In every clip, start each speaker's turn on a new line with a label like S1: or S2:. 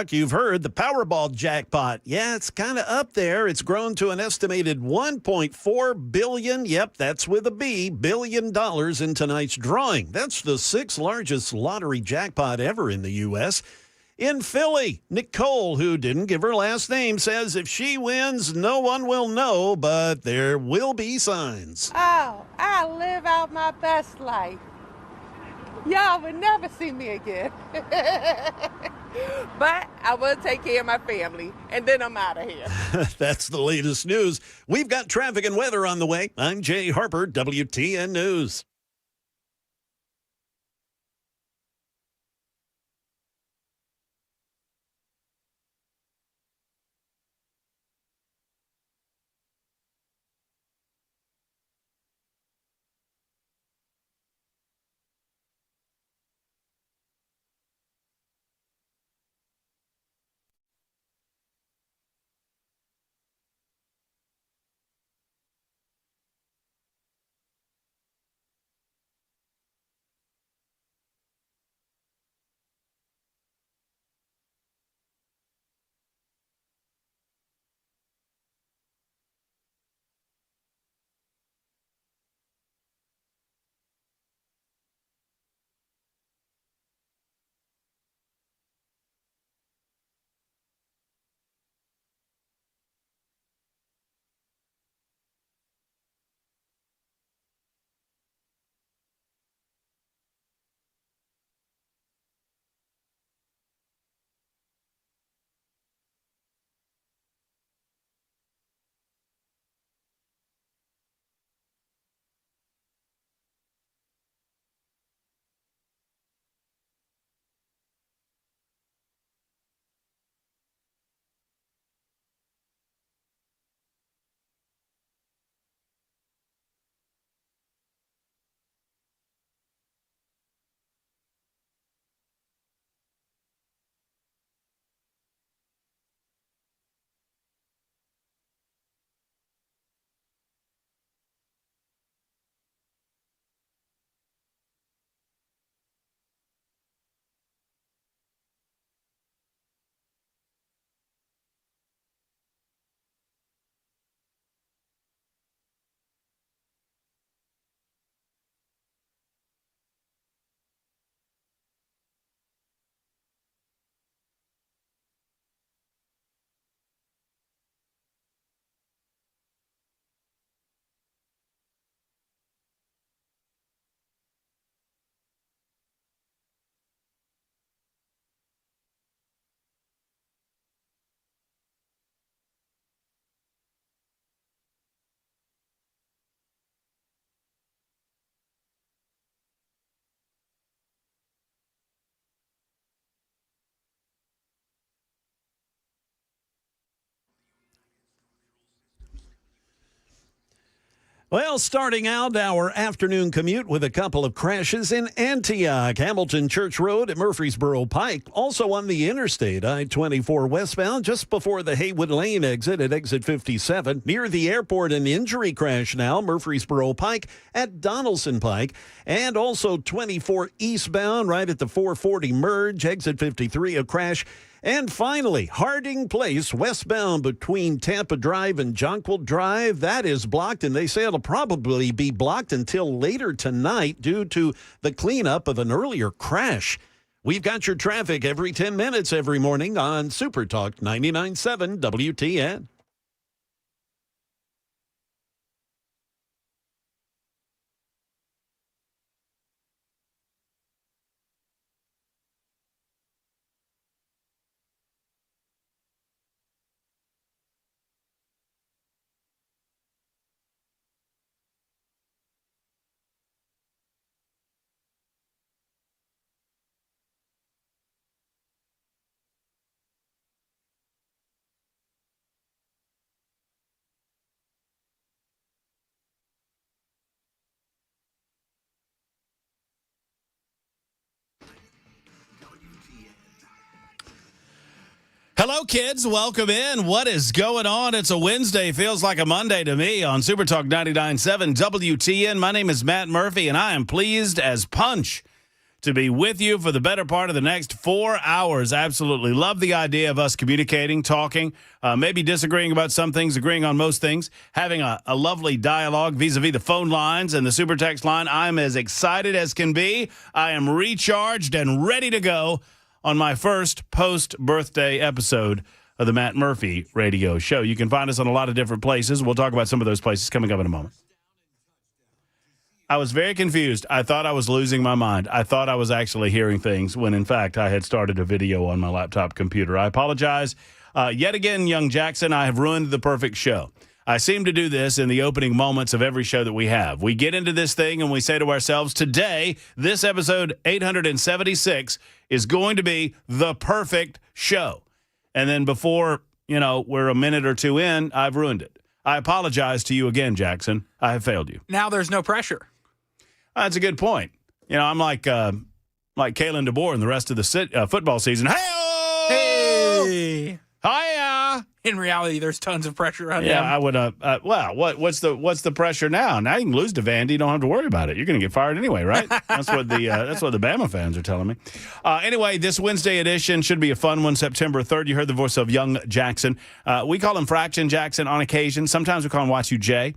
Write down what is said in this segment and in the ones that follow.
S1: You've heard the Powerball jackpot. Yeah, it's kind of up there. It's grown to an estimated $1.4 billion. Yep, that's with a B, billion dollars in tonight's drawing. That's the sixth largest lottery jackpot ever in the U.S. In Philly, Nicole, who didn't give her last name, says if she wins, no one will know, but there will be signs.
S2: Oh, I live out my best life. Y'all would never see me again. But I will take care of my family, and then I'm out of here.
S1: That's the latest news. We've got traffic and weather on the way. I'm Jay Harper, WTN News. Well, starting out our afternoon commute with a couple of crashes in Antioch, Hamilton Church Road at Murfreesboro Pike. Also on the interstate, I-24 westbound, just before the Haywood Lane exit at exit 57. Near the airport, an injury crash now, Murfreesboro Pike at Donaldson Pike. And also 24 eastbound, right at the 440 merge, exit 53, a crash. And finally, Harding Place, westbound between Tampa Drive and Jonquil Drive. That is blocked, and they say it'll probably be blocked until later tonight due to the cleanup of an earlier crash. We've got your traffic every 10 minutes every morning on Super Talk 99.7 WTN.
S3: Hello, kids. Welcome in. What is going on? It's a Wednesday. Feels like a Monday to me on Super Talk 99.7 WTN. My name is Matt Murphy, and I am pleased as punch to be with you for the better part of the next 4 hours. Absolutely love the idea of us communicating, talking, maybe disagreeing about some things, agreeing on most things, having a lovely dialogue vis-a-vis the phone lines and the super text line. I'm as excited as can be. I am recharged and ready to go on my first post-birthday episode of the Matt Murphy Radio Show. You can find us on a lot of different places. We'll talk about some of those places coming up in a moment. I was very confused. I thought I was losing my mind. I thought I was actually hearing things when, in fact, I had started a video on my laptop computer. I apologize. Yet again, young Jackson, I have ruined the perfect show. I seem to do this in the opening moments of every show that we have. We get into this thing and we say to ourselves, today, this episode 876 is going to be the perfect show. And then before, we're a minute or two in, I've ruined it. I apologize to you again, Jackson. I have failed you.
S4: Now there's no pressure.
S3: That's a good point. I'm like Kalen DeBoer in the rest of the football season.
S4: Hey!
S3: Hiya!
S4: In reality, there's tons of pressure on him.
S3: Yeah, I would. What's the pressure now? Now you can lose to Vandy. You don't have to worry about it. You're going to get fired anyway, right? That's what the Bama fans are telling me. Anyway, this Wednesday edition should be a fun one. September 3rd. You heard the voice of young Jackson. We call him Fraction Jackson on occasion. Sometimes we call him Watch You Jay.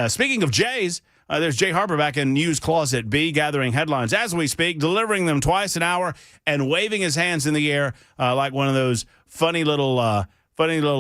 S3: Speaking of Jays. There's Jay Harper back in News Closet B, gathering headlines as we speak, delivering them twice an hour, and waving his hands in the air like one of those funny little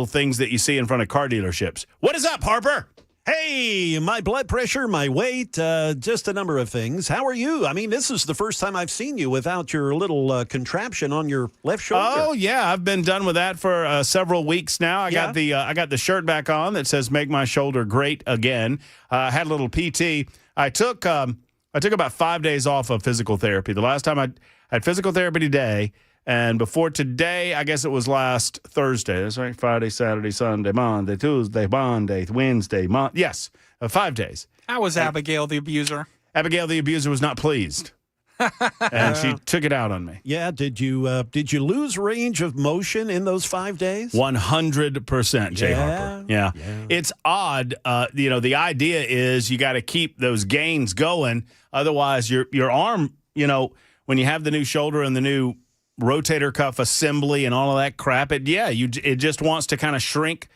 S3: things that you see in front of car dealerships. What is up, Harper?
S1: Hey, my blood pressure, my weight, just a number of things. How are you? I mean, this is the first time I've seen you without your little contraption on your left shoulder.
S3: Oh yeah, I've been done with that for several weeks now. I got the shirt back on that says "Make my shoulder great again." I had a little PT. I took about 5 days off of physical therapy. The last time I had physical therapy today. And before today, I guess it was last Thursday. That's right. Friday, Saturday, Sunday, Monday, Tuesday, Monday, Wednesday, Yes, 5 days.
S4: How was Abigail the abuser?
S3: Abigail the abuser was not pleased. And she took it out on me.
S1: Yeah. Did you lose range of motion in those 5 days?
S3: 100%, Jay Harper. Yeah. It's odd. The idea is you got to keep those gains going. Otherwise, your arm, when you have the new shoulder and the new rotator cuff assembly and all of that crap, it just wants to kind of shrink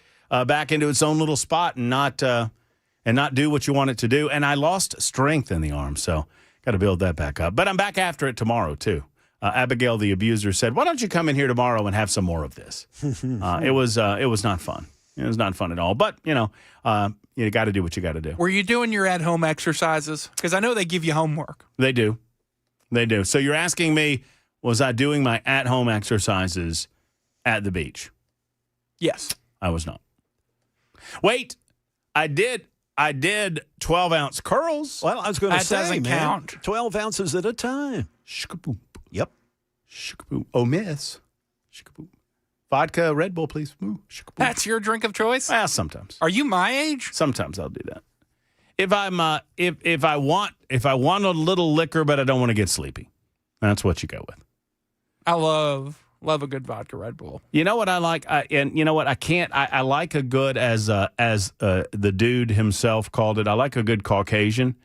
S3: back into its own little spot and not do what you want it to do. And I lost strength in the arm, so got to build that back up. But I'm back after it tomorrow too. Abigail the abuser said, "Why don't you come in here tomorrow and have some more of this?" It was not fun. It was not fun at all. But you got to do what you got to do.
S4: Were you doing your at-home exercises? Because I know they give you homework.
S3: They do. So you're asking me, was I doing my at-home exercises at the beach?
S4: Yes.
S3: I was not. Wait, I did 12-ounce curls.
S1: Well, I was going to say,
S4: doesn't count.
S1: 12 ounces at a time.
S3: Shikaboop.
S1: Yep.
S3: Shikaboop. Oh, miss. Shikaboop. Vodka, Red Bull, please. Ooh,
S4: that's your drink of choice?
S3: Well, sometimes.
S4: Are you my age?
S3: Sometimes I'll do that. If I'm if I want a little liquor, but I don't want to get sleepy, that's what you go with.
S4: I love a good vodka Red Bull.
S3: You know what I like, and you know what I can't. I like a good as the dude himself called it. I like a good Caucasian,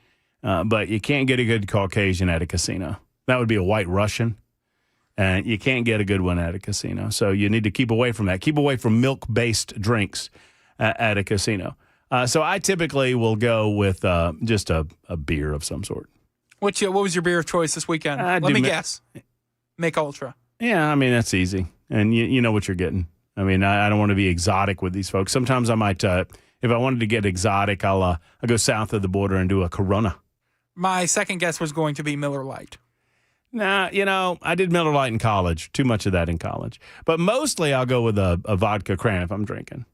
S3: but you can't get a good Caucasian at a casino. That would be a White Russian, and you can't get a good one at a casino. So you need to keep away from that. Keep away from milk-based drinks at a casino. So I typically will go with just a beer of some sort.
S4: What was your beer of choice this weekend? Let me guess. Make Ultra.
S3: Yeah, I mean, that's easy. And you know what you're getting. I mean, I don't want to be exotic with these folks. Sometimes I might, if I wanted to get exotic, I'll go south of the border and do a Corona.
S4: My second guess was going to be Miller Lite.
S3: Nah, I did Miller Lite in college. Too much of that in college. But mostly I'll go with a vodka cran if I'm drinking.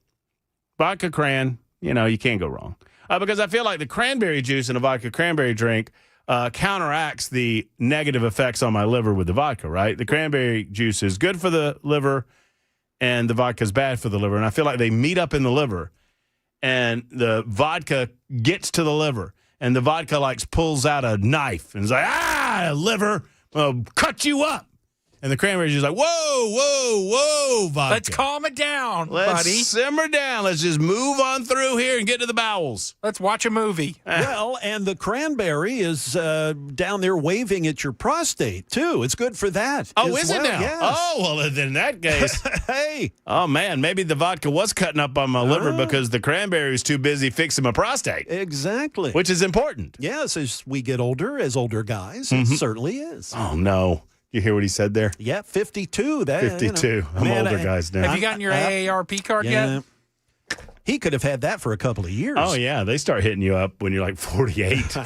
S3: Vodka cran, you can't go wrong. Because I feel like the cranberry juice in a vodka cranberry drink counteracts the negative effects on my liver with the vodka, right? The cranberry juice is good for the liver, and the vodka is bad for the liver. And I feel like they meet up in the liver, and the vodka gets to the liver, and the vodka pulls out a knife and is like, liver, I'll cut you up. And the cranberry juice is like, whoa, vodka.
S4: Let's calm it down,
S3: Let's
S4: buddy.
S3: simmer down. Let's just move on through here and get to the bowels.
S4: Let's watch a movie.
S1: Well, and the cranberry is down there waving at your prostate, too. It's good for that.
S3: Oh,
S1: as
S3: is it
S1: well.
S3: now?
S1: Yes.
S3: Oh, well, then in that case.
S1: Hey.
S3: Oh, man, maybe the vodka was cutting up on my liver because the cranberry was too busy fixing my prostate.
S1: Exactly.
S3: Which is important.
S1: Yes, as we get older, as older guys, it certainly is.
S3: Oh, no. You hear what he said there?
S1: Yeah, 52.
S3: 52. I'm older guys now.
S4: Have you gotten your AARP card yet?
S1: He could have had that for a couple of years.
S3: Oh, yeah. They start hitting you up when you're like 48.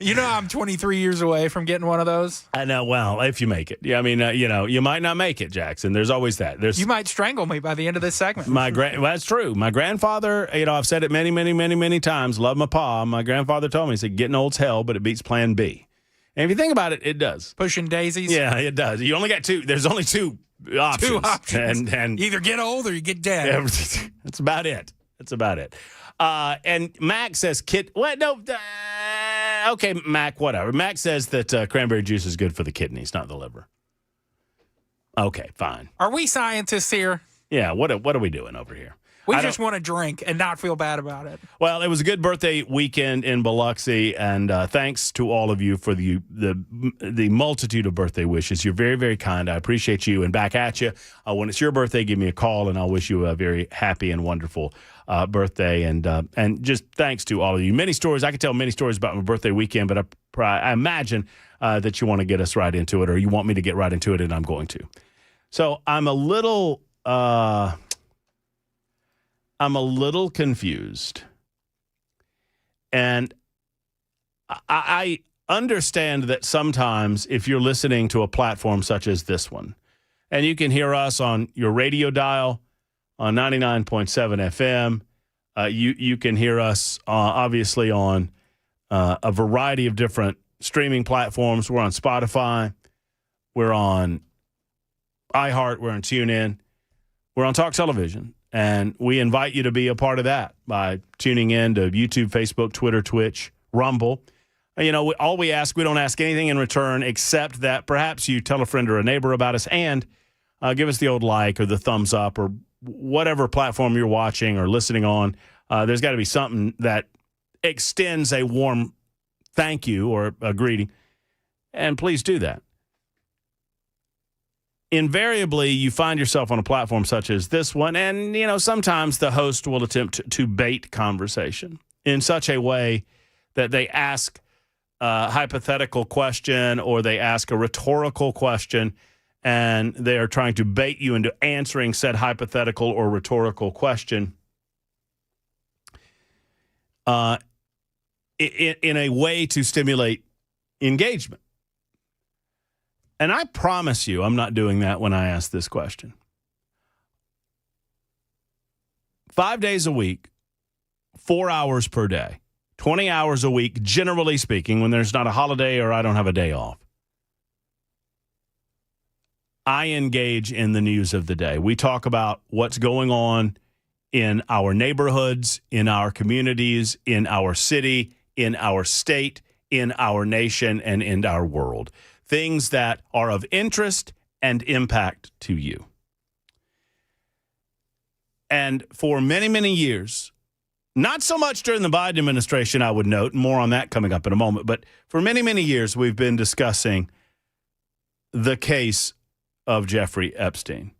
S4: You know I'm 23 years away from getting one of those.
S3: I know. Well, if you make it. Yeah, I mean, you might not make it, Jackson. There's always that.
S4: You might strangle me by the end of this segment.
S3: Well, that's true. My grandfather, I've said it many times, love my pa. My grandfather told me, he said, getting old's hell, but it beats plan B. And if you think about it, it does.
S4: Pushing daisies?
S3: Yeah, it does. You only got two. There's only two options.
S4: Two options.
S3: And
S4: you either get old or you get dead.
S3: that's about it. That's about it. And Mac says, okay, Mac, whatever. Mac says that cranberry juice is good for the kidneys, not the liver. Okay, fine.
S4: Are we scientists here?
S3: Yeah, what are we doing over here?
S4: We just want to drink and not feel bad about it.
S3: Well, it was a good birthday weekend in Biloxi, and thanks to all of you for the multitude of birthday wishes. You're very, very kind. I appreciate you, and back at you. When it's your birthday, give me a call, and I'll wish you a very happy and wonderful birthday. And just thanks to all of you. Many stories. I could tell many stories about my birthday weekend, but I imagine that you want to get us right into it, or you want me to get right into it, and I'm going to. So I'm a little confused. And I understand that sometimes if you're listening to a platform such as this one, and you can hear us on your radio dial on 99.7 FM, you can hear us obviously on a variety of different streaming platforms. We're on Spotify. We're on iHeart. We're on TuneIn. We're on Talk Television. And we invite you to be a part of that by tuning in to YouTube, Facebook, Twitter, Twitch, Rumble. All we ask, we don't ask anything in return except that perhaps you tell a friend or a neighbor about us and give us the old like or the thumbs up or whatever platform you're watching or listening on. There's got to be something that extends a warm thank you or a greeting. And please do that. Invariably, you find yourself on a platform such as this one, and, sometimes the host will attempt to bait conversation in such a way that they ask a hypothetical question or they ask a rhetorical question, and they are trying to bait you into answering said hypothetical or rhetorical question in a way to stimulate engagement. And I promise you, I'm not doing that when I ask this question. 5 days a week, 4 hours per day, 20 hours a week, generally speaking, when there's not a holiday or I don't have a day off. I engage in the news of the day. We talk about what's going on in our neighborhoods, in our communities, in our city, in our state, in our nation, and in our world. Things that are of interest and impact to you. And for many, many years, not so much during the Biden administration, I would note, more on that coming up in a moment, but for many, many years, we've been discussing the case of Jeffrey Epstein.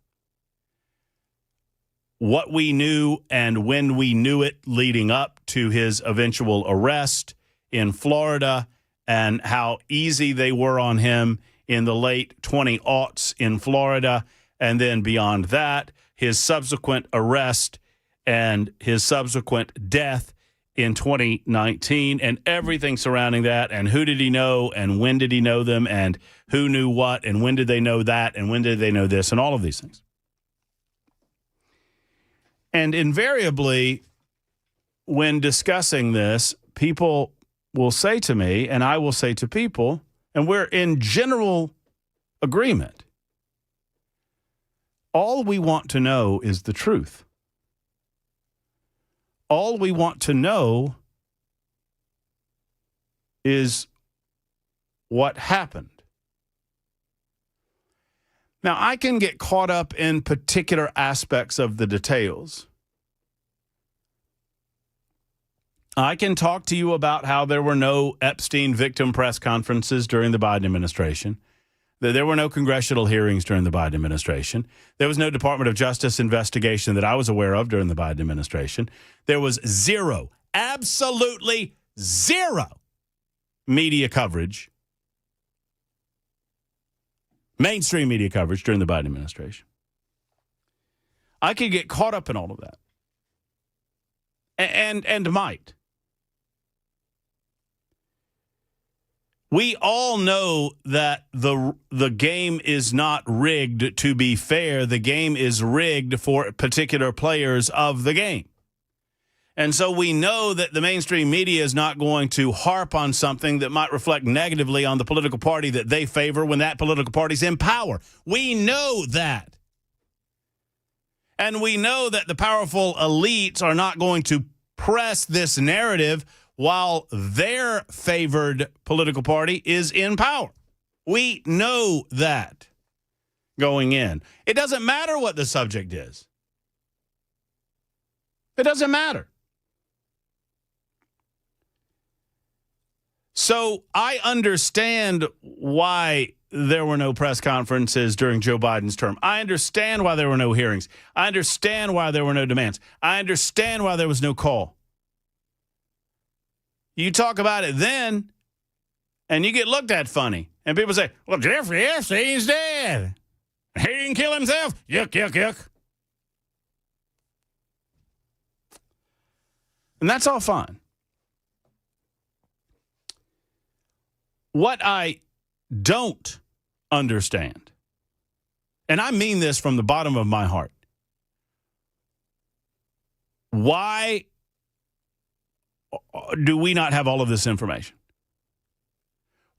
S3: What we knew and when we knew it leading up to his eventual arrest in Florida, and how easy they were on him in the late 2000s in Florida, and then beyond that, his subsequent arrest and his subsequent death in 2019, and everything surrounding that, and who did he know, and when did he know them, and who knew what, and when did they know that, and when did they know this, and all of these things. And invariably, when discussing this, people will say to me, and I will say to people, and we're in general agreement, all we want to know is the truth. All we want to know is what happened. Now, I can get caught up in particular aspects of the details. I can talk to you about how there were no Epstein victim press conferences during the Biden administration. There were no congressional hearings during the Biden administration. There was no Department of Justice investigation that I was aware of during the Biden administration. There was zero, absolutely zero media coverage, mainstream media coverage during the Biden administration. I could get caught up in all of that. And might. We all know that the game is not rigged to be fair. The game is rigged for particular players of the game. And so we know that the mainstream media is not going to harp on something that might reflect negatively on the political party that they favor when that political party's in power. We know that. And we know that the powerful elites are not going to press this narrative while their favored political party is in power. We know that going in. It doesn't matter what the subject is. It doesn't matter. So I understand why there were no press conferences during Joe Biden's term. I understand why there were no hearings. I understand why there were no demands. I understand why there was no call. You talk about it then, and you get looked at funny. And people say, well, Jeffrey Epstein's dead. He didn't kill himself. Yuck, yuck, yuck. And that's all fine. What I don't understand, and I mean this from the bottom of my heart, why do we not have all of this information?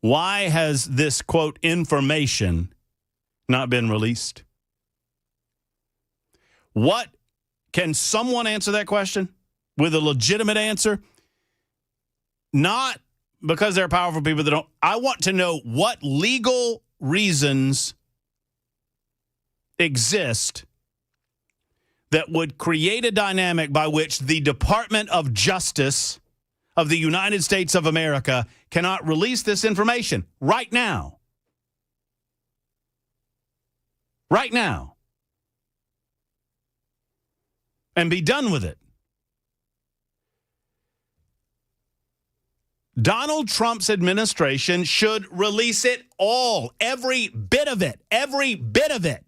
S3: Why has this, quote, information not been released? What, can someone answer that question with a legitimate answer? Not because they're powerful people that don't. I want to know what legal reasons exist that would create a dynamic by which the Department of Justice of the United States of America cannot release this information right now. Right now. And be done with it. Donald Trump's administration should release it all, every bit of it, every bit of it.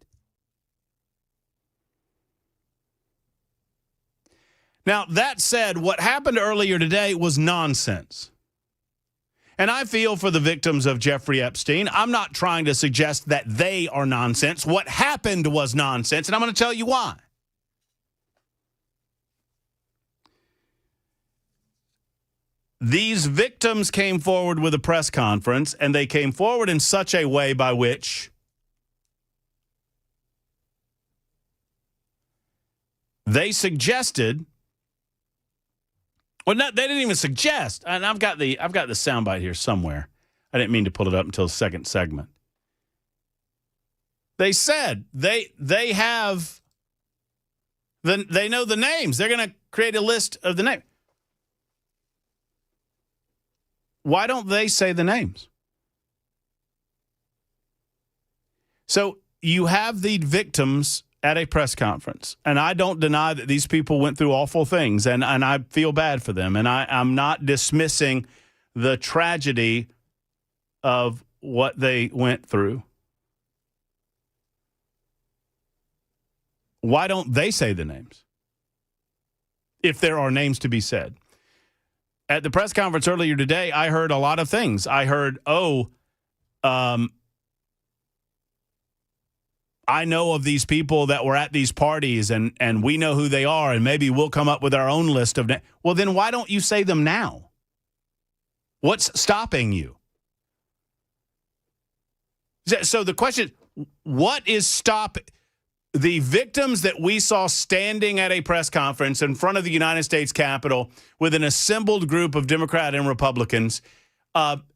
S3: Now, that said, what happened earlier today was nonsense. And I feel for the victims of Jeffrey Epstein. I'm not trying to suggest that they are nonsense. What happened was nonsense, and I'm going to tell you why. These victims came forward with a press conference, and they came forward in such a way by which they suggested. Well, no, they didn't even suggest. And I've got the soundbite here somewhere. I didn't mean to pull it up until the second segment. They said they have they know the names. They're going to create a list of the names. Why don't they say the names? So you have the victims at a press conference, and I don't deny that these people went through awful things, and I feel bad for them, and I'm not dismissing the tragedy of what they went through. Why don't they say the names? If there are names to be said. At the press conference earlier today, I heard a lot of things. I heard, I know of these people that were at these parties, and we know who they are, and maybe we'll come up with our own list of names. Well, then why don't you say them now? What's stopping you? So the question, what is stopping the victims that we saw standing at a press conference in front of the United States Capitol with an assembled group of Democrats and Republicans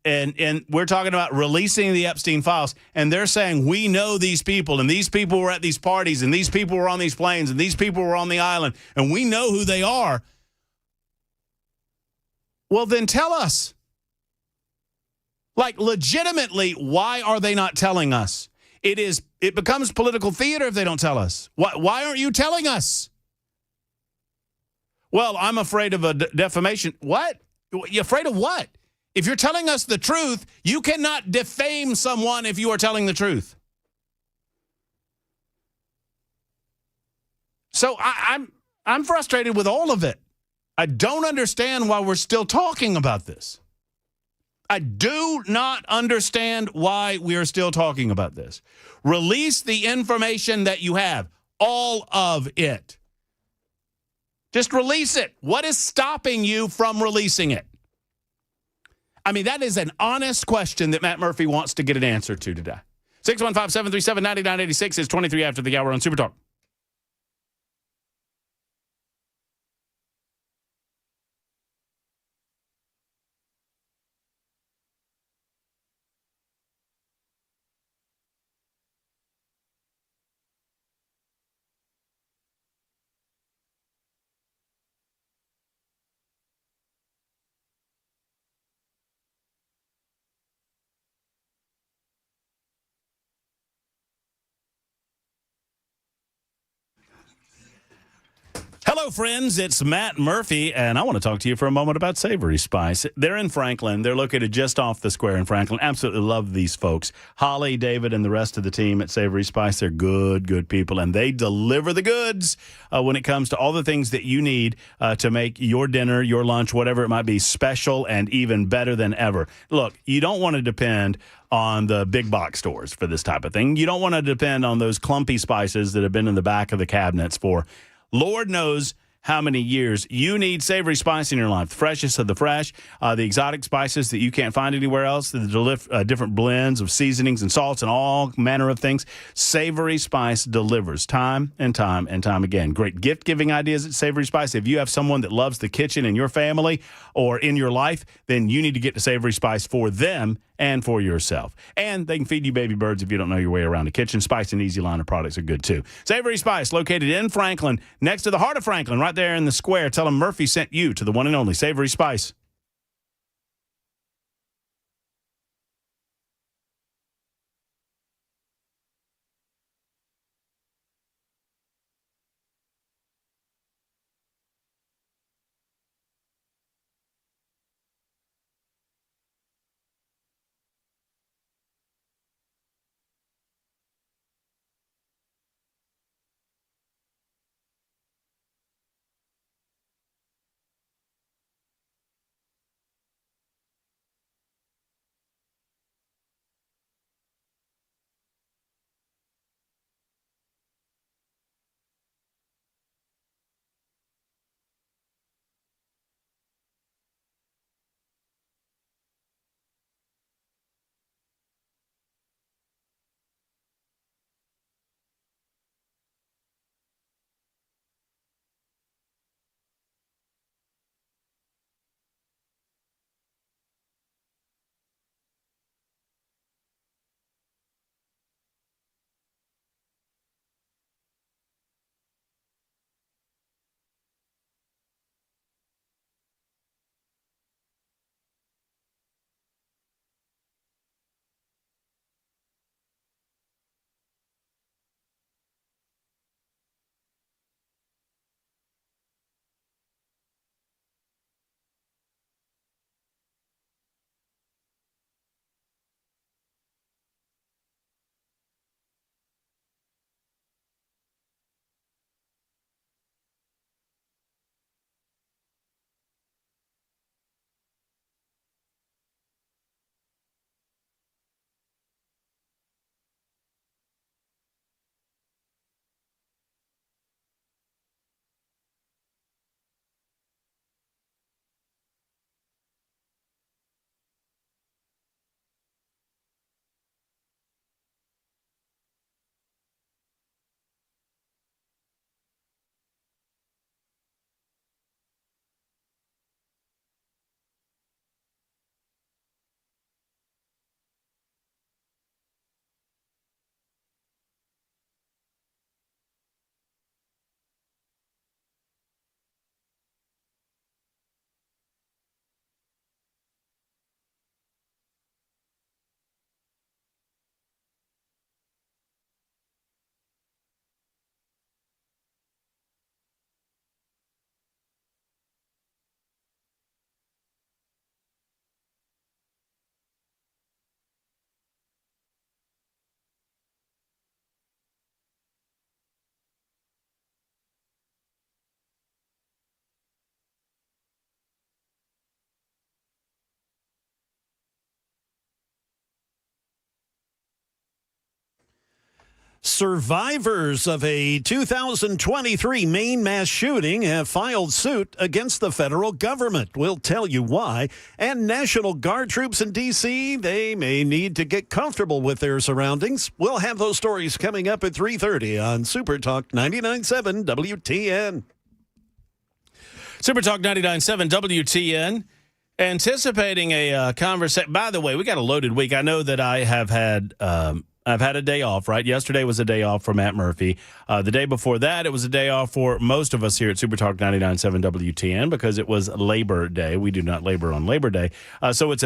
S3: And we're talking about releasing the Epstein files, and they're saying we know these people, and these people were at these parties, and these people were on these planes, and these people were on the island, and we know who they are. Well, then tell us. Like, legitimately, why are they not telling us? It becomes political theater if they don't tell us. Why aren't you telling us? Well, I'm afraid of a defamation. What? You afraid of what? If you're telling us the truth, you cannot defame someone if you are telling the truth. So I'm frustrated with all of it. I don't understand why we're still talking about this. I do not understand why we are still talking about this. Release the information that you have, all of it. Just release it. What is stopping you from releasing it? I mean, that is an honest question that Matt Murphy wants to get an answer to today. 615-737-9986 is 23 after the hour on Super Talk. Hello, friends. It's Matt Murphy, and I want to talk to you for a moment about Savory Spice. They're in Franklin. They're located just off the square in Franklin. Absolutely love these folks. Holly, David, and the rest of the team at Savory Spice, they're good people, and they deliver the goods when it comes to all the things that you need to make your dinner, your lunch, whatever it might be, special and even better than ever. Look, you don't want to depend on the big box stores for this type of thing. You don't want to depend on those clumpy spices that have been in the back of the cabinets for Lord knows how many years. You need Savory Spice in your life. The freshest of the fresh, the exotic spices that you can't find anywhere else, the different blends of seasonings and salts and all manner of things. Savory Spice delivers time and time and time again. Great gift-giving ideas at Savory Spice. If you have someone that loves the kitchen in your family or in your life, then you need to get to Savory Spice for them and for yourself. And they can feed you baby birds if you don't know your way around the kitchen. Spice and Easy line of products are good, too. Savory Spice, located in Franklin, next to the heart of Franklin, right there in the square. Tell them Murphy sent you to the one and only Savory Spice.
S1: Survivors of a 2023 Maine mass shooting have filed suit against the federal government. We'll tell you why. And National Guard troops in D.C., they may need to get comfortable with their surroundings. We'll have those stories coming up at 3:30 on Super Talk 99.7 WTN.
S3: Super Talk 99.7 WTN. Anticipating a conversation. By the way, we got a loaded week. I know that I have had I've had a day off, right? Yesterday was a day off for Matt Murphy. The day before that, it was a day off for most of us here at Super Talk 99.7 WTN because it was Labor Day. We do not labor on Labor Day. So it's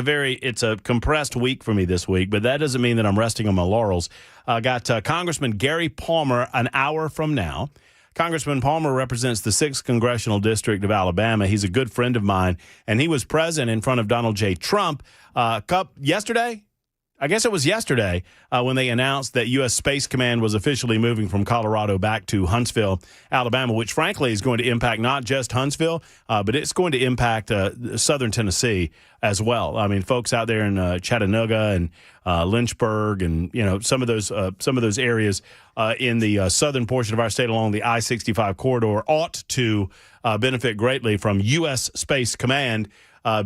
S3: a compressed week for me this week, but that doesn't mean that I'm resting on my laurels. Got Congressman Gary Palmer an hour from now. Congressman Palmer represents the 6th Congressional District of Alabama. He's a good friend of mine, and he was present in front of Donald J. Trump yesterday. I guess it was yesterday when they announced that U.S. Space Command was officially moving from Colorado back to Huntsville, Alabama, which frankly is going to impact not just Huntsville, but it's going to impact southern Tennessee as well. I mean, folks out there in Chattanooga and Lynchburg and some of those areas in the southern portion of our state along the I-65 corridor ought to benefit greatly from U.S. Space Command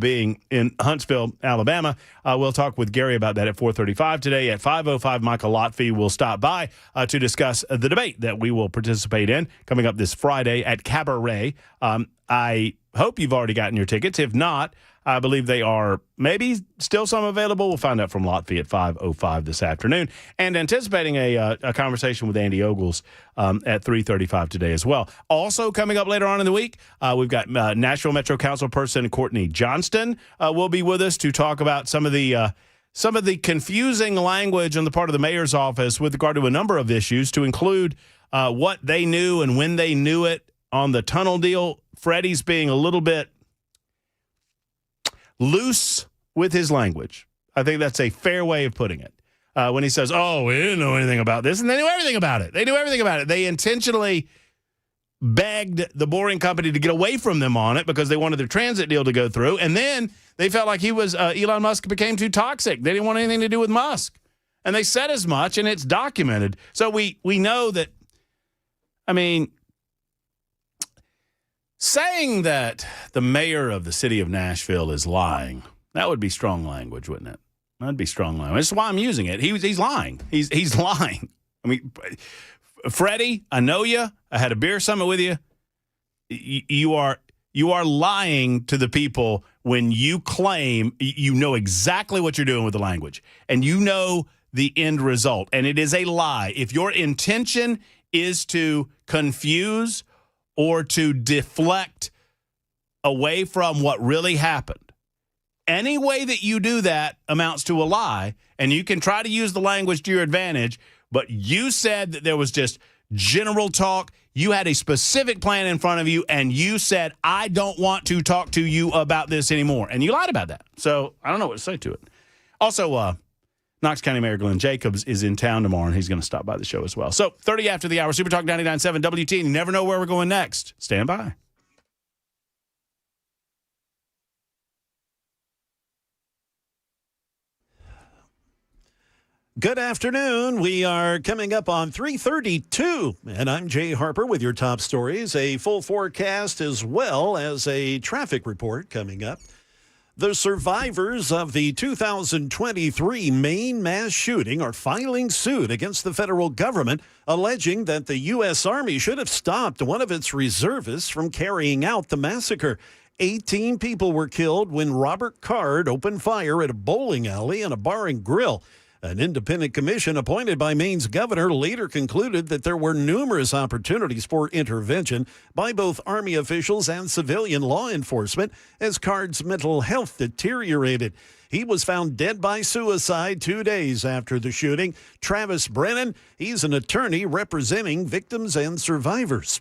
S3: being in Huntsville, Alabama. We'll talk with Gary about that at 4:35 today. At 5:05, Michael Lotfy will stop by to discuss the debate that we will participate in coming up this Friday at Cabaret. I hope you've already gotten your tickets. If not, I believe they are maybe still some available. We'll find out from Lotfy at 5:05 this afternoon. And anticipating a conversation with Andy Ogles at 3:35 today as well. Also coming up later on in the week, we've got Nashville Metro Council person Courtney Johnston will be with us to talk about some of the confusing language on the part of the mayor's office with regard to a number of issues, to include what they knew and when they knew it on the tunnel deal. Freddie's being a little bit loose with his language. I think that's a fair way of putting it. When he says, oh, we didn't know anything about this, and they knew everything about it. They knew everything about it. They intentionally begged the boring company to get away from them on it because they wanted their transit deal to go through, and then they felt like Elon Musk became too toxic. They didn't want anything to do with Musk. And they said as much, and it's documented. So we know that, I mean, saying that the mayor of the city of Nashville is lying, that would be strong language, wouldn't it? That'd be strong language. That's why I'm using it. He's lying. He's lying. I mean, Freddie, I know you. I had a beer summit with you. You are lying to the people when you claim you know exactly what you're doing with the language, and you know the end result, and it is a lie. If your intention is to confuse or to deflect away from what really happened, any way that you do that amounts to a lie, and you can try to use the language to your advantage, but you said that there was just general talk. You had a specific plan in front of you, and you said, I don't want to talk to you about this anymore. And you lied about that. So I don't know what to say to it. Also, Knox County Mayor Glenn Jacobs is in town tomorrow, and he's going to stop by the show as well. So 30 after the hour, Super Talk 99.7 WT. You never know where we're going next. Stand by.
S1: Good afternoon. We are coming up on 3:32, and I'm Jay Harper with your top stories, a full forecast as well as a traffic report coming up. The survivors of the 2023 Maine mass shooting are filing suit against the federal government, alleging that the U.S. Army should have stopped one of its reservists from carrying out the massacre. 18 people were killed when Robert Card opened fire at a bowling alley and a bar and grill. An independent commission appointed by Maine's governor later concluded that there were numerous opportunities for intervention by both Army officials and civilian law enforcement as Card's mental health deteriorated. He was found dead by suicide 2 days after the shooting. Travis Brennan, he's an attorney representing victims and survivors.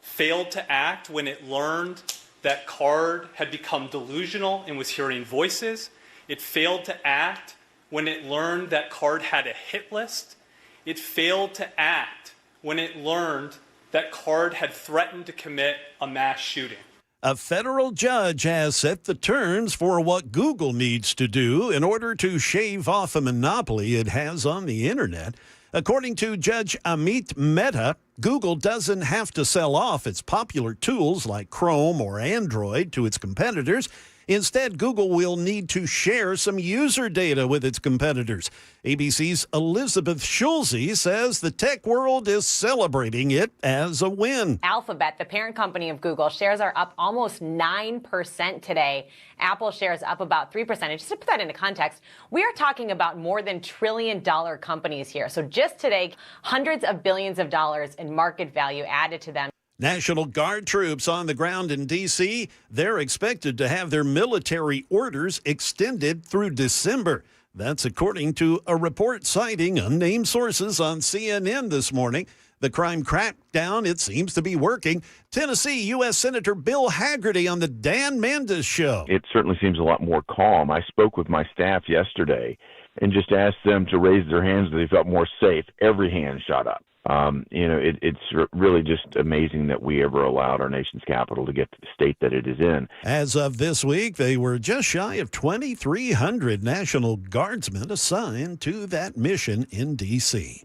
S5: Failed to act when it learned that Card had become delusional and was hearing voices. It failed to act when it learned that Card had a hit list. It failed to act when it learned that Card had threatened to commit a mass shooting.
S1: A federal judge has set the terms for what Google needs to do in order to shave off a monopoly it has on the internet. According to Judge Amit Mehta, Google doesn't have to sell off its popular tools like Chrome or Android to its competitors. Instead, Google will need to share some user data with its competitors. ABC's Elizabeth Schulze says the tech world is celebrating it as a win.
S6: Alphabet, the parent company of Google, shares are up almost 9% today. Apple shares up about 3%. And just to put that into context, we are talking about more than trillion-dollar companies here. So just today, hundreds of billions of dollars in market value added to them.
S1: National Guard troops on the ground in D.C., they're expected to have their military orders extended through December. That's according to a report citing unnamed sources on CNN this morning. The crime crackdown, it seems to be working. Tennessee U.S. Senator Bill Haggerty on the Dan Mandis Show.
S7: It certainly seems a lot more calm. I spoke with my staff yesterday and just asked them to raise their hands if they felt more safe. Every hand shot up. It's really just amazing that we ever allowed our nation's capital to get to the state that it is in.
S1: As of this week, they were just shy of 2,300 National Guardsmen assigned to that mission in D.C.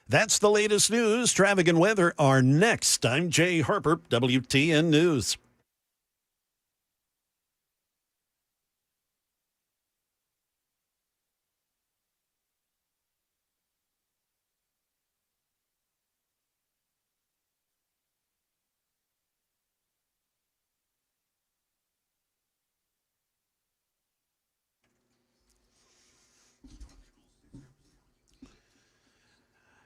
S1: That's the latest news. Traffic and weather are next. I'm Jay Harper, WTN News.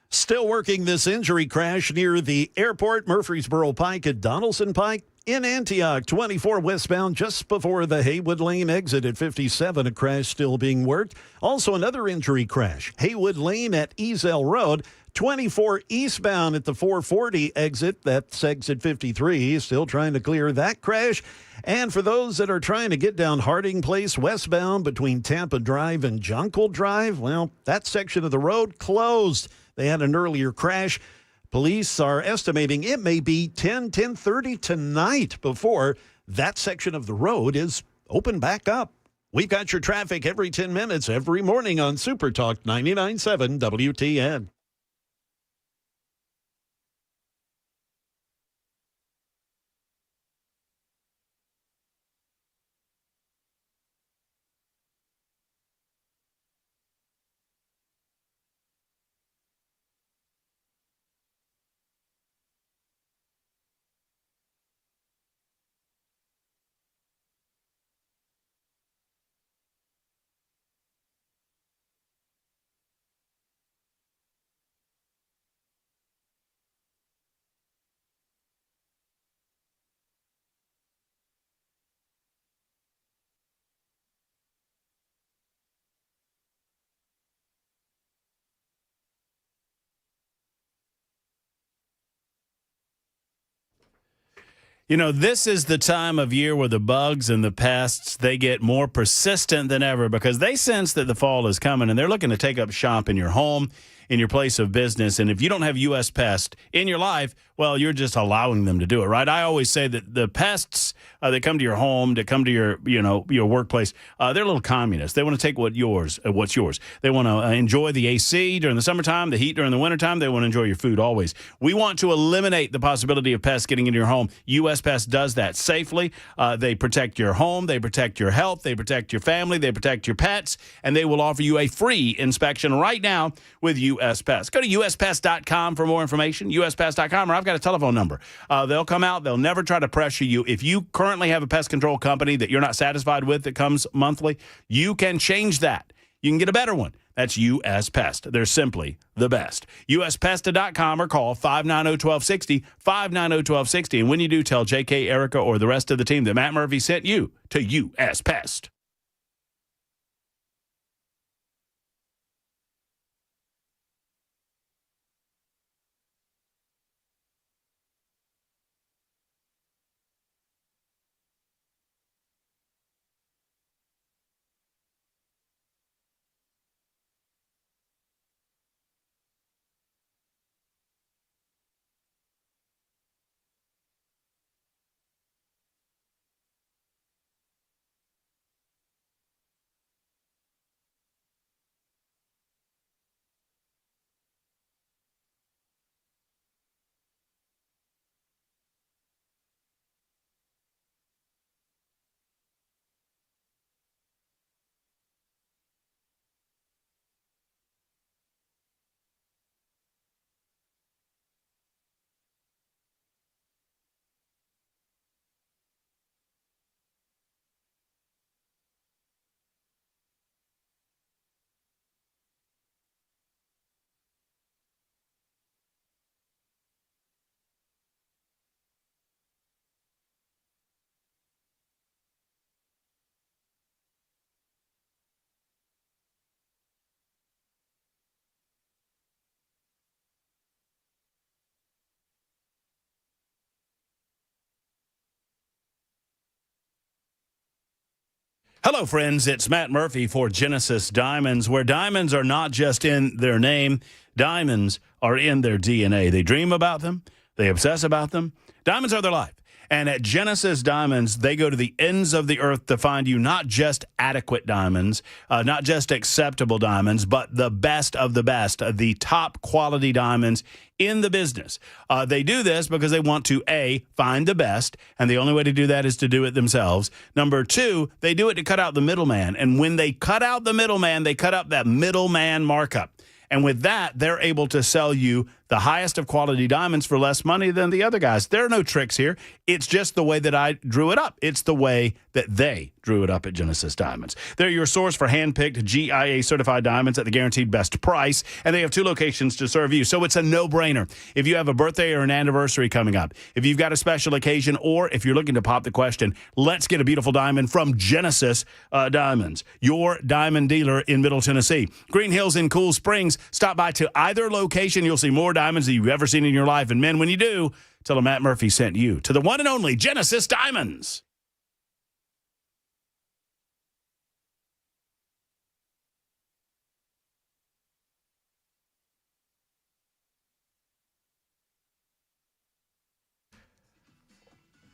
S1: Still working this injury crash near the airport, Murfreesboro Pike at Donaldson Pike. In Antioch, 24 westbound, just before the Haywood Lane exit at 57, a crash still being worked. Also another injury crash, Haywood Lane at Eazell Road. 24 eastbound at the 440 exit, that's exit 53, still trying to clear that crash. And for those that are trying to get down Harding Place westbound between Tampa Drive and Jungle Drive, well, that section of the road closed. They had an earlier crash. Police are estimating it may be 10:30 tonight before that section of the road is open back up. We've got your traffic every 10 minutes, every morning on Super Talk 99.7 WTN.
S3: You know, this is the time of year where the bugs and the pests, they get more persistent than ever because they sense that the fall is coming and they're looking to take up shop in your home, in your place of business. And if you don't have U.S. Pest in your life, well, you're just allowing them to do it, right? I always say that the pests that come to your home, that come to your workplace, they're little communists. They want to take what's yours. They want to enjoy the AC during the summertime, the heat during the wintertime. They want to enjoy your food always. We want to eliminate the possibility of pests getting into your home. U.S. Pest does that safely. They protect your home. They protect your health. They protect your family. They protect your pets. And they will offer you a free inspection right now with U.S. Pest. Go to uspest.com for more information, uspest.com, or I've got a telephone number. They'll come out. They'll never try to pressure you. If you currently have a pest control company that you're not satisfied with that comes monthly, you can change that. You can get a better one. That's U.S. Pest. They're simply the best. uspesta.com or call 590-1260, 590-1260. And when you do, tell J.K., Erica, or the rest of the team that Matt Murphy sent you to U.S. Pest. Hello, friends. It's Matt Murphy for Genesis Diamonds, where diamonds are not just in their name. Diamonds are in their DNA. They dream about them. They obsess about them. Diamonds are their life. And at Genesis Diamonds, they go to the ends of the earth to find you not just adequate diamonds, not just acceptable diamonds, but the best of the best, the top quality diamonds in the business. They do this because they want to, A, find the best, and the only way to do that is to do it themselves. Number two, they do it to cut out the middleman. And when they cut out the middleman, they cut out that middleman markup. And with that, they're able to sell you the highest of quality diamonds for less money than the other guys. There are no tricks here. It's just the way that I drew it up. It's the way that they drew it up at Genesis Diamonds. They're your source for hand-picked GIA-certified diamonds at the guaranteed best price, and they have 2 locations to serve you. So it's a no-brainer. If you have a birthday or an anniversary coming up, if you've got a special occasion, or if you're looking to pop the question, let's get a beautiful diamond from Genesis Diamonds, your diamond dealer in Middle Tennessee. Green Hills in Cool Springs. Stop by to either location. You'll see more diamonds than you've ever seen in your life. And men, when you do, tell them Matt Murphy sent you to the one and only Genesis Diamonds.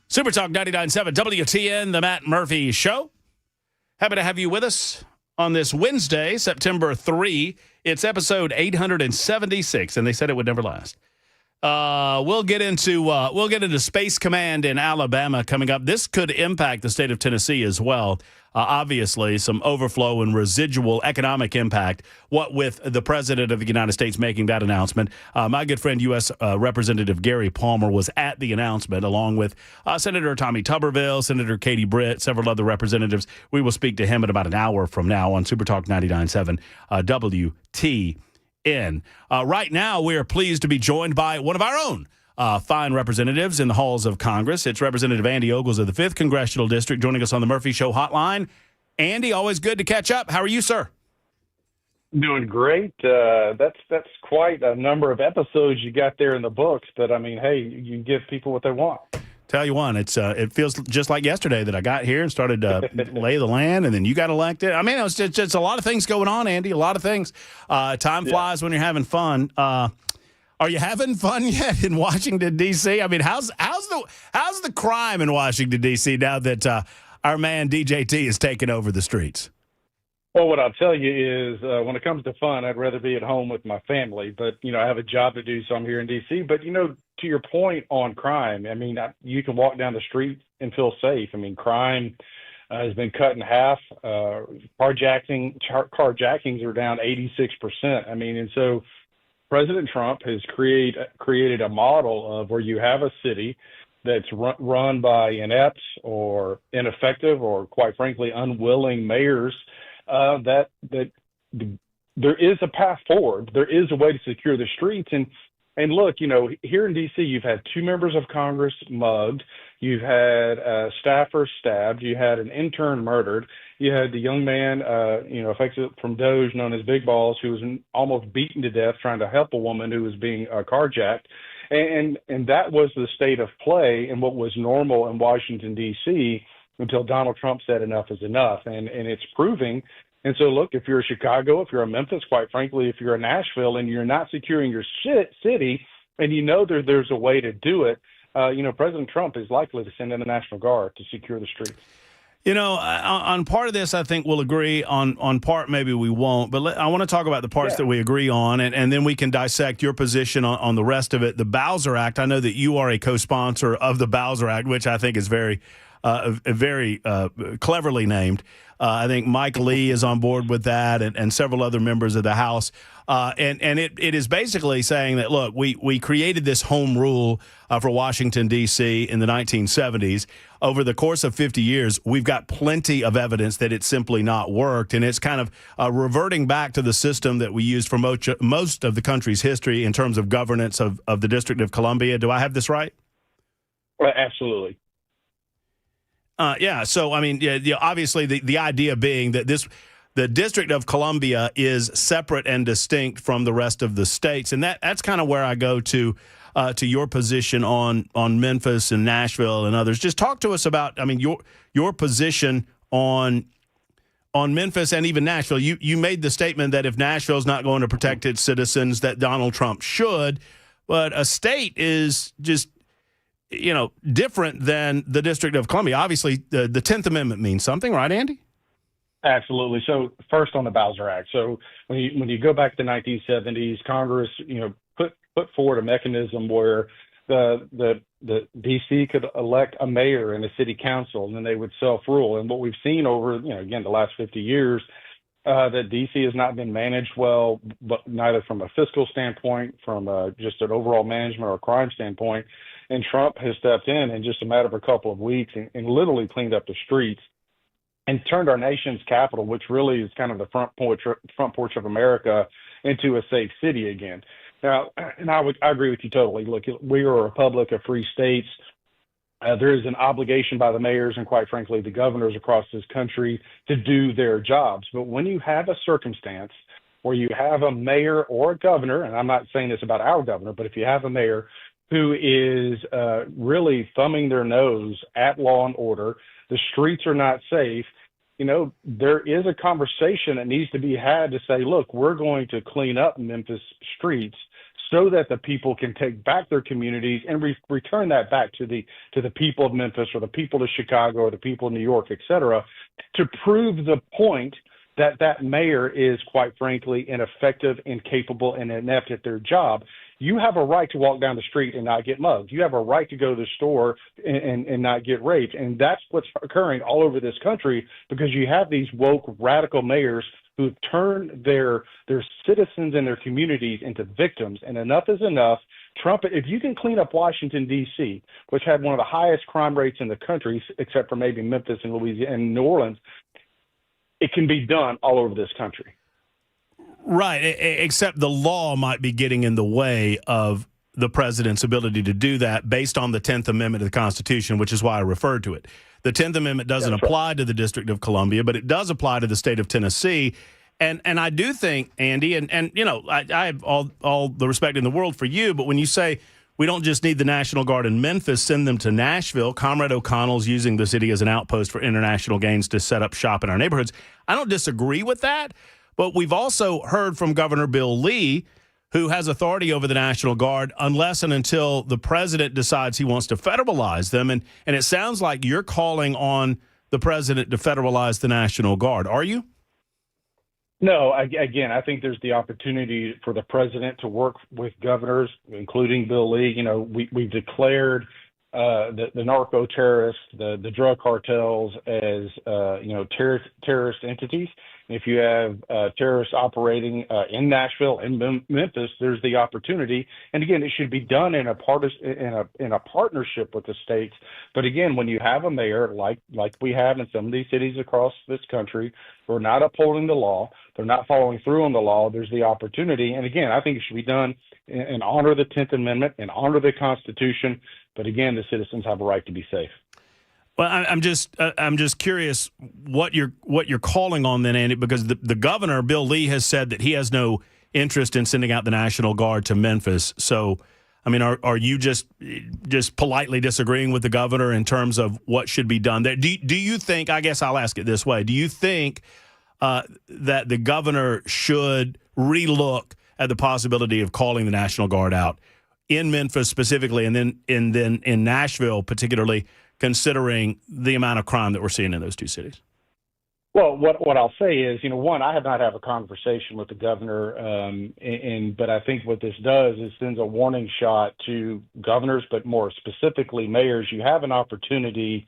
S3: Super Talk 99.7 WTN, the Matt Murphy Show. Happy to have you with us on this Wednesday, September 3. It's episode 876, and they said it would never last. We'll get into Space Command in Alabama coming up. This could impact the state of Tennessee as well. Obviously, some overflow and residual economic impact, what with the President of the United States making that announcement. My good friend, U.S. Representative Gary Palmer, was at the announcement, along with Senator Tommy Tuberville, Senator Katie Britt, several other representatives. We will speak to him in about an hour from now on Super Talk 99.7 WTN. Right now, we are pleased to be joined by one of our own fine representatives in the halls of Congress. It's Representative Andy Ogles of the 5th Congressional District joining us on the Murphy Show hotline. Andy, always good to catch up. How are you, sir?
S8: Doing great. That's quite a number of episodes you got there in the books, but I mean, hey, you can give people what they want.
S3: Tell you one, it feels just like yesterday that I got here and started to lay the land, and then you got elected. I mean, it was just a lot of things going on, Andy, a lot of things. Time flies when you're having fun. Are you having fun yet in Washington, D.C.? I mean, how's the crime in Washington, D.C. now that our man DJT is taking over the streets?
S8: Well, what I'll tell you is when it comes to fun, I'd rather be at home with my family. But, I have a job to do, so I'm here in D.C. But, to your point on crime, I mean, you can walk down the street and feel safe. I mean, crime has been cut in half. Carjackings are down 86%. I mean, and so President Trump has created a model of where you have a city that's run by inept or ineffective or, quite frankly, unwilling mayors. That there is a path forward. There is a way to secure the streets. And look, here in D.C., you've had 2 members of Congress mugged. You've had staffers stabbed. You had an intern murdered. You had the young man, affected from Doge, known as Big Balls, who was almost beaten to death trying to help a woman who was being carjacked. And that was the state of play and what was normal in Washington, D.C., until Donald Trump said enough is enough. And it's proving. And so, look, if you're a Chicago, if you're a Memphis, quite frankly, if you're a Nashville and you're not securing your city and there's a way to do it, President Trump is likely to send in the National Guard to secure the streets.
S3: On part of this, I think we'll agree. On part, maybe we won't. But I want to talk about the parts that we agree on, and then we can dissect your position on the rest of it. The Bowser Act, I know that you are a co-sponsor of the Bowser Act, which I think is very cleverly named. I think Mike Lee is on board with that, and several other members of the House. And it is basically saying that, look, we created this home rule for Washington, D.C. in the 1970s. Over the course of 50 years, we've got plenty of evidence that it's simply not worked. And it's kind of reverting back to the system that we used for most of the country's history in terms of governance of the District of Columbia. Do I have this right?
S8: Absolutely.
S3: So, I mean, obviously the idea being that the District of Columbia is separate and distinct from the rest of the states. And that's kind of where I go to your position on Memphis and Nashville and others. Just talk to us about, I mean, your position on on Memphis and even Nashville. You made the statement that if Nashville's not going to protect its citizens, that Donald Trump should. But a state is just, different than the District of Columbia. Obviously, the 10th Amendment means something, right, Andy?
S8: Absolutely. So first on the Bowser Act. So when you go back to the 1970s, Congress, put forward a mechanism where the DC could elect a mayor and a city council, and then they would self-rule. And what we've seen over, again, the last 50 years, that DC has not been managed well, but neither from a fiscal standpoint, from just an overall management or crime standpoint. And Trump has stepped in just a matter of a couple of weeks and literally cleaned up the streets and turned our nation's capital, which really is kind of the front porch of America, into a safe city again. Now, and I agree with you totally. Look, we are a republic of free states. There is an obligation by the mayors and, quite frankly, the governors across this country to do their jobs. But when you have a circumstance where you have a mayor or a governor, and I'm not saying this about our governor, but if you have a mayor who is really thumbing their nose at law and order, the streets are not safe, there is a conversation that needs to be had to say, look, we're going to clean up Memphis streets so that the people can take back their communities and return that back to the people of Memphis or the people of Chicago or the people of New York, et cetera, to prove the point that mayor is, quite frankly, ineffective, incapable, and inept at their job. You have a right to walk down the street and not get mugged. You have a right to go to the store and not get raped. And that's what's occurring all over this country because you have these woke, radical mayors who've turned their citizens and their communities into victims. And enough is enough. Trump, if you can clean up Washington, D.C., which had one of the highest crime rates in the country, except for maybe Memphis and Louisiana and New Orleans, it can be done all over this country.
S3: Right, except the law might be getting in the way of the president's ability to do that based on the 10th Amendment of the Constitution, which is why I referred to it. The 10th Amendment doesn't apply to the District of Columbia, but it does apply to the state of Tennessee. And I do think, Andy, and I have all the respect in the world for you, but when you say we don't just need the National Guard in Memphis, send them to Nashville, Comrade O'Connell's using the city as an outpost for international gains to set up shop in our neighborhoods. I don't disagree with that. But we've also heard from Governor Bill Lee, who has authority over the National Guard unless and until the president decides he wants to federalize them. And it sounds like you're calling on the president to federalize the National Guard. Are you?
S8: No, again, I think there's the opportunity for the president to work with governors, including Bill Lee. We've declared the narco terrorists, the drug cartels as, terrorist entities. If you have terrorists operating in Nashville and Memphis, there's the opportunity. And again, it should be done in a partnership with the states. But again, when you have a mayor like we have in some of these cities across this country who are not upholding the law, they're not following through on the law, there's the opportunity. And again, I think it should be done in honor of the 10th Amendment, in honor of the Constitution. But again, the citizens have a right to be safe.
S3: Well, I'm just curious what you're calling on then, Andy, because the governor, Bill Lee, has said that he has no interest in sending out the National Guard to Memphis. So, I mean, are you just politely disagreeing with the governor in terms of what should be done there? Do you think, I guess I'll ask it this way, do you think that the governor should relook at the possibility of calling the National Guard out in Memphis specifically and then in Nashville particularly, considering the amount of crime that we're seeing in those two cities?
S8: Well, what I'll say is, one, I have not had a conversation with the governor, but I think what this does is sends a warning shot to governors, but more specifically mayors. You have an opportunity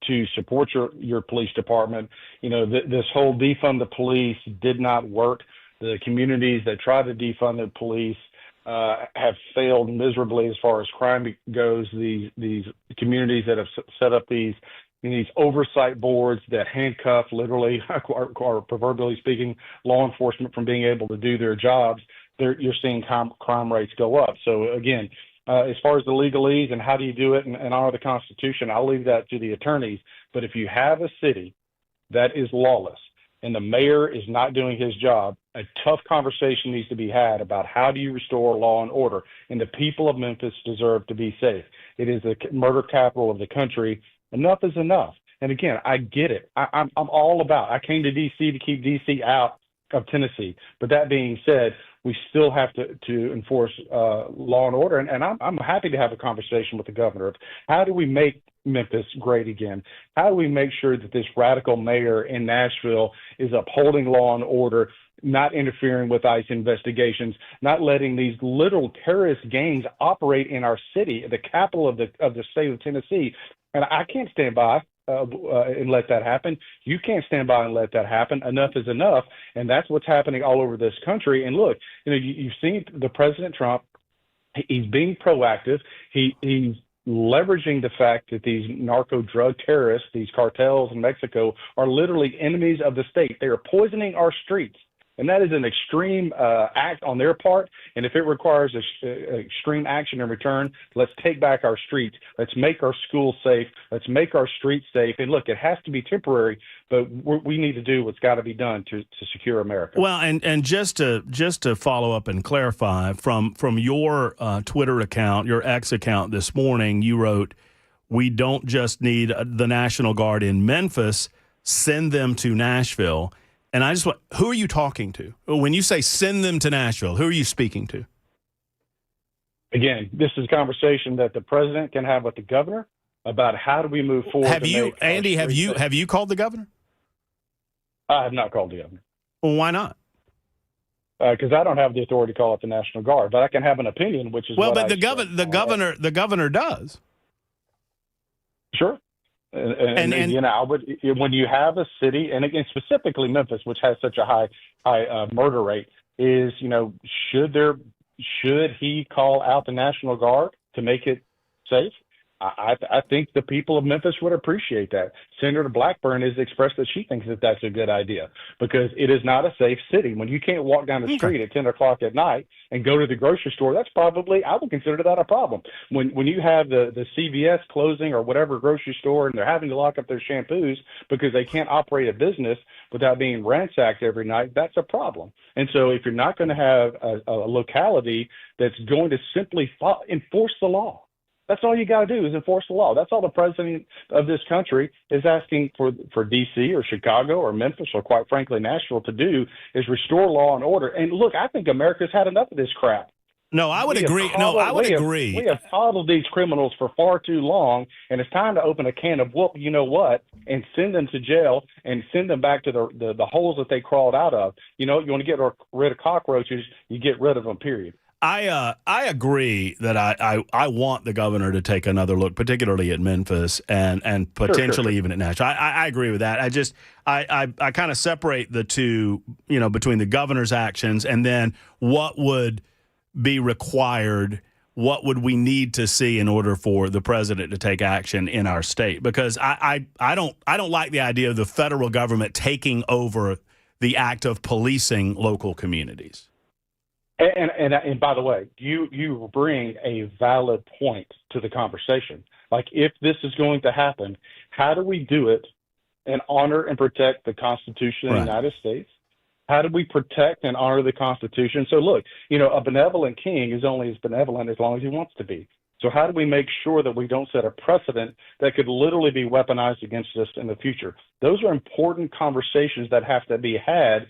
S8: to support your police department. This whole defund the police did not work. The communities that try to defund the police have failed miserably as far as crime goes. These communities that have set up these oversight boards that handcuff, literally, or proverbially speaking, law enforcement from being able to do their jobs, you're seeing crime rates go up. So again, as far as the legalese and how do you do it and honor the Constitution, I'll leave that to the attorneys. But if you have a city that is lawless and the mayor is not doing his job, a tough conversation needs to be had about how do you restore law and order. And the people of Memphis deserve to be safe. It is the murder capital of the country. Enough is enough. And again, I get it. I'm all about. I came to D.C. to keep D.C. out of Tennessee. But that being said, we still have to enforce law and order. And I'm happy to have a conversation with the governor of how do we make Memphis great again? How do we make sure that this radical mayor in Nashville is upholding law and order, not interfering with ICE investigations, not letting these literal terrorist gangs operate in our city, the capital of the state of Tennessee? And I can't stand by and let that happen. You can't stand by and let that happen. Enough is enough, and that's what's happening all over this country. And look, you've seen the President Trump. He's being proactive. He's leveraging the fact that these narco drug terrorists, these cartels in Mexico, are literally enemies of the state. They are poisoning our streets. And that is an extreme act on their part. And if it requires extreme action in return, let's take back our streets. Let's make our schools safe. Let's make our streets safe. And look, it has to be temporary, but we need to do what's got to be done to secure America.
S3: Well, and just to follow up and clarify, from your Twitter account, your X account this morning, you wrote, "We don't just need the National Guard in Memphis, send them to Nashville." And I just want, who are you talking to? When you say send them to Nashville, who are you speaking to?
S8: Again, this is a conversation that the president can have with the governor about how do we move forward.
S3: Have you called the governor?
S8: I have not called the governor.
S3: Well, why not?
S8: Because I don't have the authority to call it the National Guard, but I can have an opinion, which is
S3: the governor does.
S8: Sure. And I would, when you have a city, and again, specifically Memphis, which has such a high murder rate, is, should he call out the National Guard to make it safe? I think the people of Memphis would appreciate that. Senator Blackburn has expressed that she thinks that that's a good idea because it is not a safe city. When you can't walk down the street at 10 o'clock at night and go to the grocery store, that's probably, I would consider that a problem. When you have the CVS closing or whatever grocery store and they're having to lock up their shampoos because they can't operate a business without being ransacked every night, that's a problem. And so if you're not going to have a locality that's going to simply enforce the law, that's all you got to do is enforce the law. That's all the president of this country is asking for D.C. or Chicago or Memphis or, quite frankly, Nashville to do is restore law and order. And look, I think America's had enough of this crap.
S3: No, I would agree.
S8: We have coddled these criminals for far too long, and it's time to open a can of whoop, you know what, and send them to jail and send them back to the holes that they crawled out of. You want to get rid of cockroaches, you get rid of them, period.
S3: I agree that I want the governor to take another look, particularly at Memphis and potentially even at Nash. I agree with that. I kind of separate the two, between the governor's actions and then what would be required, what would we need to see in order for the president to take action in our state? Because I don't like the idea of the federal government taking over the act of policing local communities.
S8: And by the way, you bring a valid point to the conversation. Like, if this is going to happen, how do we do it and honor and protect the Constitution of the United States? How do we protect and honor the Constitution? So look, a benevolent king is only as benevolent as long as he wants to be. So how do we make sure that we don't set a precedent that could literally be weaponized against us in the future? Those are important conversations that have to be had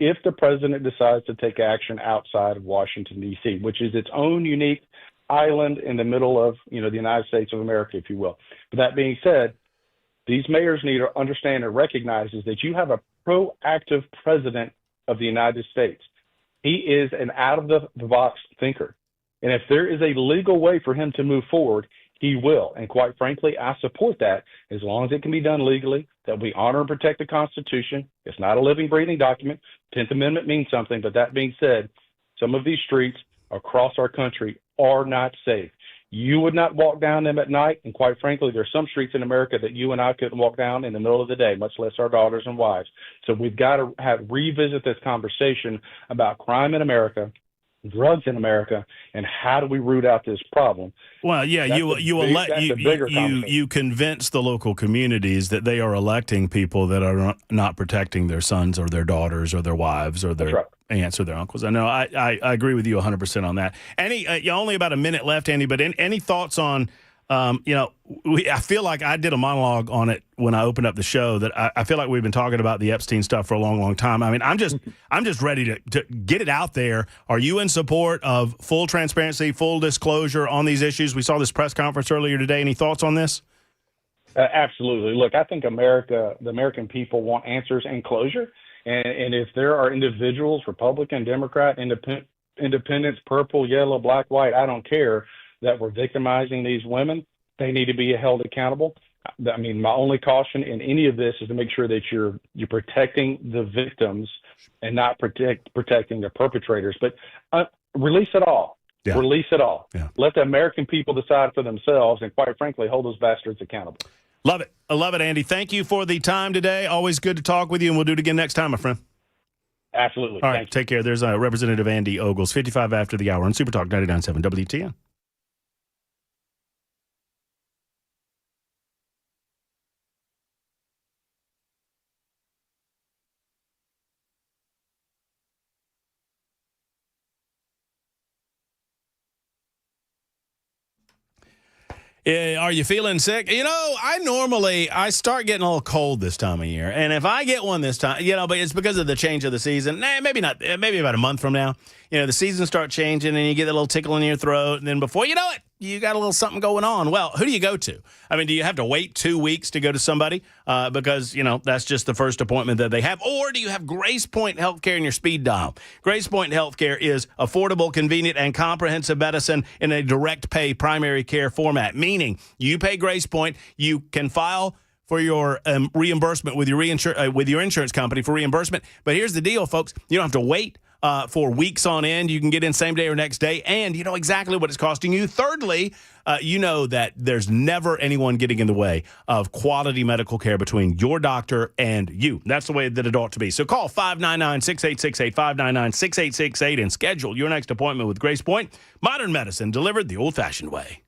S8: if the president decides to take action outside of Washington, D.C., which is its own unique island in the middle of, the United States of America, if you will. But that being said, these mayors need to understand and recognize is that you have a proactive president of the United States. He is an out-of-the-box thinker. And if there is a legal way for him to move forward, he will. And quite frankly, I support that as long as it can be done legally, that we honor and protect the Constitution. It's not a living, breathing document. 10th Amendment means something. But that being said, some of these streets across our country are not safe. You would not walk down them at night. And quite frankly, there's some streets in America that you and I couldn't walk down in the middle of the day, much less our daughters and wives. So we've got to revisit this conversation about crime in America, drugs in America, and how do we root out this problem?
S3: Well, yeah, you convince the local communities that they are electing people that are not protecting their sons or their daughters or their wives or their aunts or their uncles. I know I agree with you 100% on that. Only about a minute left, Andy, but any thoughts on I feel like I did a monologue on it when I opened up the show that I feel like we've been talking about the Epstein stuff for a long, long time. I mean, I'm just ready to get it out there. Are you in support of full transparency, full disclosure on these issues? We saw this press conference earlier today. Any thoughts on this?
S8: Absolutely. Look, I think the American people want answers and closure. And if there are individuals, Republican, Democrat, independents, purple, yellow, black, white, I don't care, that were victimizing these women, they need to be held accountable. I mean, my only caution in any of this is to make sure that you're protecting the victims and not protecting the perpetrators. But release it all. Yeah. Release it all. Yeah. Let the American people decide for themselves, and quite frankly, hold those bastards accountable.
S3: Love it. I love it, Andy. Thank you for the time today. Always good to talk with you, and we'll do it again next time, my friend.
S8: Absolutely.
S3: All right, take care. There's Representative Andy Ogles, 55 after the hour on Super Talk 99.7 WTN. Are you feeling sick? I start getting a little cold this time of year. And if I get one this time, but it's because of the change of the season. Maybe not. Maybe about a month from now. The seasons start changing and you get a little tickle in your throat. And then before you know it, you got a little something going on. Well, who do you go to? I mean, do you have to wait 2 weeks to go to somebody because, that's just the first appointment that they have? Or do you have GracePoint Healthcare in your speed dial? GracePoint Healthcare is affordable, convenient, and comprehensive medicine in a direct pay primary care format, meaning you pay GracePoint, you can file for your reimbursement with your insurance company for reimbursement. But here's the deal, folks. You don't have to wait for weeks on end. You can get in same day or next day, and you know exactly what it's costing you. Thirdly, you know that there's never anyone getting in the way of quality medical care between your doctor and you. That's the way that it ought to be. So call 599-6868, 599-6868, and schedule your next appointment with GracePoint. Modern medicine delivered the old-fashioned way.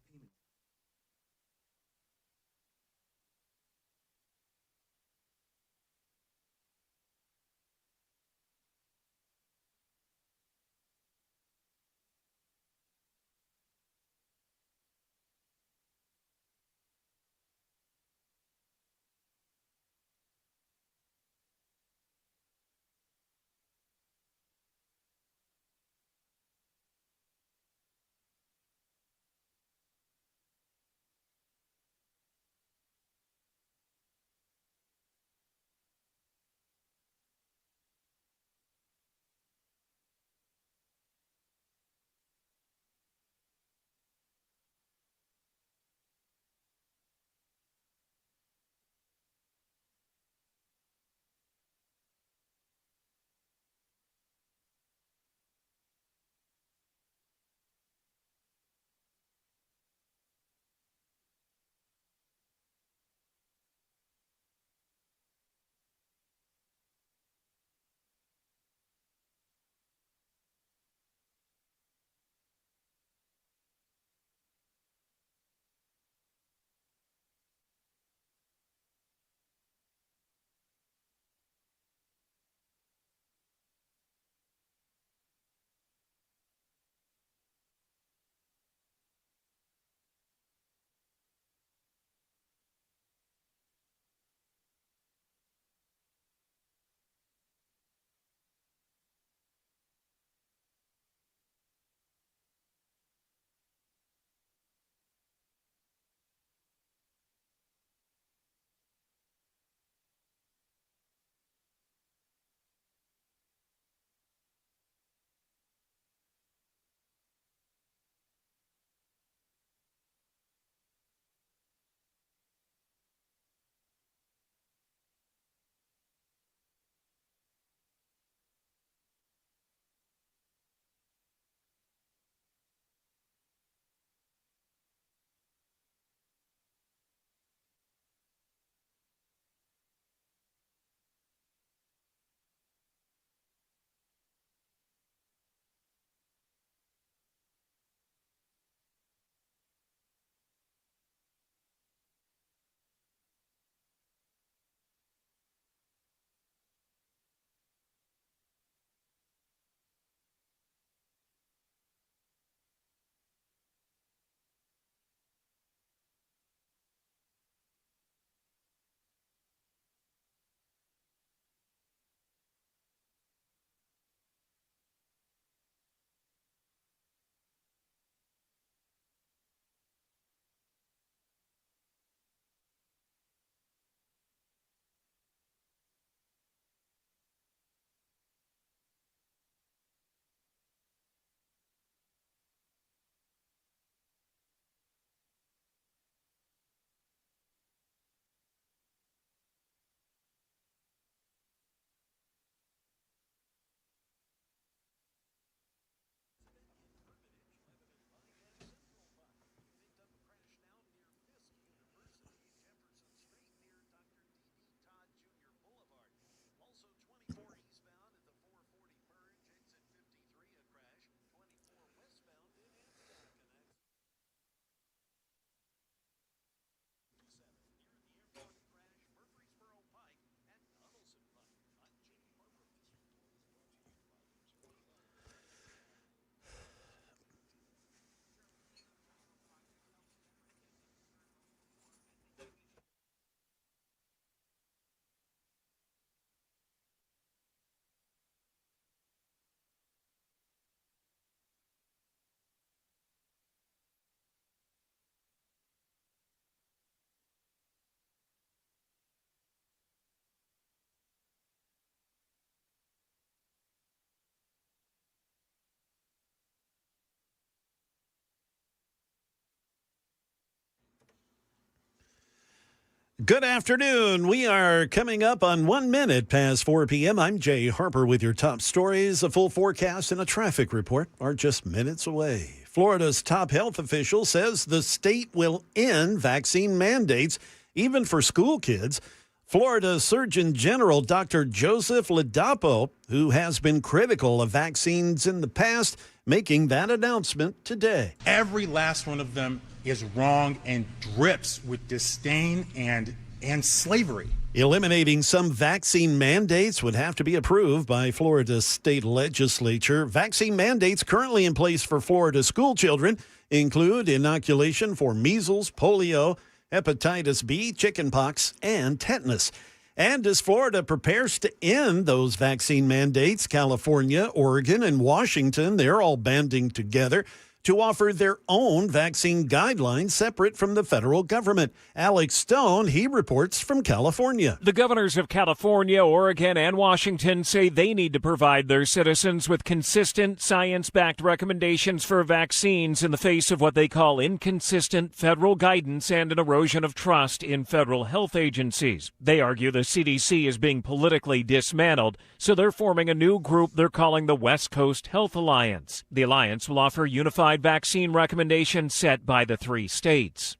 S1: Good afternoon. We are coming up on 1 minute past 4 p.m. I'm Jay Harper with your top stories. A full forecast and a traffic report are just minutes away. Florida's top health official says the state will end vaccine mandates, even for school kids. Florida Surgeon General Dr. Joseph Ladapo, who has been critical of vaccines in the past, making that announcement today.
S9: Every last one of them is wrong and drips with disdain and slavery.
S1: Eliminating some vaccine mandates would have to be approved by Florida's state legislature. Vaccine mandates currently in place for Florida school children include inoculation for measles, polio, hepatitis B, chickenpox, and tetanus. And as Florida prepares to end those vaccine mandates, California, Oregon, and Washington, they're all banding together to offer their own vaccine guidelines separate from the federal government. Alex Stone, he reports from California.
S10: The governors of California, Oregon, and Washington say they need to provide their citizens with consistent, science-backed recommendations for vaccines in the face of what they call inconsistent federal guidance and an erosion of trust in federal health agencies. They argue the CDC is being politically dismantled, so they're forming a new group they're calling the West Coast Health Alliance. The alliance will offer unified vaccine recommendations set by the 3 states.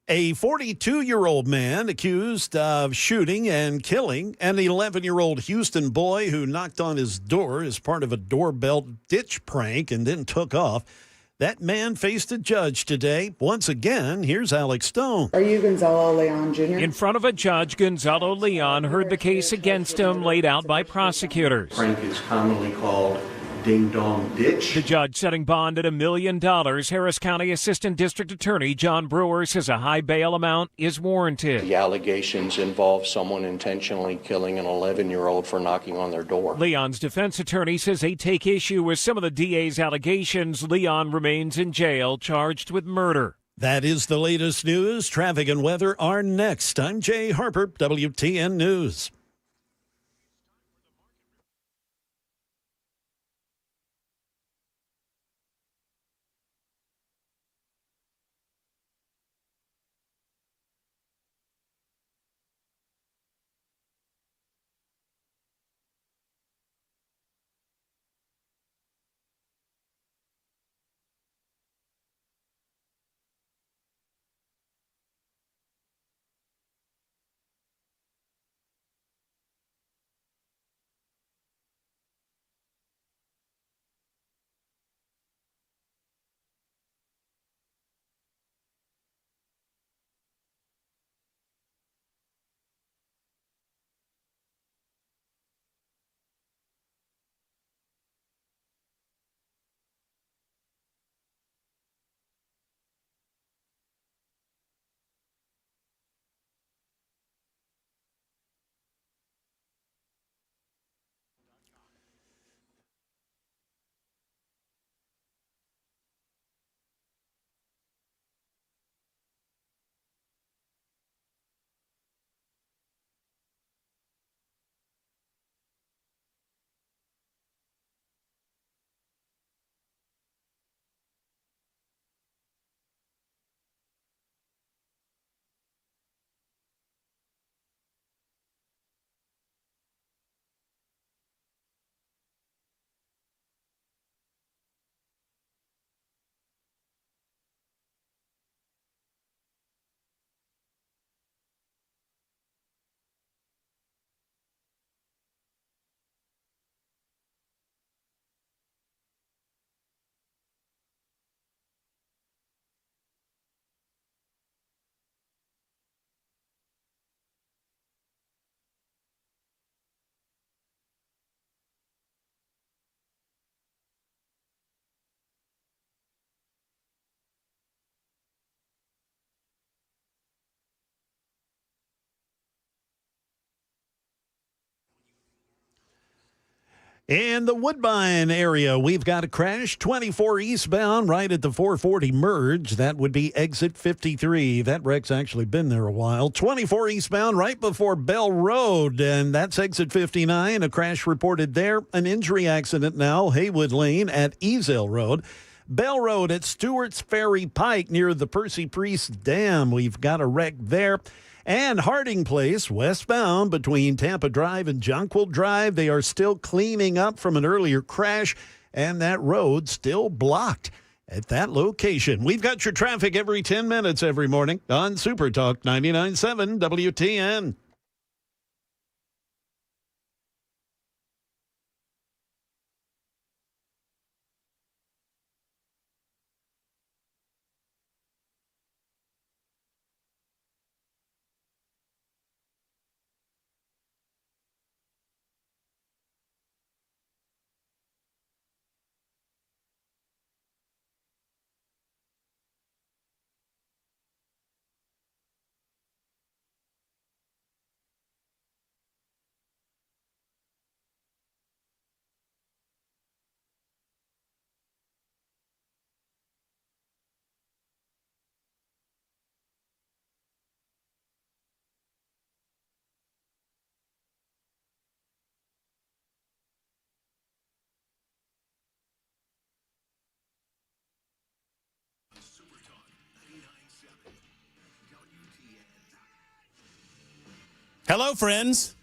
S1: A 42-year-old man accused of shooting and killing an 11-year-old Houston boy who knocked on his door as part of a doorbell ditch prank and then took off. That man faced a judge today. Once again, here's Alex Stone.
S11: Are you Gonzalo Leon Jr.?
S10: In front of a judge, Gonzalo Leon heard the case against him laid out by prosecutors.
S12: Prank is commonly called ding-dong ditch.
S10: The judge setting bond at $1 million. Harris County Assistant District Attorney John Brewer says a high bail amount is warranted.
S12: The allegations involve someone intentionally killing an 11-year-old for knocking on their door.
S10: Leon's defense attorney says they take issue with some of the DA's allegations. Leon remains in jail, charged with murder.
S1: That is the latest news. Traffic and weather are next. I'm Jay Harper, WTN News. In the Woodbine area, we've got a crash, 24 eastbound, right at the 440 merge. That would be exit 53. That wreck's actually been there a while. 24 eastbound, right before Bell Road, and that's exit 59. A crash reported there. An injury accident now, Haywood Lane at Easel Road. Bell Road at Stewart's Ferry Pike near the Percy Priest Dam. We've got a wreck there. And Harding Place, westbound between Tampa Drive and Jonquil Drive. They are still cleaning up from an earlier crash, and that road still blocked at that location. We've got your traffic every 10 minutes every morning on Super Talk 99.7 WTN.
S3: Hello, friends.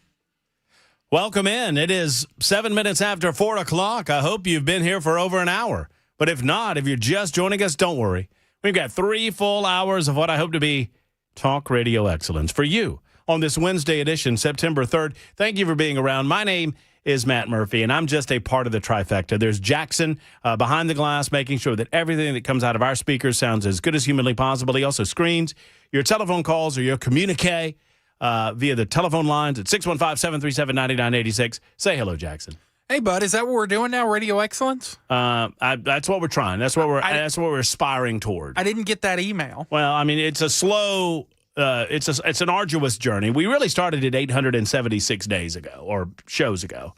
S3: Welcome in. It is 7 minutes after 4 o'clock. I hope you've been here for over an hour. But if not, if you're just joining us, don't worry. We've got 3 full hours of what I hope to be talk radio excellence for you on this Wednesday edition, September 3rd. Thank you for being around. My name is Matt Murphy, and I'm just a part of the trifecta. There's Jackson behind the glass, making sure that everything that comes out of our speakers sounds as good as humanly possible. He also screens your telephone calls or your communique via the telephone lines at 615-737-9986. Say hello, Jackson.
S4: Hey, bud, is that what we're doing now? Radio excellence?
S3: That's what we're trying. That's what we're aspiring toward.
S4: I didn't get that email.
S3: Well, I mean, it's a slow. It's an arduous journey. We really started it 876 days ago or shows ago,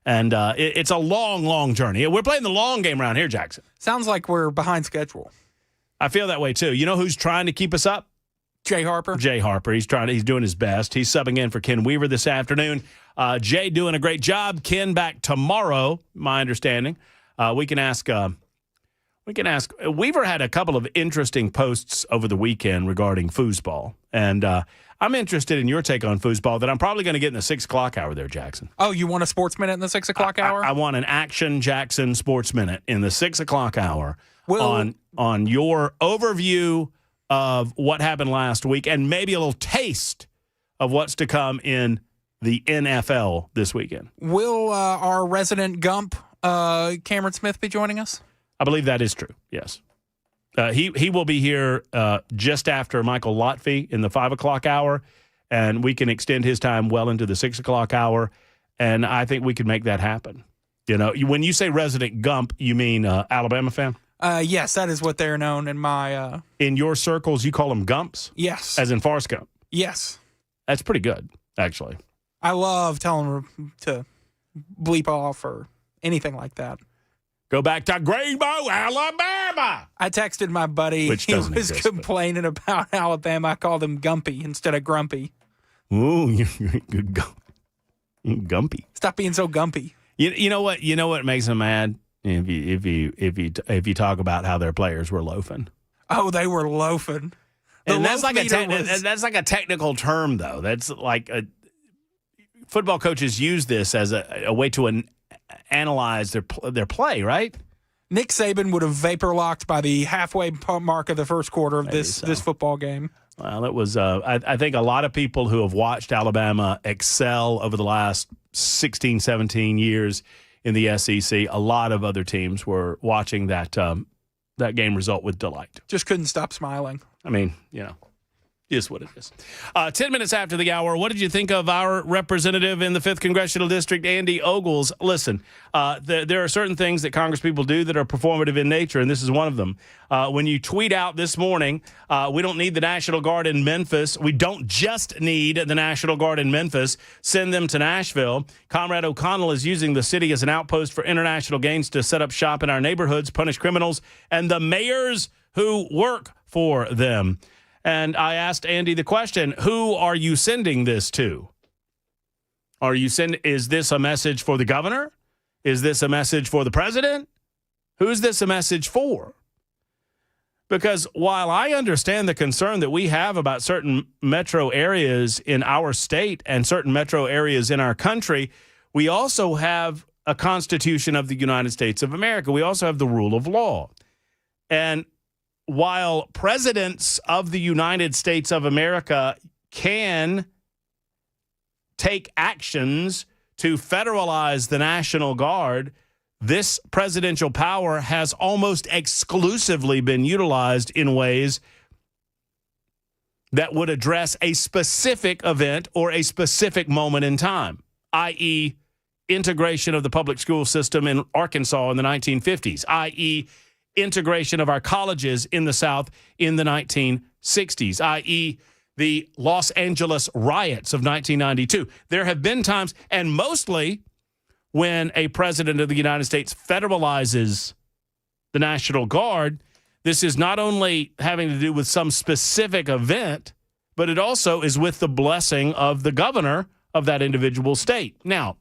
S3: and it's a long, long journey. We're playing the long game around here, Jackson.
S4: Sounds like we're behind schedule.
S3: I feel that way too. You know who's trying to keep us up?
S4: Jay Harper.
S3: Jay Harper. He's doing his best. He's subbing in for Ken Weaver this afternoon. Jay doing a great job. Ken back tomorrow, my understanding. We can ask Weaver had a couple of interesting posts over the weekend regarding foosball. And I'm interested in your take on foosball that I'm probably going to get in the 6 o'clock hour there, Jackson.
S4: Oh, you want a sports minute in the 6 o'clock hour?
S3: I want an Action Jackson sports minute in the 6 o'clock hour on your overview of what happened last week and maybe a little taste of what's to come in the NFL this weekend.
S4: Will our resident Gump, Cameron Smith, be joining us?
S3: I believe that is true, yes. He will be here just after Michael Lotfi in the 5 o'clock hour, and we can extend his time well into the 6 o'clock hour, and I think we can make that happen. You know, when you say resident Gump, you mean Alabama fan?
S4: Yes, that is what they're known in my...
S3: In your circles, you call them Gumps?
S4: Yes.
S3: As in Forrest Gump?
S4: Yes.
S3: That's pretty good, actually.
S4: I love telling them to bleep off or anything like that.
S3: Go back to Greenbow, Alabama.
S4: I texted my buddy.
S3: Which doesn't
S4: He was
S3: exist,
S4: complaining about Alabama. I called him Gumpy instead of Grumpy.
S3: Ooh, you're good. Gumpy.
S4: Stop being so Gumpy.
S3: You know what? You know what makes him mad? If you talk about how their players were loafing.
S4: Oh, they were loafing.
S3: And that's like a technical term, though. That's like football coaches use this as a way to analyze their play, right?
S4: Nick Saban would have vapor locked by the halfway mark of the first quarter of this football game.
S3: Well, it was. I think a lot of people who have watched Alabama excel over the last 16, 17 years in the SEC, a lot of other teams were watching that game result with delight.
S4: Just couldn't stop smiling.
S3: I mean, you know, is what it is. 10 minutes after the hour, what did you think of our representative in the 5th Congressional District, Andy Ogles? Listen, there are certain things that congresspeople do that are performative in nature, and this is one of them. When you tweet out this morning, we don't need the National Guard in Memphis. We don't just need the National Guard in Memphis. Send them to Nashville. Comrade O'Connell is using the city as an outpost for international gains to set up shop in our neighborhoods, punish criminals, and the mayors who work for them. And I asked Andy the question, who are you sending this to? Is this a message for the governor? Is this a message for the president? Who's this a message for? Because while I understand the concern that we have about certain metro areas in our state and certain metro areas in our country, we also have a Constitution of the United States of America. We also have the rule of law. And while presidents of the United States of America can take actions to federalize the National Guard, this presidential power has almost exclusively been utilized in ways that would address a specific event or a specific moment in time, i.e., integration of the public school system in Arkansas in the 1950s, i.e., integration of our colleges in the South in the 1960s, i.e., the Los Angeles riots of 1992. There have been times, and mostly when a president of the United States federalizes the National Guard, this is not only having to do with some specific event, but it also is with the blessing of the governor of that individual state. Now,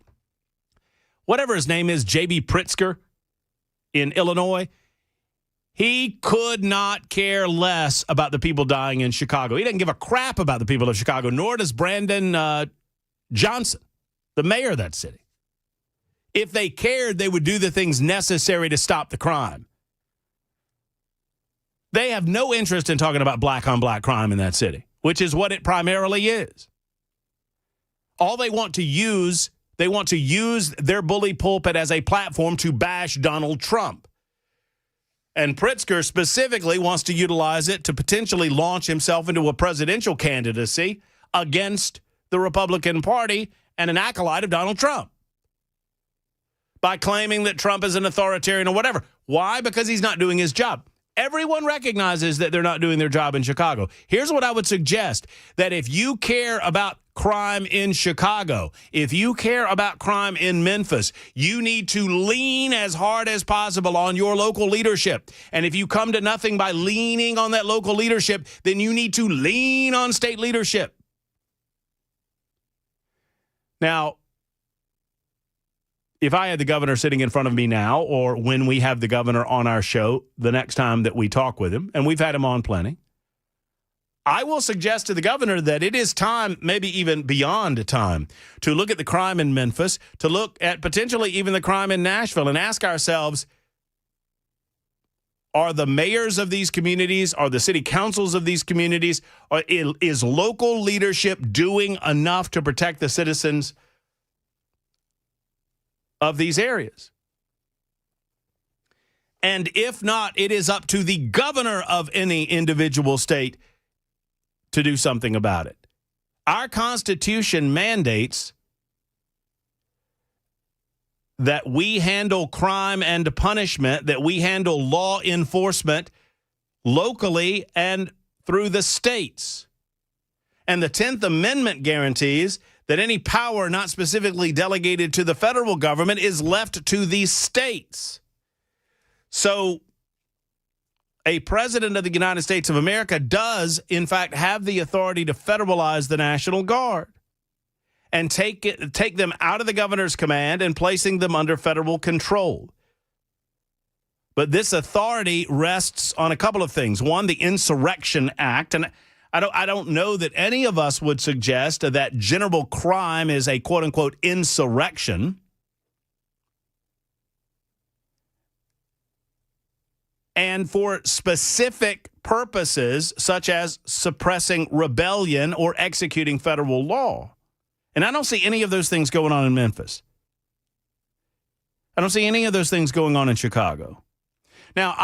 S3: whatever his name is, J.B. Pritzker in Illinois, he could not care less about the people dying in Chicago. He doesn't give a crap about the people of Chicago, nor does Brandon Johnson, the mayor of that city. If they cared, they would do the things necessary to stop the crime. They have no interest in talking about black-on-black crime in that city, which is what it primarily is. All they want to use their bully pulpit as a platform to bash Donald Trump. And Pritzker specifically wants to utilize it to potentially launch himself into a presidential candidacy against the Republican Party and an acolyte of Donald Trump by claiming that Trump is an authoritarian or whatever. Why? Because he's not doing his job. Everyone recognizes that they're not doing their job in Chicago. Here's what I would suggest, that if you care about crime in Chicago, if you care about crime in Memphis, you need to lean as hard as possible on your local leadership. And if you come to nothing by leaning on that local leadership, then you need to lean on state leadership. Now, if I had the governor sitting in front of me now, or when we have the governor on our show the next time that we talk with him, and we've had him on plenty, I will suggest to the governor that it is time, maybe even beyond time, to look at the crime in Memphis, to look at potentially even the crime in Nashville, and ask ourselves, are the mayors of these communities, are the city councils of these communities, is local leadership doing enough to protect the citizens of these areas? And if not, it is up to the governor of any individual state to do something about it. Our Constitution mandates that we handle crime and punishment, that we handle law enforcement locally and through the states. And the 10th Amendment guarantees that any power not specifically delegated to the federal government is left to the states. So a president of the United States of America does, in fact, have the authority to federalize the National Guard and take them out of the governor's command and placing them under federal control. But this authority rests on a couple of things. One, the Insurrection Act, and I don't know that any of us would suggest that general crime is a quote-unquote insurrection. And for specific purposes, such as suppressing rebellion or executing federal law. And I don't see any of those things going on in Memphis. I don't see any of those things going on in Chicago. Now,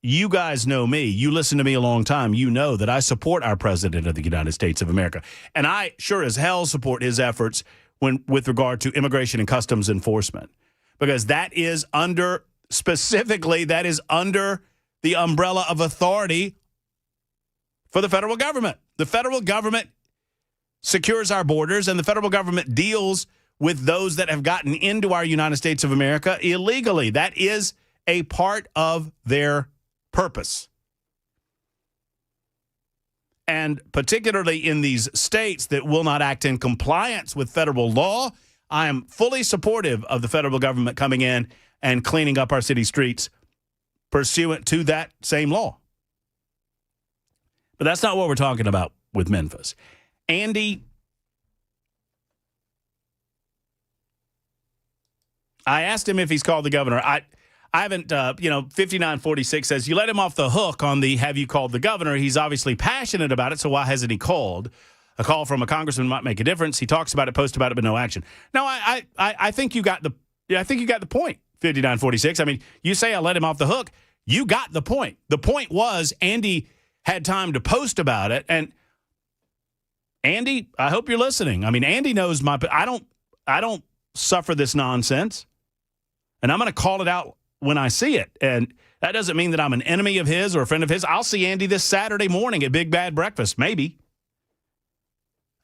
S3: you guys know me. You listen to me a long time. You know that I support our president of the United States of America. And I sure as hell support his efforts with regard to immigration and customs enforcement. Because that is under the umbrella of authority for the federal government. The federal government secures our borders, and the federal government deals with those that have gotten into our United States of America illegally. That is a part of their purpose. And particularly in these states that will not act in compliance with federal law, I am fully supportive of the federal government coming in and cleaning up our city streets pursuant to that same law. But that's not what we're talking about with Memphis. Andy, I asked him if he's called the governor. I haven't, 5946 says, you let him off the hook on the have you called the governor. He's obviously passionate about it, so why hasn't he called? A call from a congressman might make a difference. He talks about it, posts about it, but no action. No, I think you got the point, 5946. I mean, you say I let him off the hook. You got the point. The point was Andy had time to post about it, and Andy, I hope you're listening. I mean, Andy knows I don't suffer this nonsense, and I'm going to call it out when I see it. And that doesn't mean that I'm an enemy of his or a friend of his. I'll see Andy this Saturday morning at Big Bad Breakfast, maybe.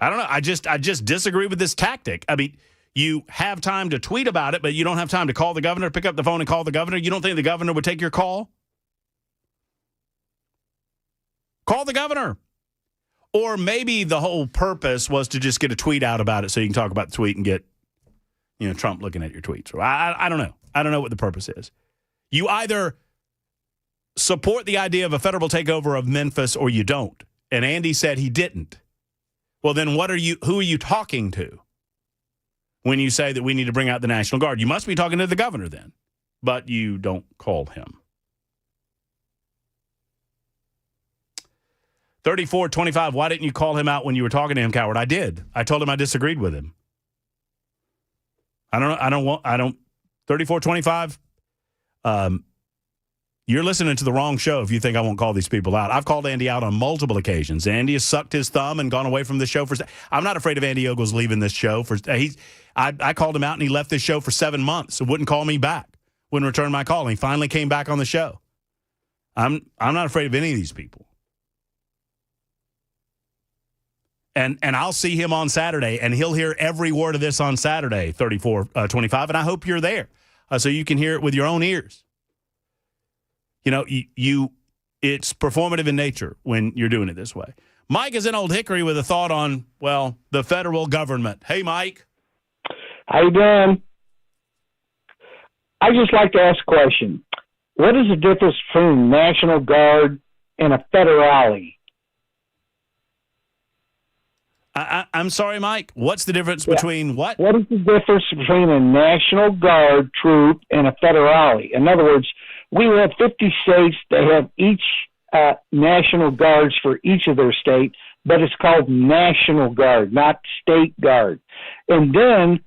S3: I don't know. I just disagree with this tactic. I mean, you have time to tweet about it, but you don't have time to call the governor, pick up the phone and call the governor. You don't think the governor would take your call? Call the governor. Or maybe the whole purpose was to just get a tweet out about it so you can talk about the tweet and get, Trump looking at your tweets. I don't know. I don't know what the purpose is. You either support the idea of a federal takeover of Memphis or you don't. And Andy said he didn't. Well, then who are you talking to when you say that we need to bring out the National Guard? You must be talking to the governor then, but you don't call him. 3425, why didn't you call him out when you were talking to him, Coward? I did. I told him I disagreed with him. 3425, you're listening to the wrong show if you think I won't call these people out. I've called Andy out on multiple occasions. Andy has sucked his thumb and gone away from the show I'm not afraid of Andy Ogles leaving this show. I called him out and he left this show for 7 months and wouldn't call me back, wouldn't return my call. And he finally came back on the show. I'm not afraid of any of these people. And I'll see him on Saturday, and he'll hear every word of this on Saturday, 3425, and I hope you're there so you can hear it with your own ears. It's performative in nature when you're doing it this way. Mike is in Old Hickory with a thought on, the federal government. Hey, Mike.
S13: How you doing? I just like to ask a question. What is the difference between a National Guard and a federale?
S3: I'm sorry, Mike. What's the difference between what?
S13: What is the difference between a National Guard troop and a federale? In other words, we have 50 states that have each National Guards for each of their state, but it's called National Guard, not State Guard. And then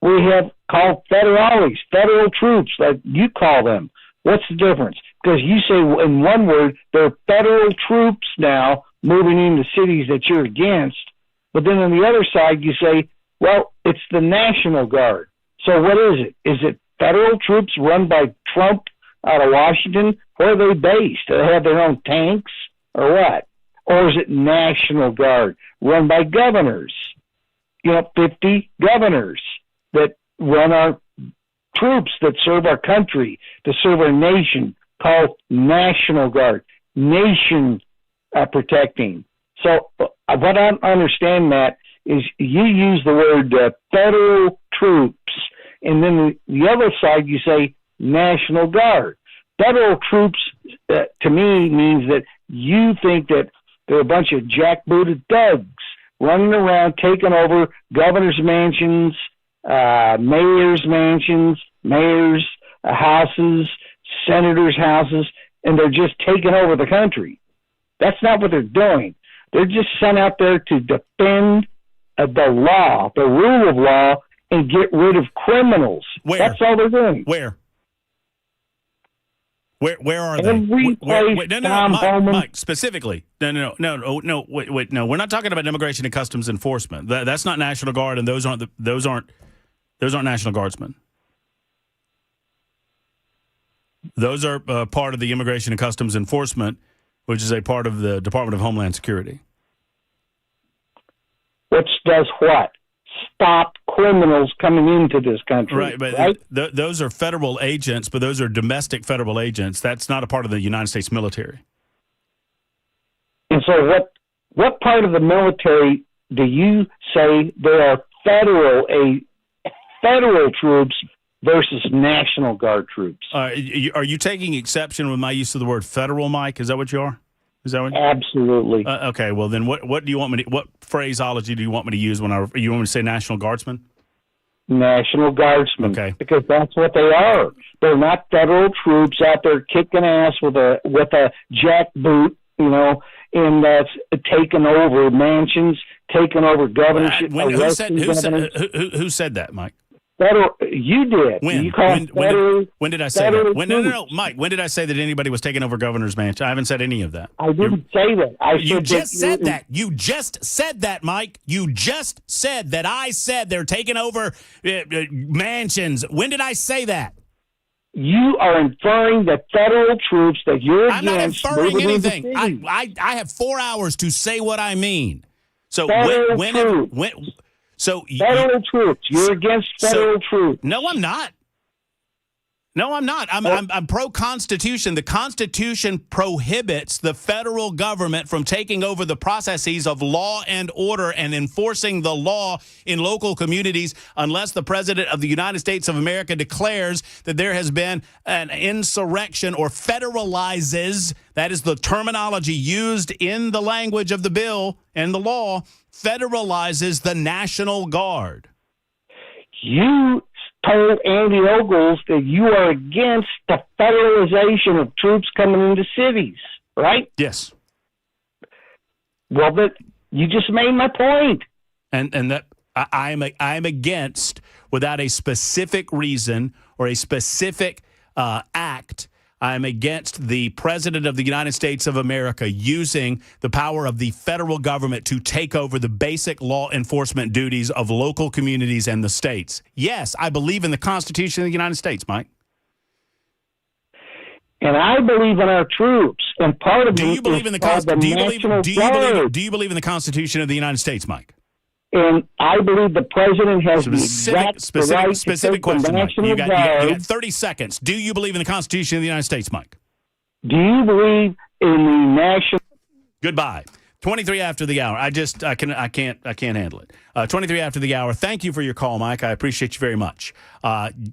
S13: we have called federales, federal troops, like you call them. What's the difference? Because you say in one word, they're federal troops now moving into cities that you're against. But then on the other side, you say, well, it's the National Guard. So what is it? Is it federal troops run by Trump out of Washington? Where are they based? Do they have their own tanks or what? Or is it National Guard run by governors? 50 governors that run our troops that serve our country, to serve our nation, called National Guard, nation protecting. So what I understand, Matt, is you use the word federal troops, and then the other side you say National Guard. Federal troops, to me, means that you think that they're a bunch of jackbooted thugs running around taking over governors' mansions, mayors' mansions, mayors' houses, senators' houses, and they're just taking over the country. That's not what they're doing. They're just sent out there to defend the law, the rule of law, and get rid of criminals.
S3: Where?
S13: That's all they're doing.
S3: Where are they?
S13: Every place.
S3: Mike, specifically. No. Wait, no. We're not talking about Immigration and Customs Enforcement. That's not National Guard, and those aren't National Guardsmen. Those are part of the Immigration and Customs Enforcement, which is a part of the Department of Homeland Security.
S13: Which does what? Stop criminals coming into this country.
S3: Right, but those are federal agents, but those are domestic federal agents. That's not a part of the United States military.
S13: And so what part of the military do you say there are federal troops versus National Guard troops.
S3: Are you taking exception with my use of the word federal, Mike? Is that what you are? Is that what?
S13: Absolutely.
S3: Okay. Well, then what do you want me to? What phraseology do you want me to use when you want me to say National Guardsmen?
S13: National Guardsmen.
S3: Okay.
S13: Because that's what they are. They're not federal troops out there kicking ass with a jackboot, and that's taking over mansions, taking over governorship.
S3: Who said that, Mike?
S13: You did.
S3: When?
S13: You
S3: When did I say that? No, Mike. When did I say that anybody was taking over governor's mansion? I haven't said any of that.
S13: I didn't say that.
S3: You just said that. You just said that, Mike. You just said that. I said they're taking over mansions. When did I say that?
S13: You are inferring that federal troops that you're
S3: I'm
S13: against.
S3: not inferring anything. I have 4 hours to say what I mean. So
S13: federal troops. You're against federal troops.
S3: No, I'm not. I'm pro-Constitution. The Constitution prohibits the federal government from taking over the processes of law and order and enforcing the law in local communities unless the President of the United States of America declares that there has been an insurrection or federalizes, that is the terminology used in the language of the bill and the law, federalizes the National Guard.
S13: You told Andy Ogles that you are against the federalization of troops coming into cities, right?
S3: Yes.
S13: Well, but you just made my point.
S3: And that I'm against, without a specific reason or a specific act, I'm against the President of the United States of America using the power of the federal government to take over the basic law enforcement duties of local communities and the states. Yes, I believe in the Constitution of the United States, Mike.
S13: And I believe in our troops. And part of
S3: do you believe in the Constitution? Do you believe in the Constitution of the United States, Mike?
S13: And I believe the president has
S3: specific question, Mike. You got 30 seconds. Do you believe in the Constitution of the United States, Mike?
S13: Do you believe in the national?
S3: Goodbye. 23 after the hour. I can't handle it. 23 after the hour. Thank you for your call, Mike. I appreciate you very much.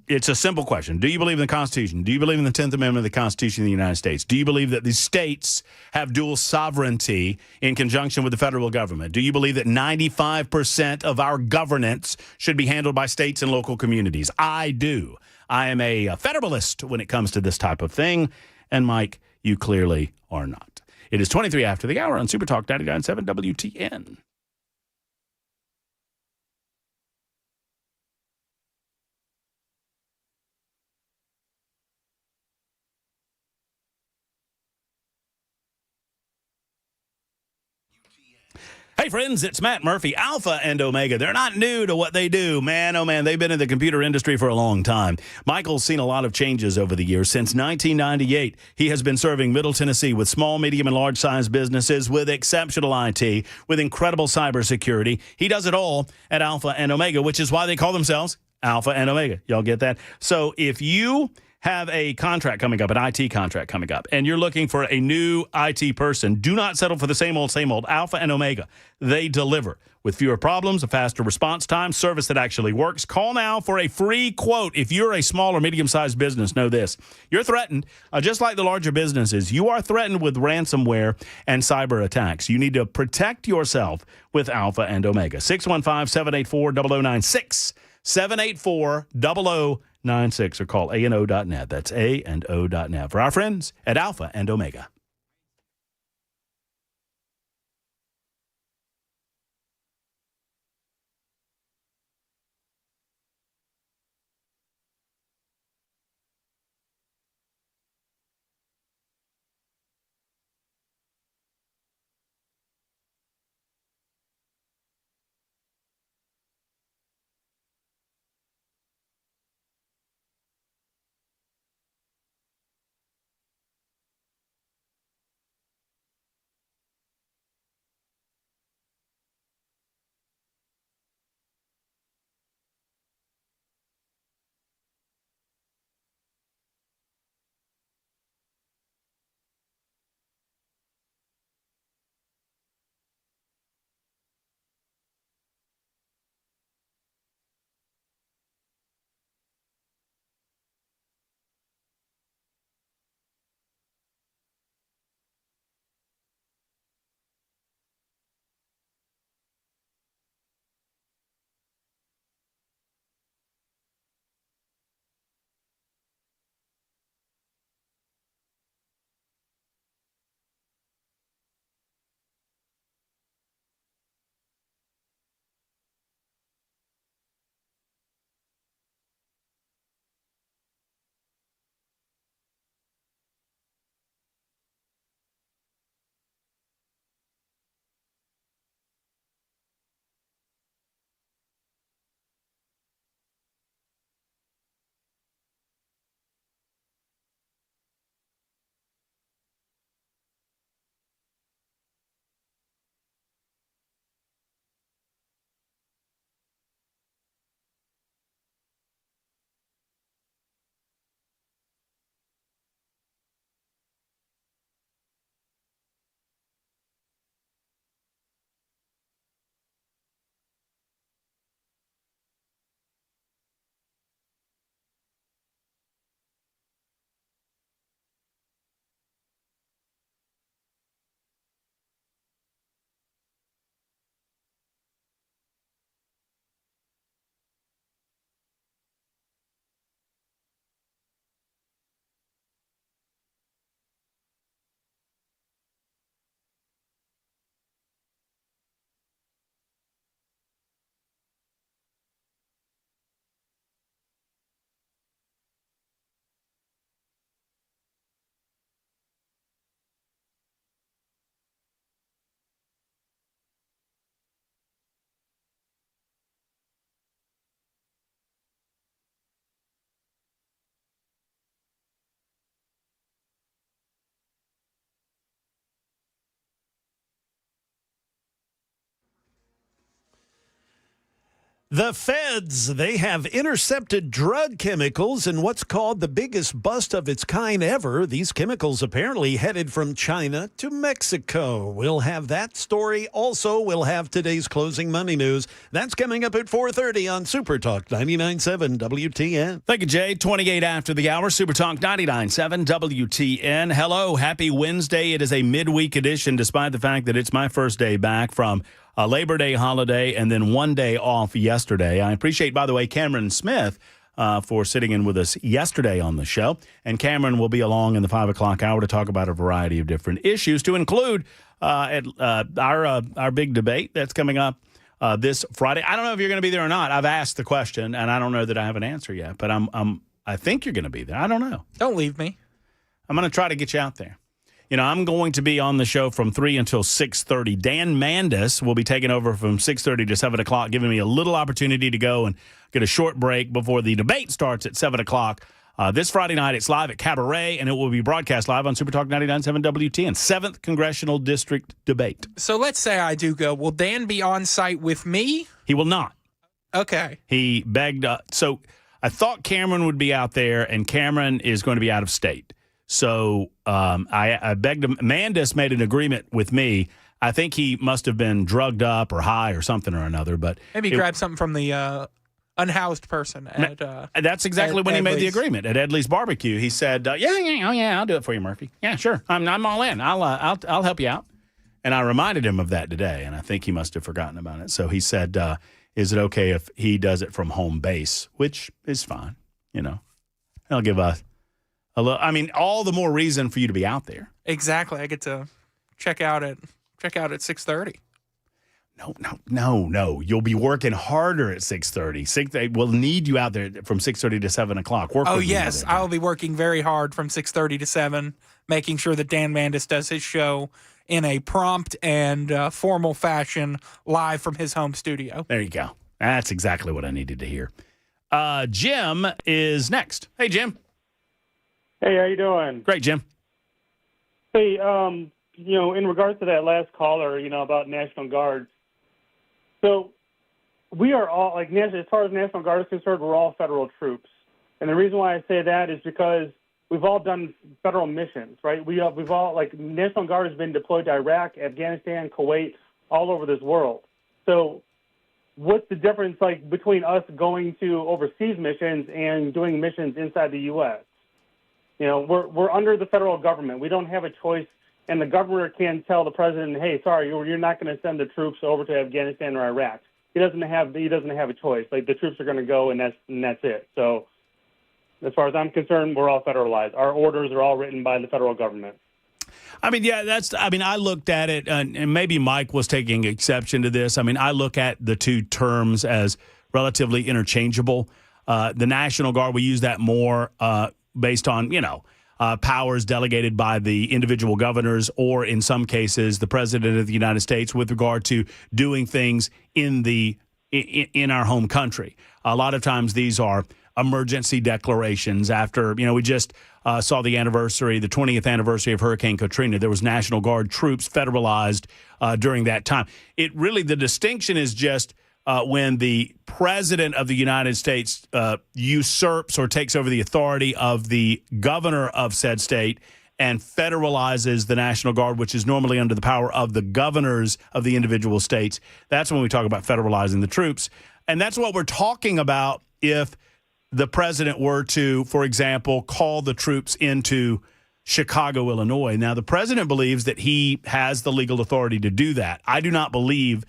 S3: It's a simple question. Do you believe in the Constitution? Do you believe in the 10th Amendment of the Constitution of the United States? Do you believe that the states have dual sovereignty in conjunction with the federal government? Do you believe that 95% of our governance should be handled by states and local communities? I do. I am a federalist when it comes to this type of thing. And, Mike, you clearly are not. It is 23 after the hour on Super Talk 99.7 WTN. Hey, friends, it's Matt Murphy, Alpha and Omega. They're not new to what they do. Man, oh, man, they've been in the computer industry for a long time. Michael's seen a lot of changes over the years. Since 1998, he has been serving Middle Tennessee with small, medium, and large-sized businesses with exceptional IT, with incredible cybersecurity. He does it all at Alpha and Omega, which is why they call themselves Alpha and Omega. Y'all get that? So if you have a contract coming up, an IT contract coming up, and you're looking for a new IT person, do not settle for the same old, Alpha and Omega. They deliver with fewer problems, a faster response time, service that actually works. Call now for a free quote. If you're a small or medium-sized business, know this. You're threatened, just like the larger businesses, you are threatened with ransomware and cyber attacks. You need to protect yourself with Alpha and Omega. 615-784-0096. 784-0096 or call ANO.net. That's A&O.net for our friends at Alpha and Omega.
S1: The feds, they have intercepted drug chemicals in what's called the biggest bust of its kind ever. These chemicals apparently headed from China to Mexico. We'll have that story. Also, we'll have today's closing money news. That's coming up at 4:30 on Super Talk 99.7 WTN.
S3: Thank you, Jay. 28 after the hour, Super Talk 99.7 WTN. Hello, happy Wednesday. It is a midweek edition, despite the fact that it's my first day back from a Labor Day holiday and then one day off yesterday. I appreciate, by the way, Cameron Smith for sitting in with us yesterday on the show. And Cameron will be along in the 5 o'clock hour to talk about a variety of different issues, to include our big debate that's coming up this Friday. I don't know if you're going to be there or not. I've asked the question, and I don't know that I have an answer yet. But I think you're going to be there. I don't know.
S4: Don't leave me.
S3: I'm going to try to get you out there. You know, I'm going to be on the show from 3 until 6:30. Dan Mandis will be taking over from 6:30 to 7 o'clock, giving me a little opportunity to go and get a short break before the debate starts at 7 o'clock. This Friday night, it's live at Cabaret, and it will be broadcast live on Super Talk 99.7 WTN, 7th Congressional District Debate.
S4: So let's say I do go. Will Dan be on site with me?
S3: He will not.
S4: Okay.
S3: He begged. So I thought Cameron would be out there, and Cameron is going to be out of state. So I begged him. Mandis made an agreement with me. I think he must have been drugged up or high or something or another. But
S4: maybe grab something from the unhoused person.
S3: That's exactly when he made the agreement at Edley's Barbecue. He said, "Yeah, I'll do it for you, Murphy. Yeah, sure. I'm all in. I'll help you out." And I reminded him of that today, and I think he must have forgotten about it. So he said, "Is it okay if he does it from home base?" Which is fine. You know, I'll give us. All the more reason for you to be out there.
S4: Exactly. I get to check out at 6:30.
S3: No. You'll be working harder at 6:30. We'll need you out there from 6:30 to 7 o'clock.
S4: Yes. I'll be working very hard from 6:30 to 7, making sure that Dan Mandis does his show in a prompt and formal fashion live from his home studio.
S3: There you go. That's exactly what I needed to hear. Jim is next. Hey, Jim.
S14: Hey, how you doing?
S3: Great, Jim.
S14: Hey, in regards to that last caller, about National Guards. So we are all, as far as National Guard is concerned, we're all federal troops. And the reason why I say that is because we've all done federal missions, right? We've all, National Guard has been deployed to Iraq, Afghanistan, Kuwait, all over this world. So what's the difference, between us going to overseas missions and doing missions inside the U.S.? We're under the federal government. We don't have a choice, and the governor can't tell the president, "Hey, sorry, you're not going to send the troops over to Afghanistan or Iraq." He doesn't have a choice. The troops are going to go, and that's it. So, as far as I'm concerned, we're all federalized. Our orders are all written by the federal government.
S3: I looked at it, and maybe Mike was taking exception to this. I look at the two terms as relatively interchangeable. The National Guard, we use that more based on, powers delegated by the individual governors or, in some cases, the President of the United States with regard to doing things in our home country. A lot of times these are emergency declarations after, we just saw the 20th anniversary of Hurricane Katrina. There was National Guard troops federalized during that time. The distinction is just when the President of the United States usurps or takes over the authority of the governor of said state and federalizes the National Guard, which is normally under the power of the governors of the individual states. That's when we talk about federalizing the troops. And that's what we're talking about if the president were to, for example, call the troops into Chicago, Illinois. Now, the president believes that he has the legal authority to do that. I do not believe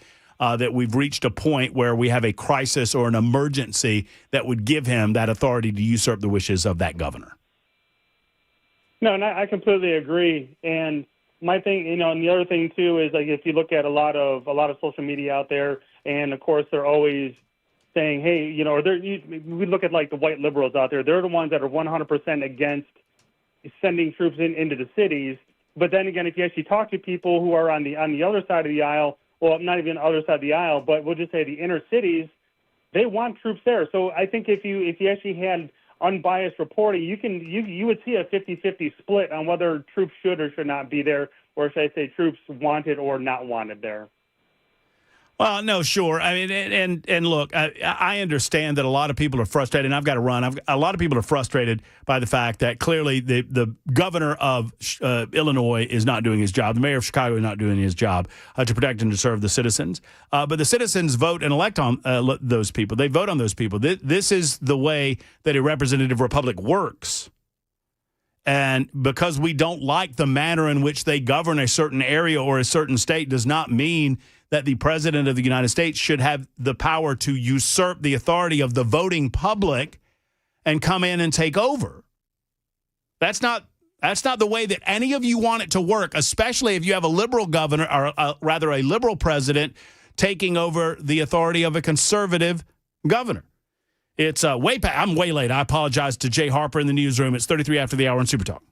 S3: that we've reached a point where we have a crisis or an emergency that would give him that authority to usurp the wishes of that governor.
S14: No, and I completely agree. And my thing, and the other thing too is if you look at a lot of social media out there, and of course they're always saying, hey, we look at the white liberals out there. They're the ones that are 100% against sending troops into the cities. But then again, if you actually talk to people who are on the other side of the aisle, well, not even the other side of the aisle, but we'll just say the inner cities, they want troops there. So I think if you actually had unbiased reporting, you would see a 50-50 split on whether troops should or should not be there, or should I say troops wanted or not wanted there.
S3: Well, no, sure. I mean, and look, I understand that a lot of people are frustrated, and I've got to run. A lot of people are frustrated by the fact that clearly the governor of Illinois is not doing his job. The mayor of Chicago is not doing his job to protect and to serve the citizens. But the citizens vote and elect on those people. They vote on those people. This is the way that a representative republic works. And because we don't like the manner in which they govern a certain area or a certain state does not mean that the president of the United States should have the power to usurp the authority of the voting public and come in and take over. That's not the way that any of you want it to work, especially if you have a liberal governor, or rather a liberal president, taking over the authority of a conservative governor. It's I'm way late. I apologize to Jay Harper in the newsroom. It's 33 after the hour on Super Talk.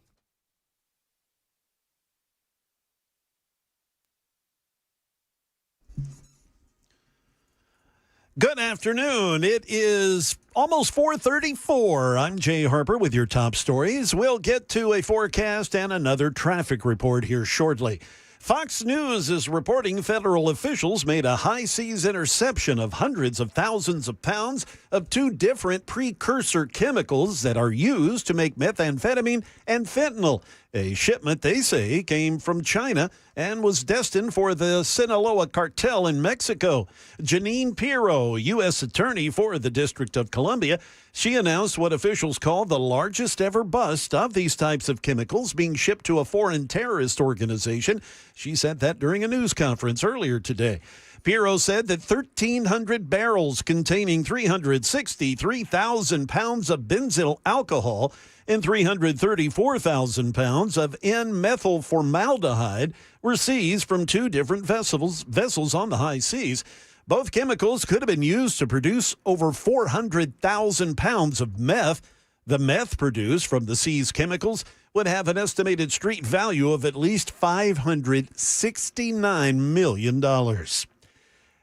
S1: Good afternoon. It is almost 4:34. I'm Jay Harper with your top stories. We'll get to a forecast and another traffic report here shortly. Fox News is reporting federal officials made a high seas interception of hundreds of thousands of pounds of two different precursor chemicals that are used to make methamphetamine and fentanyl. A shipment, they say, came from China and was destined for the Sinaloa cartel in Mexico. Janine Pirro, U.S. Attorney for the District of Columbia, she announced what officials call the largest ever bust of these types of chemicals being shipped to a foreign terrorist organization. She said that during a news conference earlier today. Pirro said that 1,300 barrels containing 363,000 pounds of benzyl alcohol and 334,000 pounds of N-methyl formaldehyde were seized from two different vessels on the high seas. Both chemicals could have been used to produce over 400,000 pounds of meth. The meth produced from the seized chemicals would have an estimated street value of at least $569 million.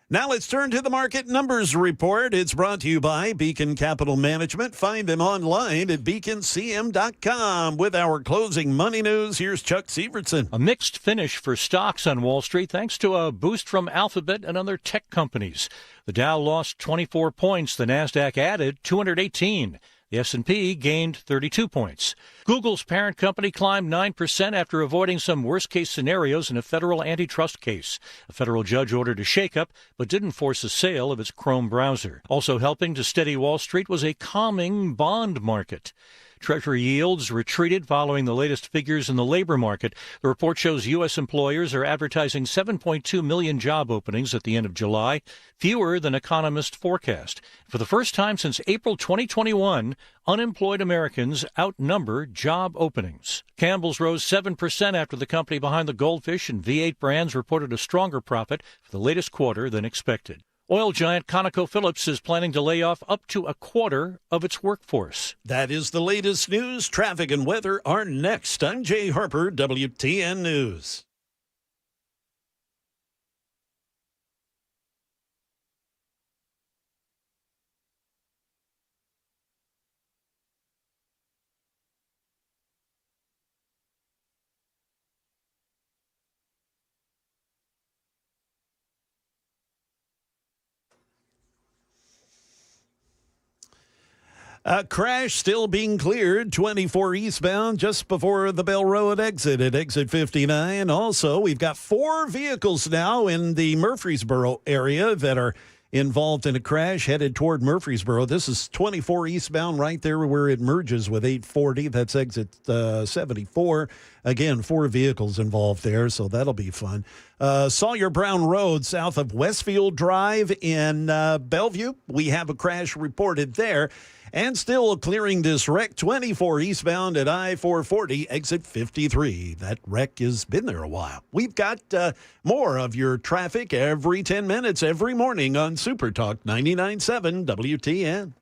S1: Now let's turn to the market numbers report. It's brought to you by Beacon Capital Management. Find them online at beaconcm.com. With our closing money news, here's Chuck Sievertson.
S15: A mixed finish for stocks on Wall Street thanks to a boost from Alphabet and other tech companies. The Dow lost 24 points. The Nasdaq added 218. The S&P gained 32 points. Google's parent company climbed 9% after avoiding some worst-case scenarios in a federal antitrust case. A federal judge ordered a shakeup, but didn't force a sale of its Chrome browser. Also helping to steady Wall Street was a calming bond market. Treasury yields retreated following the latest figures in the labor market. The report shows U.S. employers are advertising 7.2 million job openings at the end of July, fewer than economists forecast. For the first time since April 2021, unemployed Americans outnumber job openings. Campbell's rose 7% after the company behind the Goldfish and V8 brands reported a stronger profit for the latest quarter than expected. Oil giant ConocoPhillips is planning to lay off up to a quarter of its workforce.
S1: That is the latest news. Traffic and weather are next. I'm Jay Harper, WTN News. Crash still being cleared, 24 eastbound just before the Bell Road exit at exit 59. Also, we've got 4 vehicles now in the Murfreesboro area that are involved in a crash headed toward Murfreesboro. This is 24 eastbound right there where it merges with 840. That's exit 74. Again, 4 vehicles involved there, so that'll be fun. Sawyer Brown Road south of Westfield Drive in Bellevue. We have a crash reported there. And still clearing this wreck, 24 eastbound at I-440, exit 53. That wreck has been there a while. We've got more of your traffic every 10 minutes, every morning on Super Talk 99.7 WTN.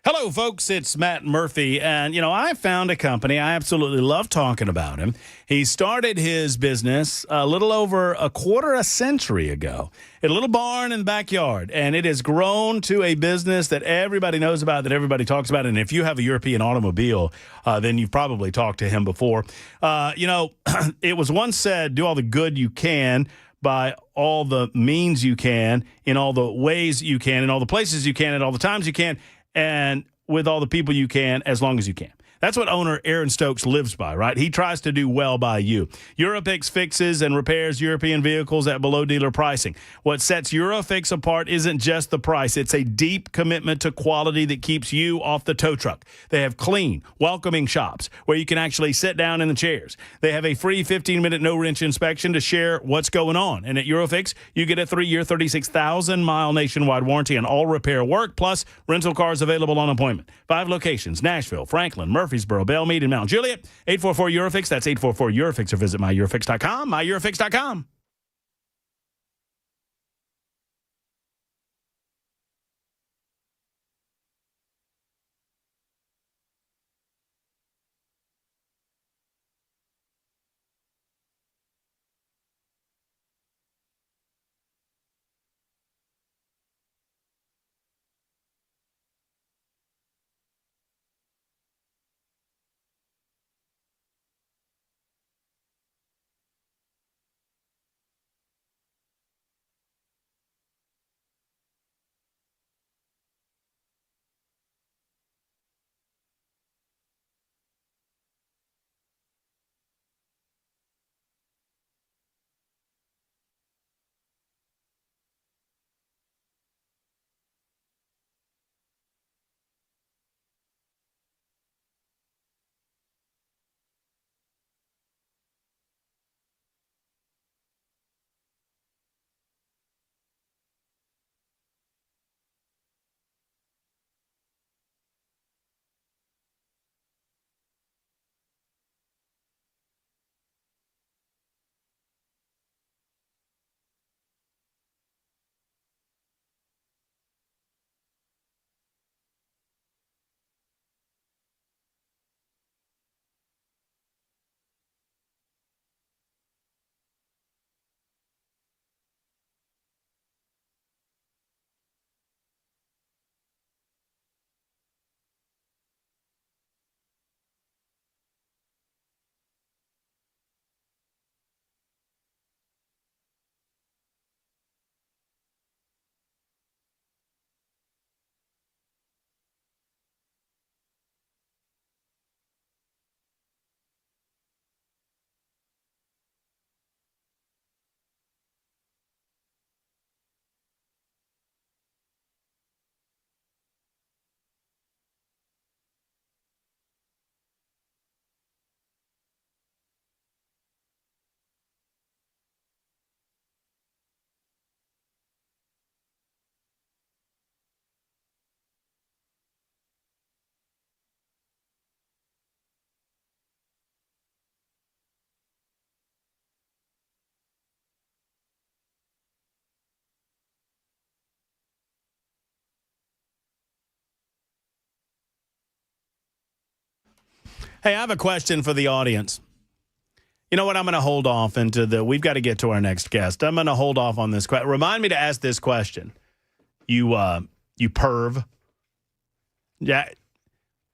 S3: Hello, folks. It's Matt Murphy. And, I found a company. I absolutely love talking about him. He started his business a little over a quarter a century ago at a little barn in the backyard. And it has grown to a business that everybody knows about, that everybody talks about. And if you have a European automobile, then you've probably talked to him before. It was once said, do all the good you can by all the means you can, in all the ways you can, in all the places you can, at all the times you can, and with all the people you can, as long as you can. That's what owner Aaron Stoultz lives by, right? He tries to do well by you. EuroFix fixes and repairs European vehicles at below dealer pricing. What sets EuroFix apart isn't just the price. It's a deep commitment to quality that keeps you off the tow truck. They have clean, welcoming shops where you can actually sit down in the chairs. They have a free 15-minute no-wrench inspection to share what's going on. And at EuroFix, you get a 3-year, 36,000-mile nationwide warranty on all repair work, plus rental cars available on appointment. 5 locations: Nashville, Franklin, Murfreesboro, Belmead, and Mount Juliet. 844-EuroFix. That's 844-EuroFix, or visit myEuroFix.com, myEuroFix.com. Hey, I have a question for the audience. You know what? I'm going to hold off we've got to get to our next guest. I'm going to hold off on this question. Remind me to ask this question. You perv. Yeah.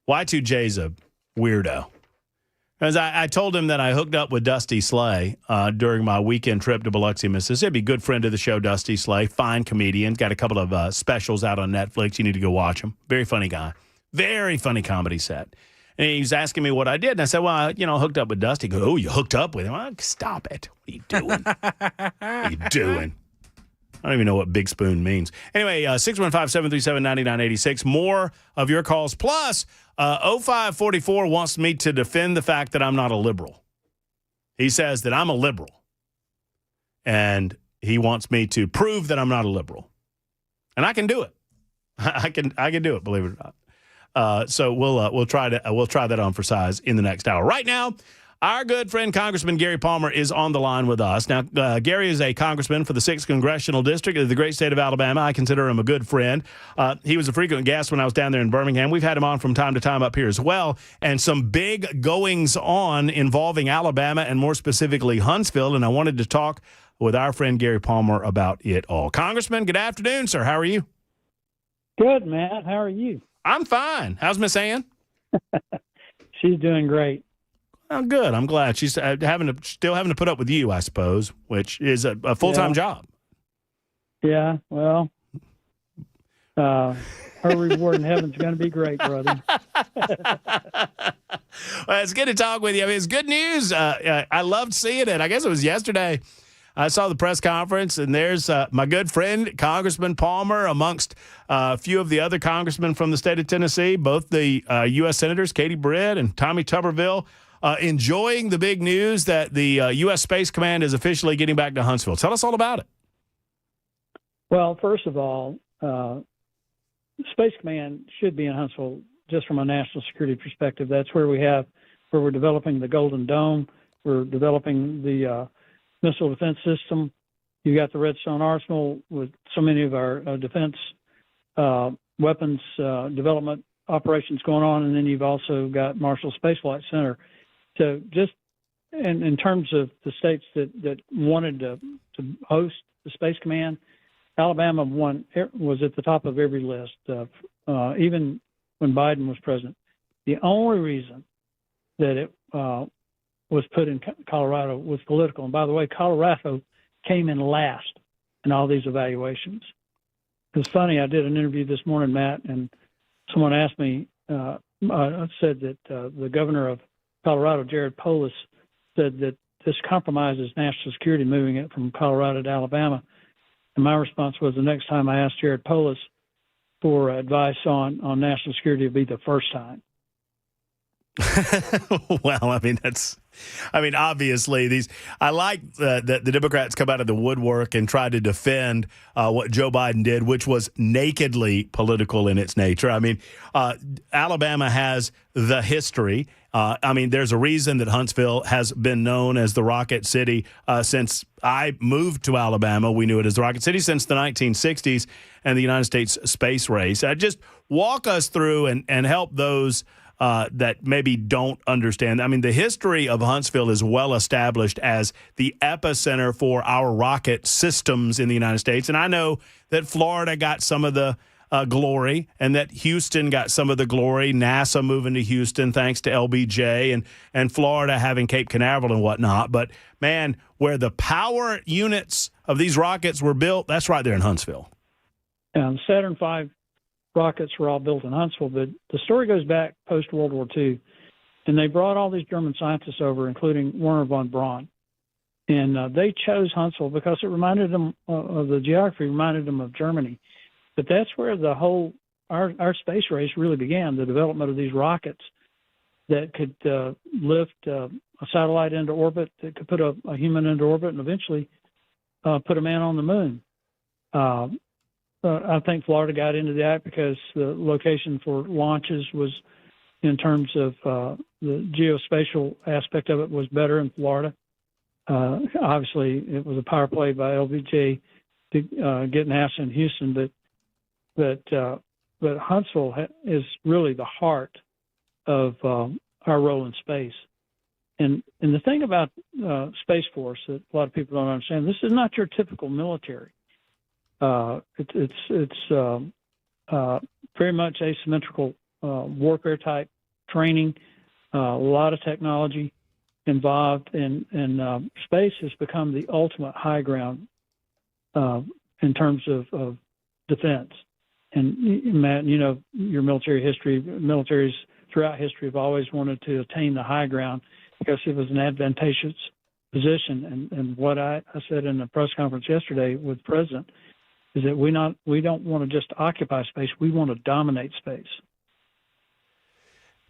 S3: Y2J's a weirdo. Because I told him that I hooked up with Dusty Slay during my weekend trip to Biloxi, Mississippi. Good friend of the show, Dusty Slay. Fine comedian. Got a couple of specials out on Netflix. You need to go watch them. Very funny guy. Very funny comedy set. And he was asking me what I did. And I said, well, I hooked up with Dusty. He goes, oh, you hooked up with him? I'm like, stop it. What are you doing? What are you doing? I don't even know what big spoon means. Anyway, 615-737-9986. More of your calls. Plus, 0544 wants me to defend the fact that I'm not a liberal. He says that I'm a liberal. And he wants me to prove that I'm not a liberal. And I can do it. I can do it, believe it or not. So we'll try that on for size in the next hour. Right now, Our good friend Congressman Gary Palmer is on the line with us. Now, Gary is a congressman for the 6th Congressional District of the great state of Alabama. I consider him a good friend. He was a frequent guest when I was down there in Birmingham. We've had him on from time to time up here as well. And some big goings-on involving Alabama and more specifically Huntsville. And I wanted to talk with our friend Gary Palmer about it all. Congressman, good afternoon, sir. How are you?
S16: Good, Matt. How are you?
S3: I'm fine. How's Miss Ann?
S16: She's doing great.
S3: Oh, good. I'm glad she's still having to put up with you, I suppose, which is a full-time job.
S16: Yeah. Well, her reward in heaven's going to be great, brother.
S3: Well, it's good to talk with you. I mean, it's good news. I loved seeing it. I guess it was yesterday. I saw the press conference, and there's my good friend, Congressman Palmer, amongst a few of the other congressmen from the state of Tennessee, both the U.S. Senators, Katie Britt and Tommy Tuberville, enjoying the big news that the U.S. Space Command is officially getting back to Huntsville. Tell us all about it.
S16: Well, first of all, Space Command should be in Huntsville just from a national security perspective. That's where we're developing the Golden Dome. We're developing the missile defense system. You got the Redstone Arsenal with so many of our defense weapons development operations going on, and then you've also got Marshall Space Flight Center. So just in terms of the states that wanted to host the Space Command, Alabama was at the top of every list, even when Biden was president. The only reason that it was put in Colorado was political. And by the way, Colorado came in last in all these evaluations. It's funny, I did an interview this morning, Matt, and someone asked me, I said that the governor of Colorado, Jared Polis, said that this compromises national security, moving it from Colorado to Alabama. And my response was, the next time I asked Jared Polis for advice on national security, it'd be the first time.
S3: Well, obviously I like that the Democrats come out of the woodwork and try to defend what Joe Biden did, which was nakedly political in its nature. I mean, Alabama has the history. There's a reason that Huntsville has been known as the Rocket City since I moved to Alabama. We knew it as the Rocket City since the 1960s and the United States space race. Just walk us through and help those that maybe don't understand. I mean, the history of Huntsville is well established as the epicenter for our rocket systems in the United States. And I know that Florida got some of the glory and that Houston got some of the glory, NASA moving to Houston thanks to LBJ and Florida having Cape Canaveral and whatnot. But, man, where the power units of these rockets were built, that's right there in Huntsville.
S16: And Saturn V rockets were all built in Huntsville, but the story goes back post-World War II, and they brought all these German scientists over, including Werner von Braun, and they chose Huntsville because it reminded them of the geography, reminded them of Germany. But that's where the whole our space race really began, the development of these rockets that could lift a satellite into orbit, that could put a human into orbit, and eventually put a man on the moon. I think Florida got into that because the location for launches was, in terms of the geospatial aspect of it, was better in Florida. Obviously, it was a power play by LBJ to get NASA in Houston, but Huntsville is really the heart of our role in space. And the thing about Space Force that a lot of people don't understand, this is not your typical military. It's very much asymmetrical warfare type training, a lot of technology involved, and space has become the ultimate high ground in terms of defense. And Matt, you know your military history. Militaries throughout history have always wanted to attain the high ground because it was an advantageous position. And what I said in the press conference yesterday with the president is that we don't want to just occupy space, we want to dominate space.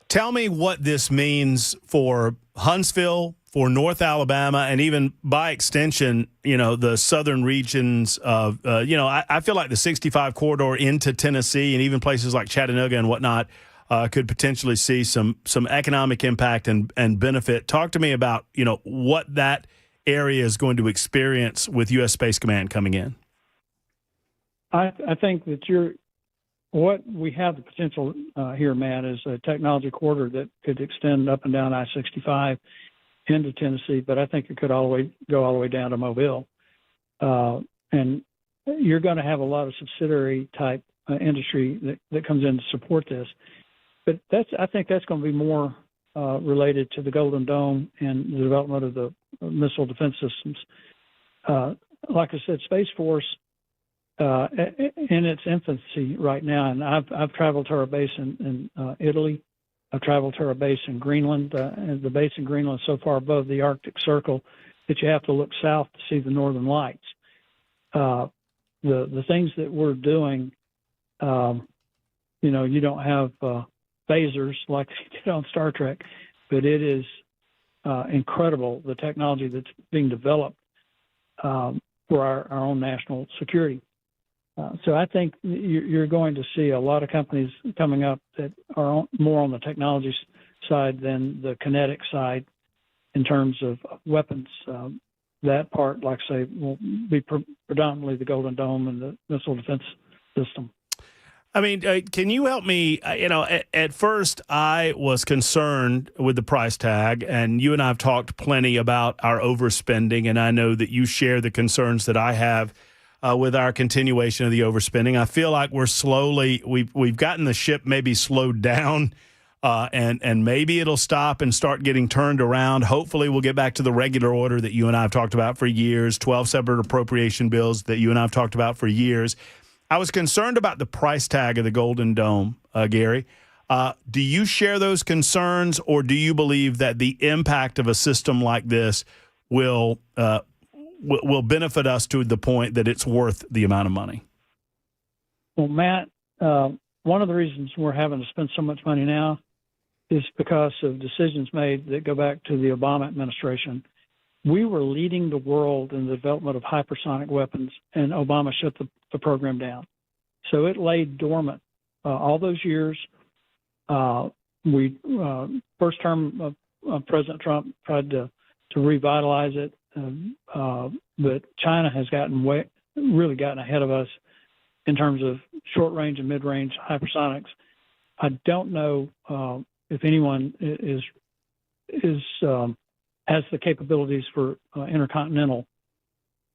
S3: Tell me what this means for Huntsville, for North Alabama, and even by extension, the southern regions of, I feel like the 65 corridor into Tennessee and even places like Chattanooga and whatnot could potentially see some economic impact and benefit. Talk to me about, what that area is going to experience with U.S. Space Command coming in.
S16: I think that what we have the potential here, Matt, is a technology corridor that could extend up and down I-65 into Tennessee, but I think it could go all the way down to Mobile. And you're going to have a lot of subsidiary type industry that comes in to support this. But I think that's going to be more related to the Golden Dome and the development of the missile defense systems. Like I said, Space Force in its infancy right now, and I've traveled to our base in Italy. I've traveled to our base in Greenland, and the base in Greenland is so far above the Arctic Circle that you have to look south to see the Northern Lights. The things that we're doing, you don't have phasers like they did on Star Trek, but it is incredible the technology that's being developed for our own national security. So I think you're going to see a lot of companies coming up that are more on the technology side than the kinetic side in terms of weapons. That part, like I say, will be predominantly the Golden Dome and the missile defense system.
S3: I mean, can you help me? At first I was concerned with the price tag, and you and I have talked plenty about our overspending, and I know that you share the concerns that I have with our continuation of the overspending. I feel like we've gotten the ship maybe slowed down, and maybe it'll stop and start getting turned around. Hopefully we'll get back to the regular order that you and I have talked about for years, 12 separate appropriation bills that you and I have talked about for years. I was concerned about the price tag of the Golden Dome, Gary. Do you share those concerns, or do you believe that the impact of a system like this will benefit us to the point that it's worth the amount of money?
S16: Well, Matt, one of the reasons we're having to spend so much money now is because of decisions made that go back to the Obama administration. We were leading the world in the development of hypersonic weapons, and Obama shut the program down. So it lay dormant all those years. First term of President Trump tried to revitalize it, but China has really gotten ahead of us in terms of short range and mid range hypersonics. I don't know if anyone has the capabilities for intercontinental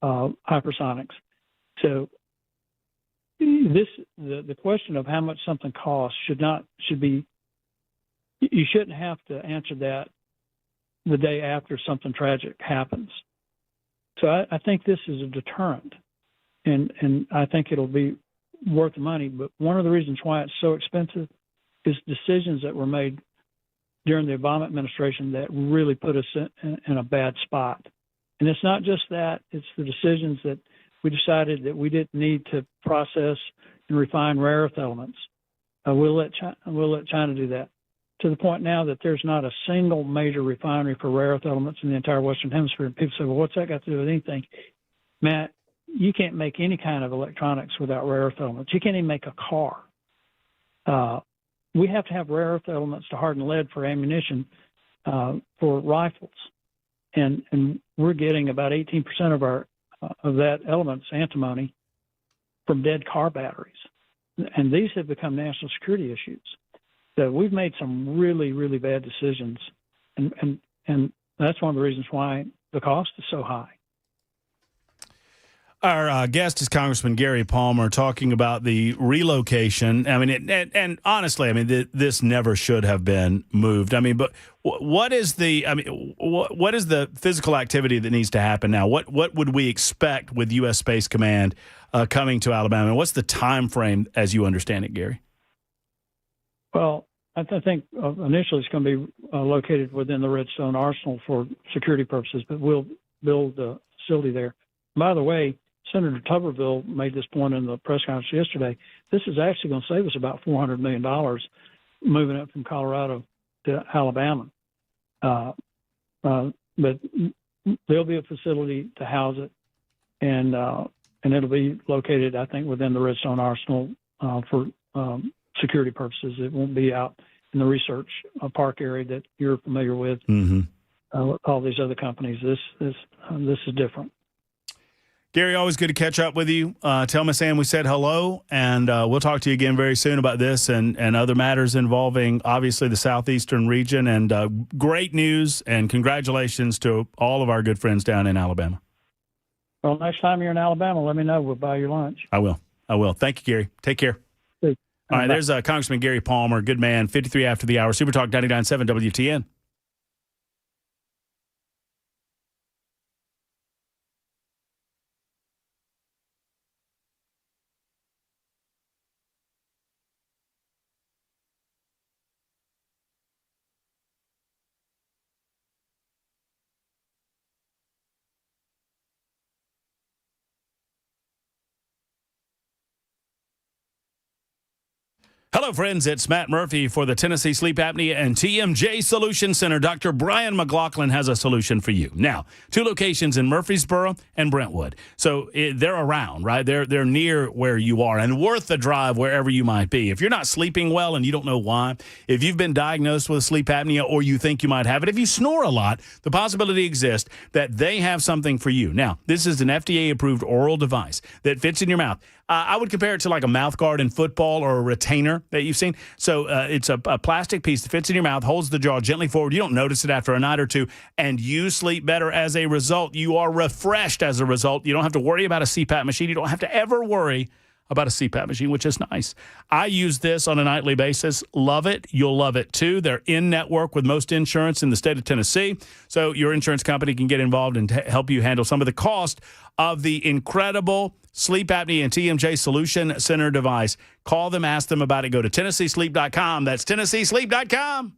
S16: hypersonics. So the question of how much something costs should be. You shouldn't have to answer that the day after something tragic happens. So I think this is a deterrent, and I think it'll be worth the money. But one of the reasons why it's so expensive is decisions that were made during the Obama administration that really put us in a bad spot. And it's not just that, it's the decisions that we decided that we didn't need to process and refine rare earth elements. We'll let China do that, to the point now that there's not a single major refinery for rare earth elements in the entire Western Hemisphere. And people say, well, what's that got to do with anything? Matt, you can't make any kind of electronics without rare earth elements. You can't even make a car. We have to have rare earth elements to harden lead for ammunition for rifles. And we're getting about 18% of that element's antimony from dead car batteries. And these have become national security issues. So we've made some really, really bad decisions. And that's one of the reasons why the cost is so high.
S3: Our guest is Congressman Gary Palmer, talking about the relocation. I mean, and honestly, I mean, this never should have been moved. I mean, but what is the physical activity that needs to happen now? What would we expect with U.S. Space Command coming to Alabama? And what's the time frame as you understand it, Gary?
S16: Well, I think initially it's going to be located within the Redstone Arsenal for security purposes, but we'll build a facility there. By the way, Senator Tuberville made this point in the press conference yesterday. This is actually going to save us about $400 million moving it from Colorado to Alabama. But there'll be a facility to house it, and it'll be located, I think, within the Redstone Arsenal for security purposes. It won't be out in the research park area that you're familiar with. All these other companies. This is different.
S3: Gary, always good to catch up with you. Tell Miss Ann we said hello, and we'll talk to you again very soon about this and other matters involving, obviously, the southeastern region. And great news, and congratulations to all of our good friends down in Alabama.
S16: Well, next time you're in Alabama, let me know. We'll buy you lunch.
S3: I will. Thank you, Gary. Take care. All right, there's Congressman Gary Palmer, good man, 53 after the hour, Super Talk 99.7 WTN. Hello, friends. It's Matt Murphy for the Tennessee Sleep Apnea and TMJ Solution Center. Dr. Brian McLaughlin has a solution for you. Now, 2 locations in Murfreesboro and Brentwood. So they're around, right? They're near where you are and worth the drive wherever you might be. If you're not sleeping well and you don't know why, if you've been diagnosed with sleep apnea or you think you might have it, if you snore a lot, the possibility exists that they have something for you. Now, this is an FDA-approved oral device that fits in your mouth. I would compare it to like a mouth guard in football or a retainer that you've seen. So it's a plastic piece that fits in your mouth, holds the jaw gently forward. You don't notice it after a night or two, and you sleep better as a result. You are refreshed as a result. You don't have to worry about a CPAP machine. You don't have to ever worry about a CPAP machine, which is nice. I use this on a nightly basis. Love it. You'll love it, too. They're in network with most insurance in the state of Tennessee, so your insurance company can get involved and help you handle some of the cost of the incredible Sleep Apnea and TMJ Solution Center device. Call them, ask them about it. Go to TennesseeSleep.com. That's TennesseeSleep.com.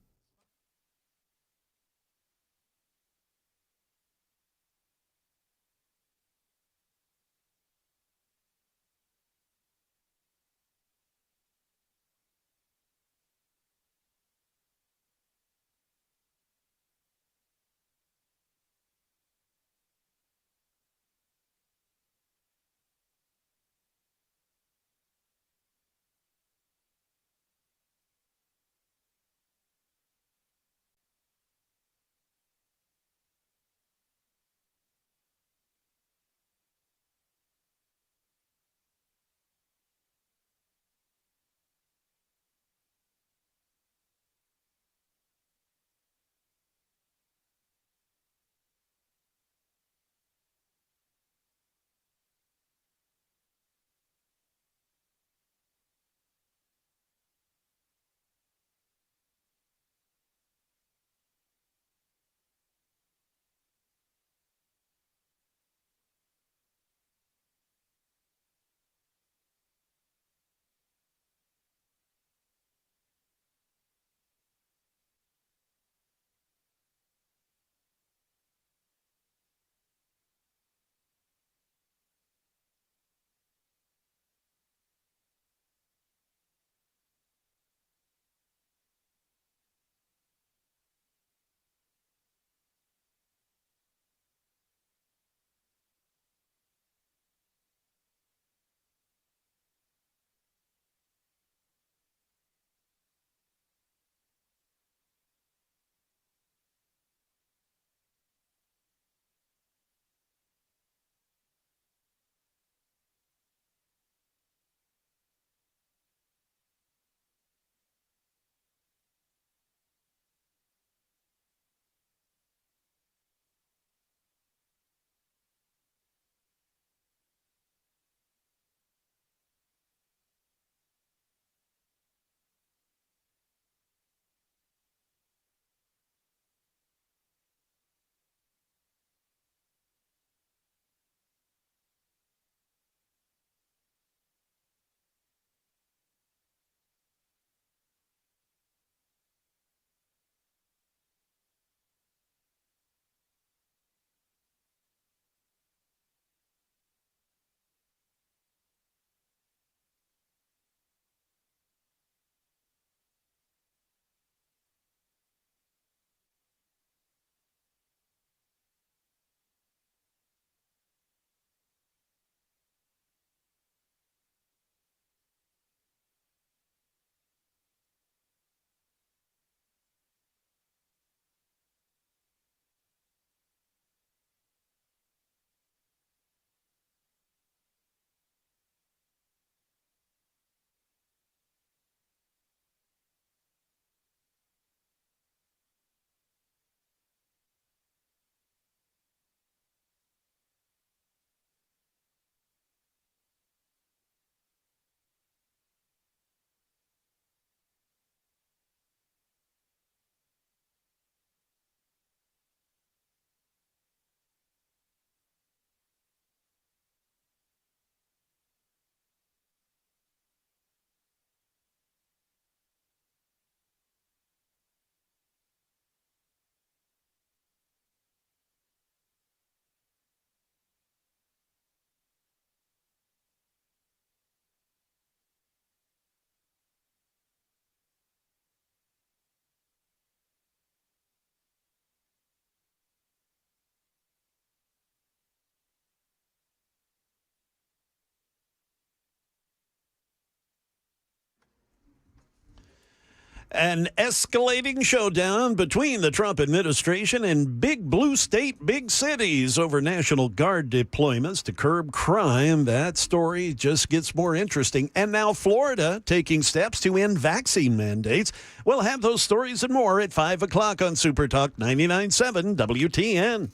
S1: An escalating showdown between the Trump administration and big blue state, big cities over National Guard deployments to curb crime. That story just gets more interesting. And now Florida taking steps to end vaccine mandates. We'll have those stories and more at 5 o'clock on Super Talk 99.7 WTN.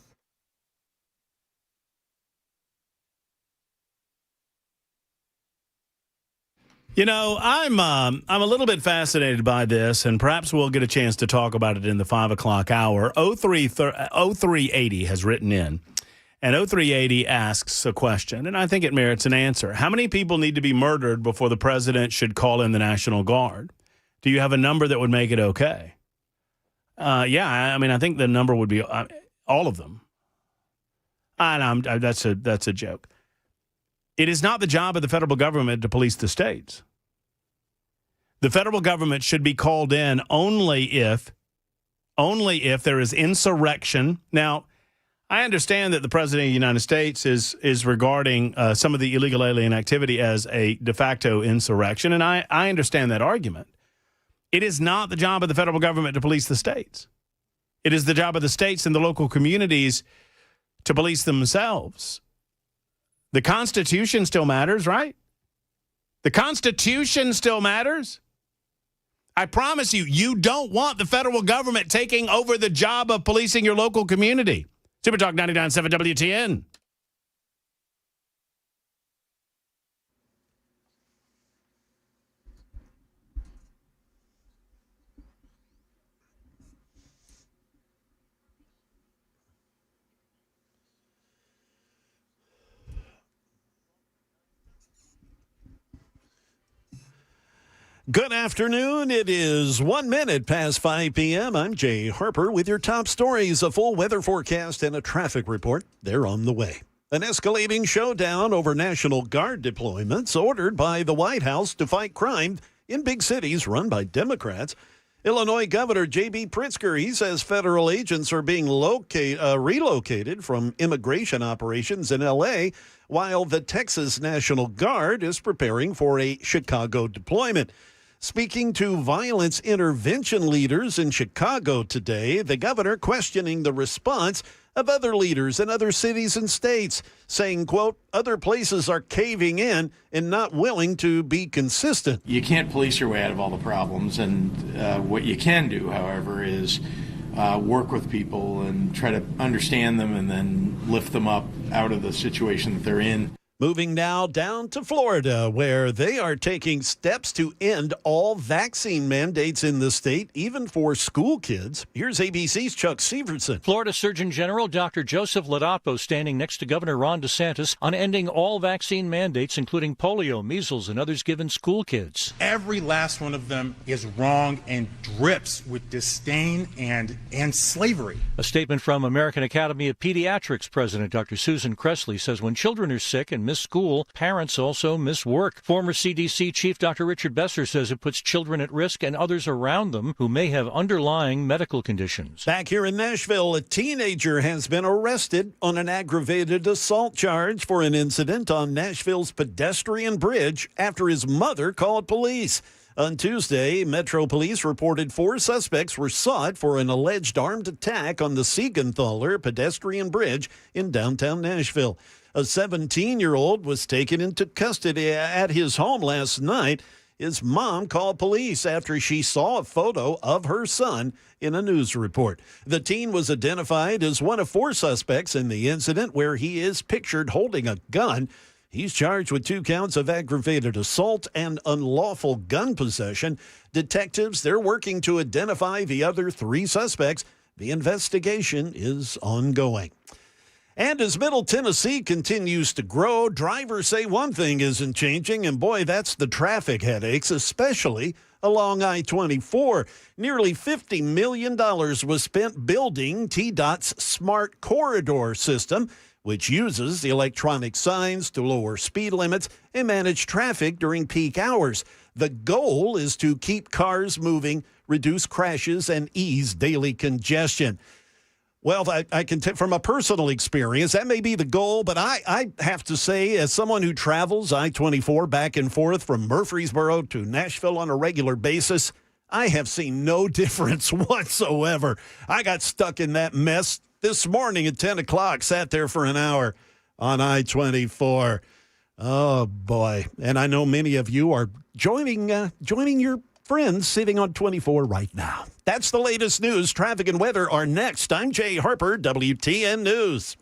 S3: You know, I'm a little bit fascinated by this, and perhaps we'll get a chance to talk about it in the 5 o'clock hour. 0380 has written in, and 0380 asks a question, and I think it merits an answer. How many people need to be murdered before the president should call in the National Guard? Do you have a number that would make it okay? Yeah, I mean, I think the number would be all of them. And that's a joke. It is not the job of the federal government to police the states. The federal government should be called in only if there is insurrection. Now, I understand that the president of the United States is regarding some of the illegal alien activity as a de facto insurrection, and I understand that argument. It is not the job of the federal government to police the states. It is the job of the states and the local communities to police themselves. The Constitution still matters, right? The Constitution still matters. I promise you, you don't want the federal government taking over the job of policing your local community. Super Talk 99.7 WTN.
S1: Good afternoon. It is 1 minute past 5 p.m. I'm Jay Harper with your top stories, a full weather forecast, and a traffic report. They're on the way. An escalating showdown over National Guard deployments ordered by the White House to fight crime in big cities run by Democrats. Illinois Governor J.B. Pritzker, he says federal agents are being relocated from immigration operations in L.A., while the Texas National Guard is preparing for a Chicago deployment. Speaking to violence intervention leaders in Chicago today, the governor questioning the response of other leaders in other cities and states, saying, quote, other places are caving in and not willing to be consistent.
S12: You can't police your way out of all the problems, and what you can do, however, is work with people and try to understand them and then lift them up out of the situation that they're in.
S1: Moving now down to Florida, where they are taking steps to end all vaccine mandates in the state, even for school kids. Here's ABC's Chuck Severson.
S15: Florida Surgeon General Dr. Joseph Ladapo standing next to Governor Ron DeSantis on ending all vaccine mandates, including polio, measles, and others given school kids.
S9: Every last one of them is wrong and drips with disdain and slavery.
S15: A statement from American Academy of Pediatrics President Dr. Susan Cressley says when children are sick and miss school, parents also miss work. Former CDC Chief Dr. Richard Besser says it puts children at risk and others around them who may have underlying medical conditions.
S1: Back here in Nashville, a teenager has been arrested on an aggravated assault charge for an incident on Nashville's pedestrian bridge after his mother called police. On Tuesday, Metro Police reported 4 suspects were sought for an alleged armed attack on the Siegenthaler pedestrian bridge in downtown Nashville. A 17-year-old was taken into custody at his home last night. His mom called police after she saw a photo of her son in a news report. The teen was identified as one of 4 suspects in the incident, where he is pictured holding a gun. He's charged with 2 counts of aggravated assault and unlawful gun possession. Detectives, they're working to identify the other 3 suspects. The investigation is ongoing. And as Middle Tennessee continues to grow, drivers say one thing isn't changing, and boy, that's the traffic headaches, especially along I-24. Nearly $50 million was spent building TDOT's Smart Corridor system, which uses the electronic signs to lower speed limits and manage traffic during peak hours. The goal is to keep cars moving, reduce crashes, and ease daily congestion. Well, I can from a personal experience, that may be the goal, but I have to say, as someone who travels I-24 back and forth from Murfreesboro to Nashville on a regular basis, I have seen no difference whatsoever. I got stuck in that mess this morning at 10 o'clock, sat there for an hour on I-24. Oh, boy. And I know many of you are joining your friends sitting on 24 right now. That's the latest news. Traffic and weather are next. I'm Jay Harper, WTN News.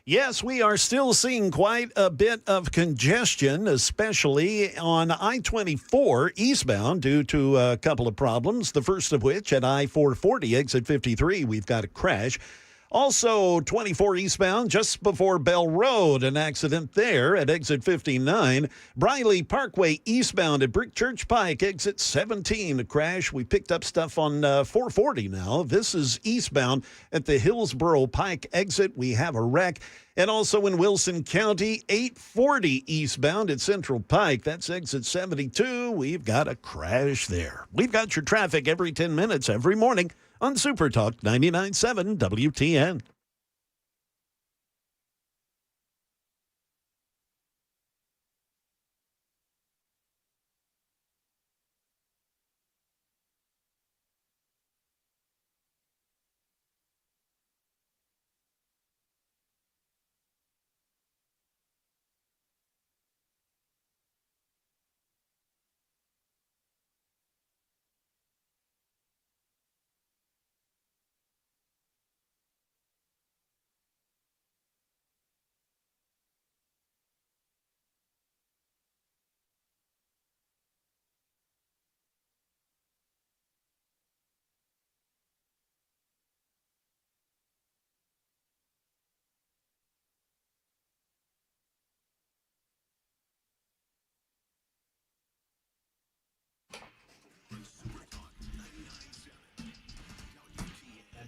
S1: Yes, we are still seeing quite a bit of congestion, especially on I-24 eastbound due to a couple of problems. The first of which at I-440 exit 53, we've got a crash. Also, 24 eastbound, just before Bell Road, an accident there at exit 59. Briley Parkway eastbound at Brick Church Pike, exit 17, a crash. We picked up stuff on 440 now. This is eastbound at the Hillsborough Pike exit. We have a wreck. And also in Wilson County, 840 eastbound at Central Pike. That's exit 72. We've got a crash there. We've got your traffic every 10 minutes every morning on Super Talk 99.7 WTN.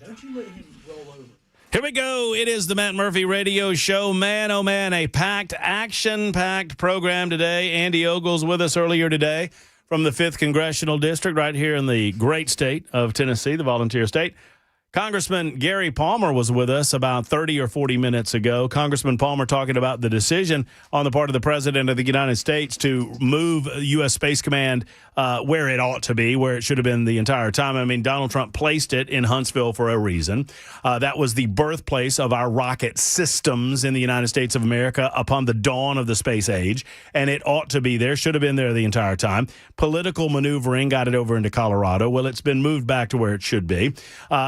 S3: Don't you let him roll over. Here we go. It is the Matt Murphy Radio Show. Man, oh man, a action-packed program today. Andy Ogles with us earlier today from the 5th Congressional District right here in the great state of Tennessee, the volunteer state. Congressman Gary Palmer was with us about 30 or 40 minutes ago. Congressman Palmer talking about the decision on the part of the President of the United States to move U.S. Space Command where it ought to be, where it should have been the entire time. I mean, Donald Trump placed it in Huntsville for a reason. That was the birthplace of our rocket systems in the United States of America upon the dawn of the space age, and it ought to be there, should have been there the entire time. Political maneuvering got it over into Colorado. Well, it's been moved back to where it should be.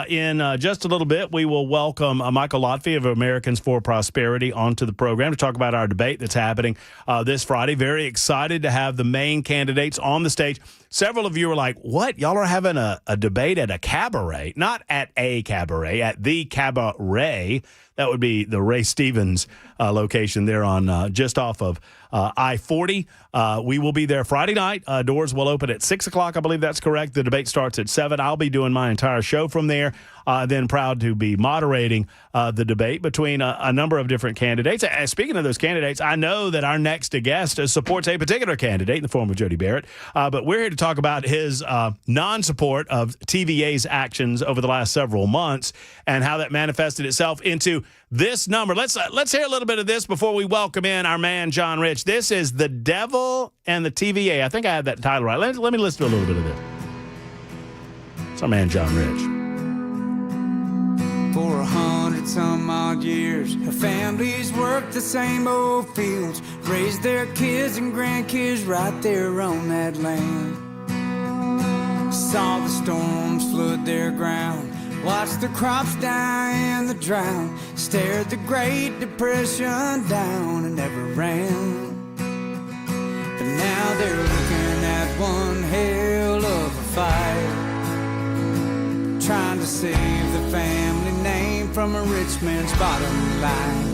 S3: In in just a little bit, we will welcome Michael Lotfi of Americans for Prosperity onto the program to talk about our debate that's happening this Friday. Very excited to have the main candidates on the stage. Several of you are like, what? Y'all are having a debate at a cabaret? Not at a cabaret, at the cabaret. That would be the Ray Stevens location there on just off of I-40. We will be there Friday night. Doors will open at 6 o'clock. I believe that's correct. The debate starts at 7. I'll be doing my entire show from there. Then proud to be moderating the debate between a number of different candidates. Speaking of those candidates, I know that our next guest supports a particular candidate in the form of Jody Barrett. But we're here to talk about his non-support of TVA's actions over the last several months and how that manifested itself into this number. Let's hear a little bit of this before we welcome in our man, John Rich. This is The Devil and the TVA. I think I have that title right. Let me listen to a little bit of this. It's our man, John Rich.
S17: For 100 some odd years, her families worked the same old fields, raised their kids and grandkids right there on that land. Saw the storms flood their ground, watched the crops die in the drought, stared the Great Depression down and never ran. But now they're looking at one hell of a fight, trying to save the family name from a rich man's bottom line.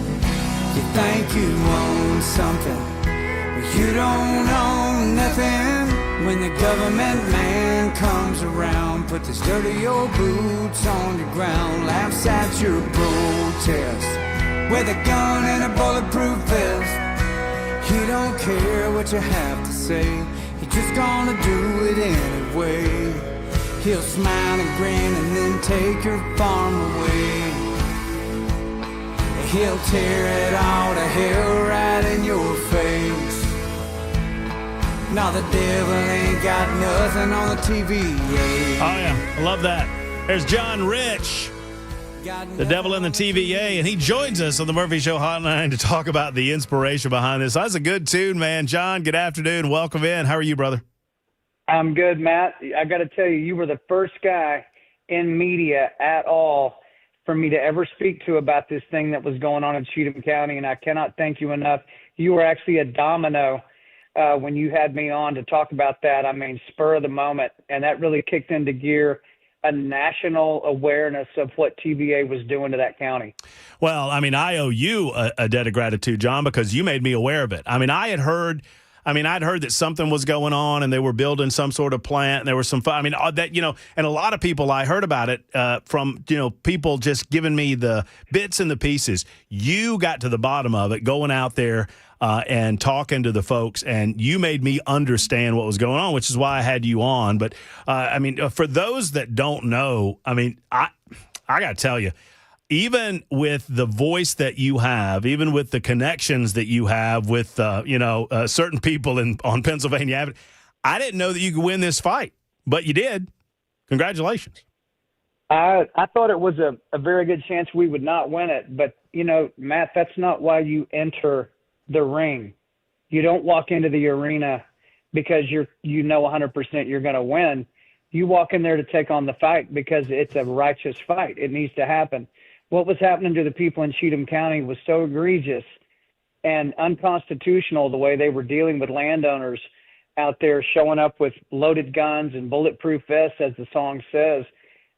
S17: You think you own something, but you don't own nothing. When the government man comes around, put his dirty old boots on the ground, laughs at your protest with a gun and a bulletproof vest. He don't care what you have to say, he's just gonna do it anyway. He'll smile and grin and then take your farm away. He'll tear it all to hell right in your face. Now the devil ain't got nothing on the TV.
S3: Oh, yeah. I love that. There's John Rich, the devil in the TVA, and he joins us on the Murphy Show Hotline to talk about the inspiration behind this. That's a good tune, man. John, good afternoon. Welcome in. How are you, brother?
S13: I'm good, Matt. I got to tell you, you were the first guy in media at all for me to ever speak to about this thing that was going on in Cheatham County, and I cannot thank you enough. You were actually a domino when you had me on to talk about that. I mean, spur of the moment, and that really kicked into gear a national awareness of what TVA was doing to that county.
S3: Well, I mean, I owe you a debt of gratitude, John, because you made me aware of it. I mean, I'd heard that something was going on and they were building some sort of plant and there was some fun. I mean, that, and a lot of people, I heard about it from, people just giving me the bits and the pieces. You got to the bottom of it, going out there and talking to the folks, and you made me understand what was going on, which is why I had you on. But, for those that don't know, I got to tell you, even with the voice that you have, even with the connections that you have with, certain people on Pennsylvania Avenue, I didn't know that you could win this fight, but you did. Congratulations.
S13: I thought it was a very good chance we would not win it. But, Matt, that's not why you enter the ring. You don't walk into the arena because 100% you're going to win. You walk in there to take on the fight because it's a righteous fight. It needs to happen. What was happening to the people in Cheatham County was so egregious and unconstitutional, the way they were dealing with landowners out there showing up with loaded guns and bulletproof vests, as the song says,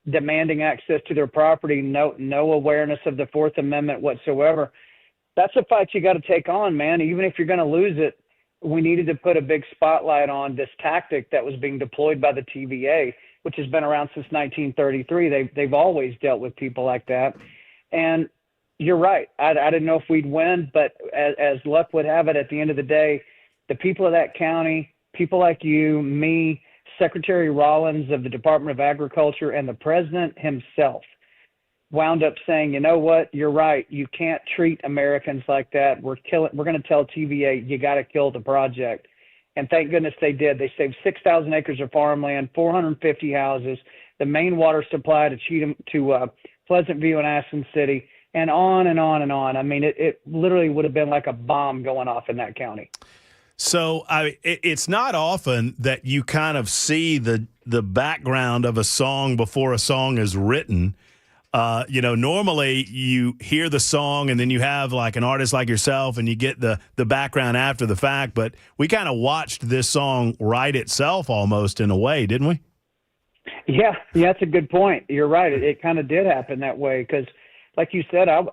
S13: demanding access to their property, no awareness of the Fourth Amendment whatsoever. That's a fight you got to take on, man. Even if you're going to lose it, we needed to put a big spotlight on this tactic that was being deployed by the TVA, which has been around since 1933. They've always dealt with people like that. And you're right. I didn't know if we'd win, but as luck would have it, at the end of the day, the people of that county, people like you, me, Secretary Rollins of the Department of Agriculture, and the president himself wound up saying, you know what, you're right. You can't treat Americans like that. We're going to tell TVA, you got to kill the project. And thank goodness they did. They saved 6,000 acres of farmland, 450 houses, the main water supply to Pleasant View and Aspen City, and on and on and on. I mean, it literally would have been like a bomb going off in that county.
S3: So it's not often that you kind of see the background of a song before a song is written. Normally you hear the song and then you have like an artist like yourself and you get the background after the fact. But we kind of watched this song write itself almost in a way, didn't we?
S13: Yeah, that's a good point. You're right. It kind of did happen that way because, like you said, I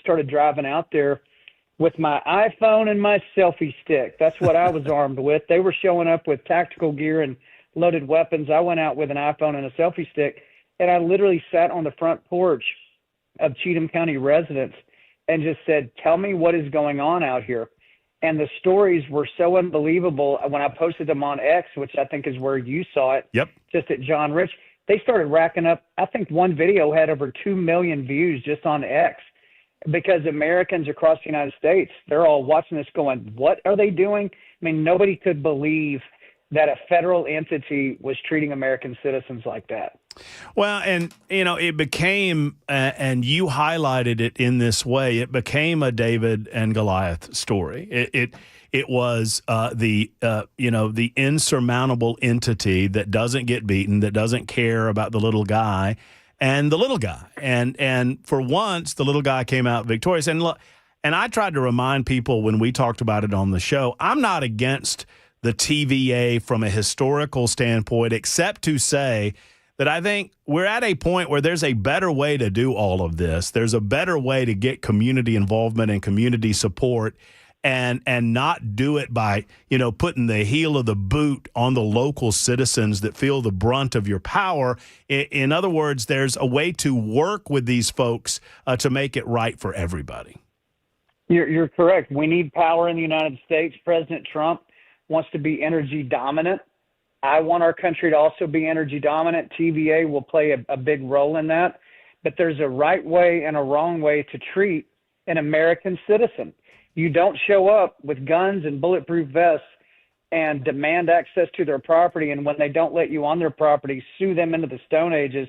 S13: started driving out there with my iPhone and my selfie stick. That's what I was armed with. They were showing up with tactical gear and loaded weapons. I went out with an iPhone and a selfie stick, and I literally sat on the front porch of Cheatham County residents and just said, tell me what is going on out here. And the stories were so unbelievable. When I posted them on X, which I think is where you saw it, just at John Rich, they started racking up. I think one video had over 2 million views just on X because Americans across the United States, they're all watching this going, what are they doing? I mean, nobody could believe that a federal entity was treating American citizens like that.
S3: Well, and, it became, and you highlighted it in this way, it became a David and Goliath story. It was the insurmountable entity that doesn't get beaten, that doesn't care about the little guy and the little guy. And for once, the little guy came out victorious. And look, and I tried to remind people when we talked about it on the show, I'm not against the TVA from a historical standpoint, except to say that I think we're at a point where there's a better way to do all of this. There's a better way to get community involvement and community support and not do it by, putting the heel of the boot on the local citizens that feel the brunt of your power. In other words, there's a way to work with these folks to make it right for everybody.
S13: You're correct. We need power in the United States. President Trump wants to be energy dominant. I want our country to also be energy dominant. TVA will play a big role in that. But there's a right way and a wrong way to treat an American citizen. You don't show up with guns and bulletproof vests and demand access to their property, and when they don't let you on their property, sue them into the Stone Ages,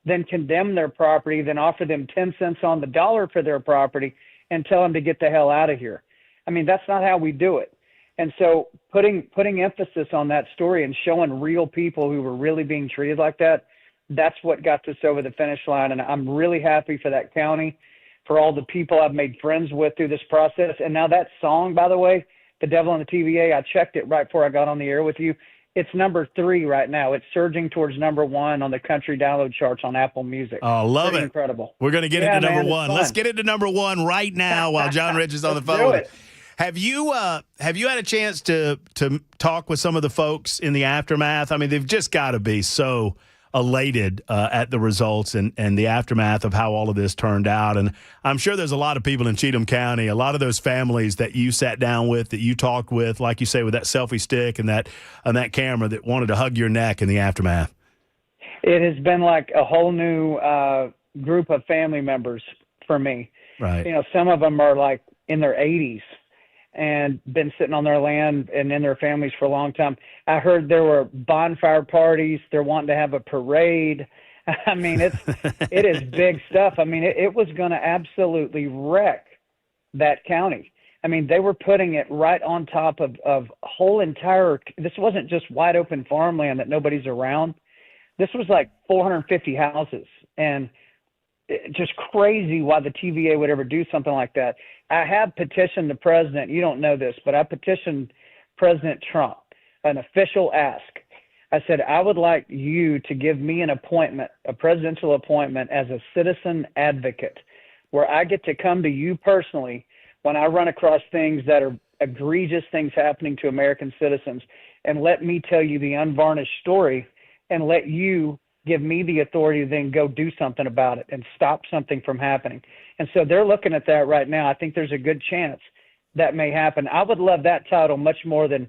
S13: then condemn their property, then offer them 10 cents on the dollar for their property and tell them to get the hell out of here. I mean, that's not how we do it. And so putting emphasis on that story and showing real people who were really being treated like that, that's what got us over the finish line. And I'm really happy for that county, for all the people I've made friends with through this process. And now that song, by the way, The Devil in the TVA, I checked it right before I got on the air with you. It's number 3 right now. It's surging towards number 1 on the country download charts on Apple Music.
S3: Oh, love it.
S13: Incredible.
S3: We're going to get it to number 1. Let's get it to number 1 right now while John Rich is on the phone.
S13: Do it.
S3: Have you had a chance to talk with some of the folks in the aftermath? I mean, they've just got to be so elated at the results and the aftermath of how all of this turned out. And I'm sure there's a lot of people in Cheatham County, a lot of those families that you sat down with, that you talked with, like you say, with that selfie stick and that camera, that wanted to hug your neck in the aftermath.
S13: It has been like a whole new group of family members for me.
S3: Right.
S13: Some of them are like in their 80s. And been sitting on their land and in their families for a long time. I heard there were bonfire parties. They're wanting to have a parade. I mean, it is big stuff. I mean, it was going to absolutely wreck that county. I mean, they were putting it right on top of whole entire. This wasn't just wide open farmland that nobody's around. This was like 450 houses, and just crazy why the TVA would ever do something like that. I have petitioned the president. You don't know this, but I petitioned President Trump, an official ask. I said, I would like you to give me an appointment, a presidential appointment as a citizen advocate, where I get to come to you personally when I run across things that are egregious things happening to American citizens, and let me tell you the unvarnished story, and let you give me the authority to then go do something about it and stop something from happening. And so they're looking at that right now. I think there's a good chance that may happen. I would love that title much more than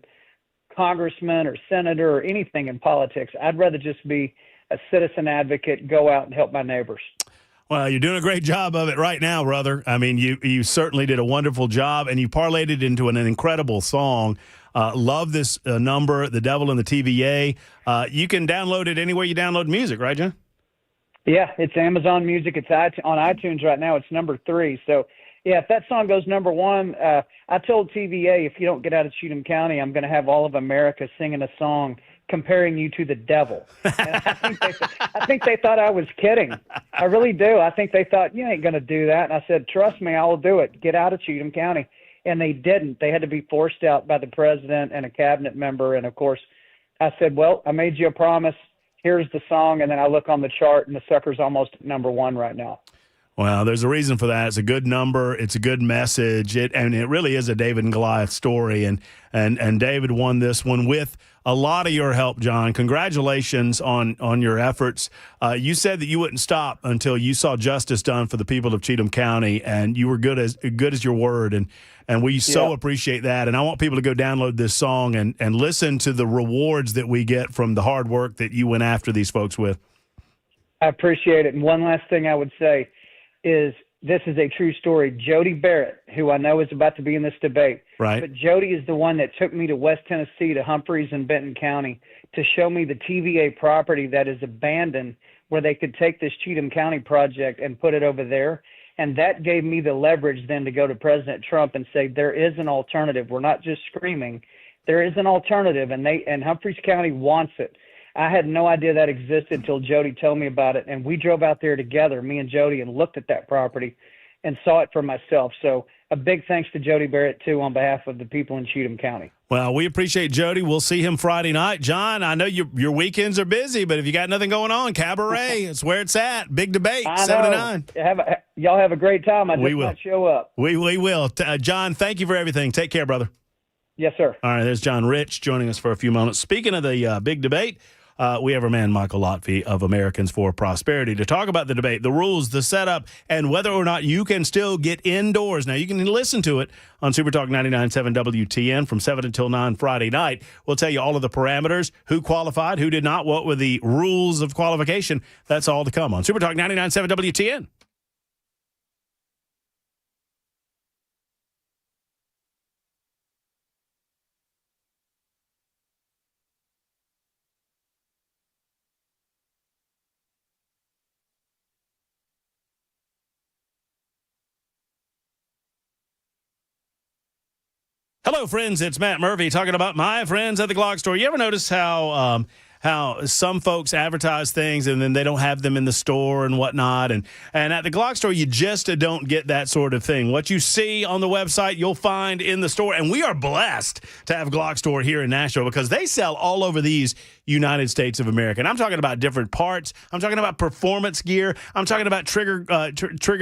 S13: congressman or senator or anything in politics. I'd rather just be a citizen advocate, go out and help my neighbors.
S3: Well, you're doing a great job of it right now, brother. I mean, you certainly did a wonderful job, and you parlayed it into an incredible song. Love this number, The Devil in the TVA. You can download it anywhere you download music, right, John?
S13: Yeah, it's Amazon Music. It's on iTunes right now. It's number 3. So, yeah, if that song goes number 1, I told TVA, if you don't get out of Cheatham County, I'm going to have all of America singing a song
S18: comparing you to the devil. And I think they thought I was kidding. I really do. I think they thought, you ain't going to do that. And I said, trust me, I will do it. Get out of Cheatham County. And they didn't. They had to be forced out by the president and a cabinet member. And, of course, I said, well, I made you a promise. Here's the song. And then I look on the chart, and the sucker's almost at number one right now.
S3: Well, there's a reason for that. It's a good number. It's a good message. It really is a David and Goliath story. And David won this one with a lot of your help, John. Congratulations on your efforts. You said that you wouldn't stop until you saw justice done for the people of Cheatham County, and you were good as your word. And we so appreciate that. And I want people to go download this song and listen to the rewards that we get from the hard work that you went after these folks with.
S18: I appreciate it. And one last thing I would say is this is a true story. Jody Barrett, who I know is about to be in this debate,
S3: right?
S18: But Jody is the one that took me to West Tennessee, to Humphreys and Benton County, to show me the TVA property that is abandoned, where they could take this Cheatham County project and put it over there. And that gave me the leverage then to go to President Trump and say, there is an alternative. We're not just screaming. There is an alternative, and Humphreys County wants it. I had no idea that existed until Jody told me about it, and we drove out there together, me and Jody, and looked at that property and saw it for myself. So a big thanks to Jody Barrett, too, on behalf of the people in Cheatham County.
S3: Well, we appreciate Jody. We'll see him Friday night. John, I know your weekends are busy, but if you got nothing going on, Cabaret, it's where it's at. Big debate, 7 to 9.
S18: Y'all have a great time. I just
S3: will.
S18: might show up.
S3: We will. John, thank you for everything. Take care, brother.
S18: Yes, sir.
S3: All right, there's John Rich joining us for a few moments. Speaking of the big debate, we have our man Michael Lotfi of Americans for Prosperity to talk about the debate, the rules, the setup, and whether or not you can still get indoors. Now, you can listen to it on Super Talk 99.7 WTN from 7 until 9 Friday night. We'll tell you all of the parameters, who qualified, who did not, what were the rules of qualification. That's all to come on Super Talk 99.7 WTN. Hello, friends. It's Matt Murphy talking about my friends at the Glock Store. You ever notice how some folks advertise things and then they don't have them in the store and whatnot? And at the Glock Store, you just don't get that sort of thing. What you see on the website, you'll find in the store. And we are blessed to have Glock Store here in Nashville because they sell all over these United States of America. And I'm talking about different parts. I'm talking about performance gear. I'm talking about trigger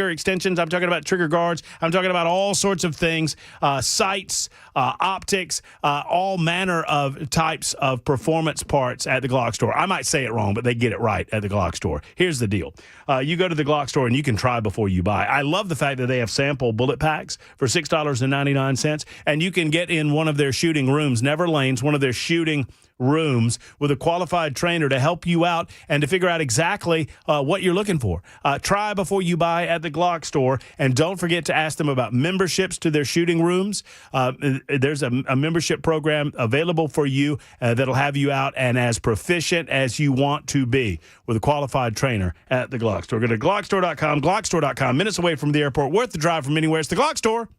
S3: extensions. I'm talking about trigger guards. I'm talking about all sorts of things, sights, optics, all manner of types of performance parts at the Glock Store. I might say it wrong, but they get it right at the Glock Store. Here's the deal. You go to the Glock Store and you can try before you buy. I love the fact that they have sample bullet packs for $6.99, and you can get in one of their shooting rooms, Never Lanes, one of their shooting rooms with a qualified trainer to help you out and to figure out exactly what you're looking for. Try before you buy at the Glock Store, and don't forget to ask them about memberships to their shooting rooms. There's a membership program available for you that'll have you out and as proficient as you want to be with a qualified trainer at the Glock Store. Go to glockstore.com, glockstore.com, minutes away from the airport, worth the drive from anywhere. It's the Glock Store.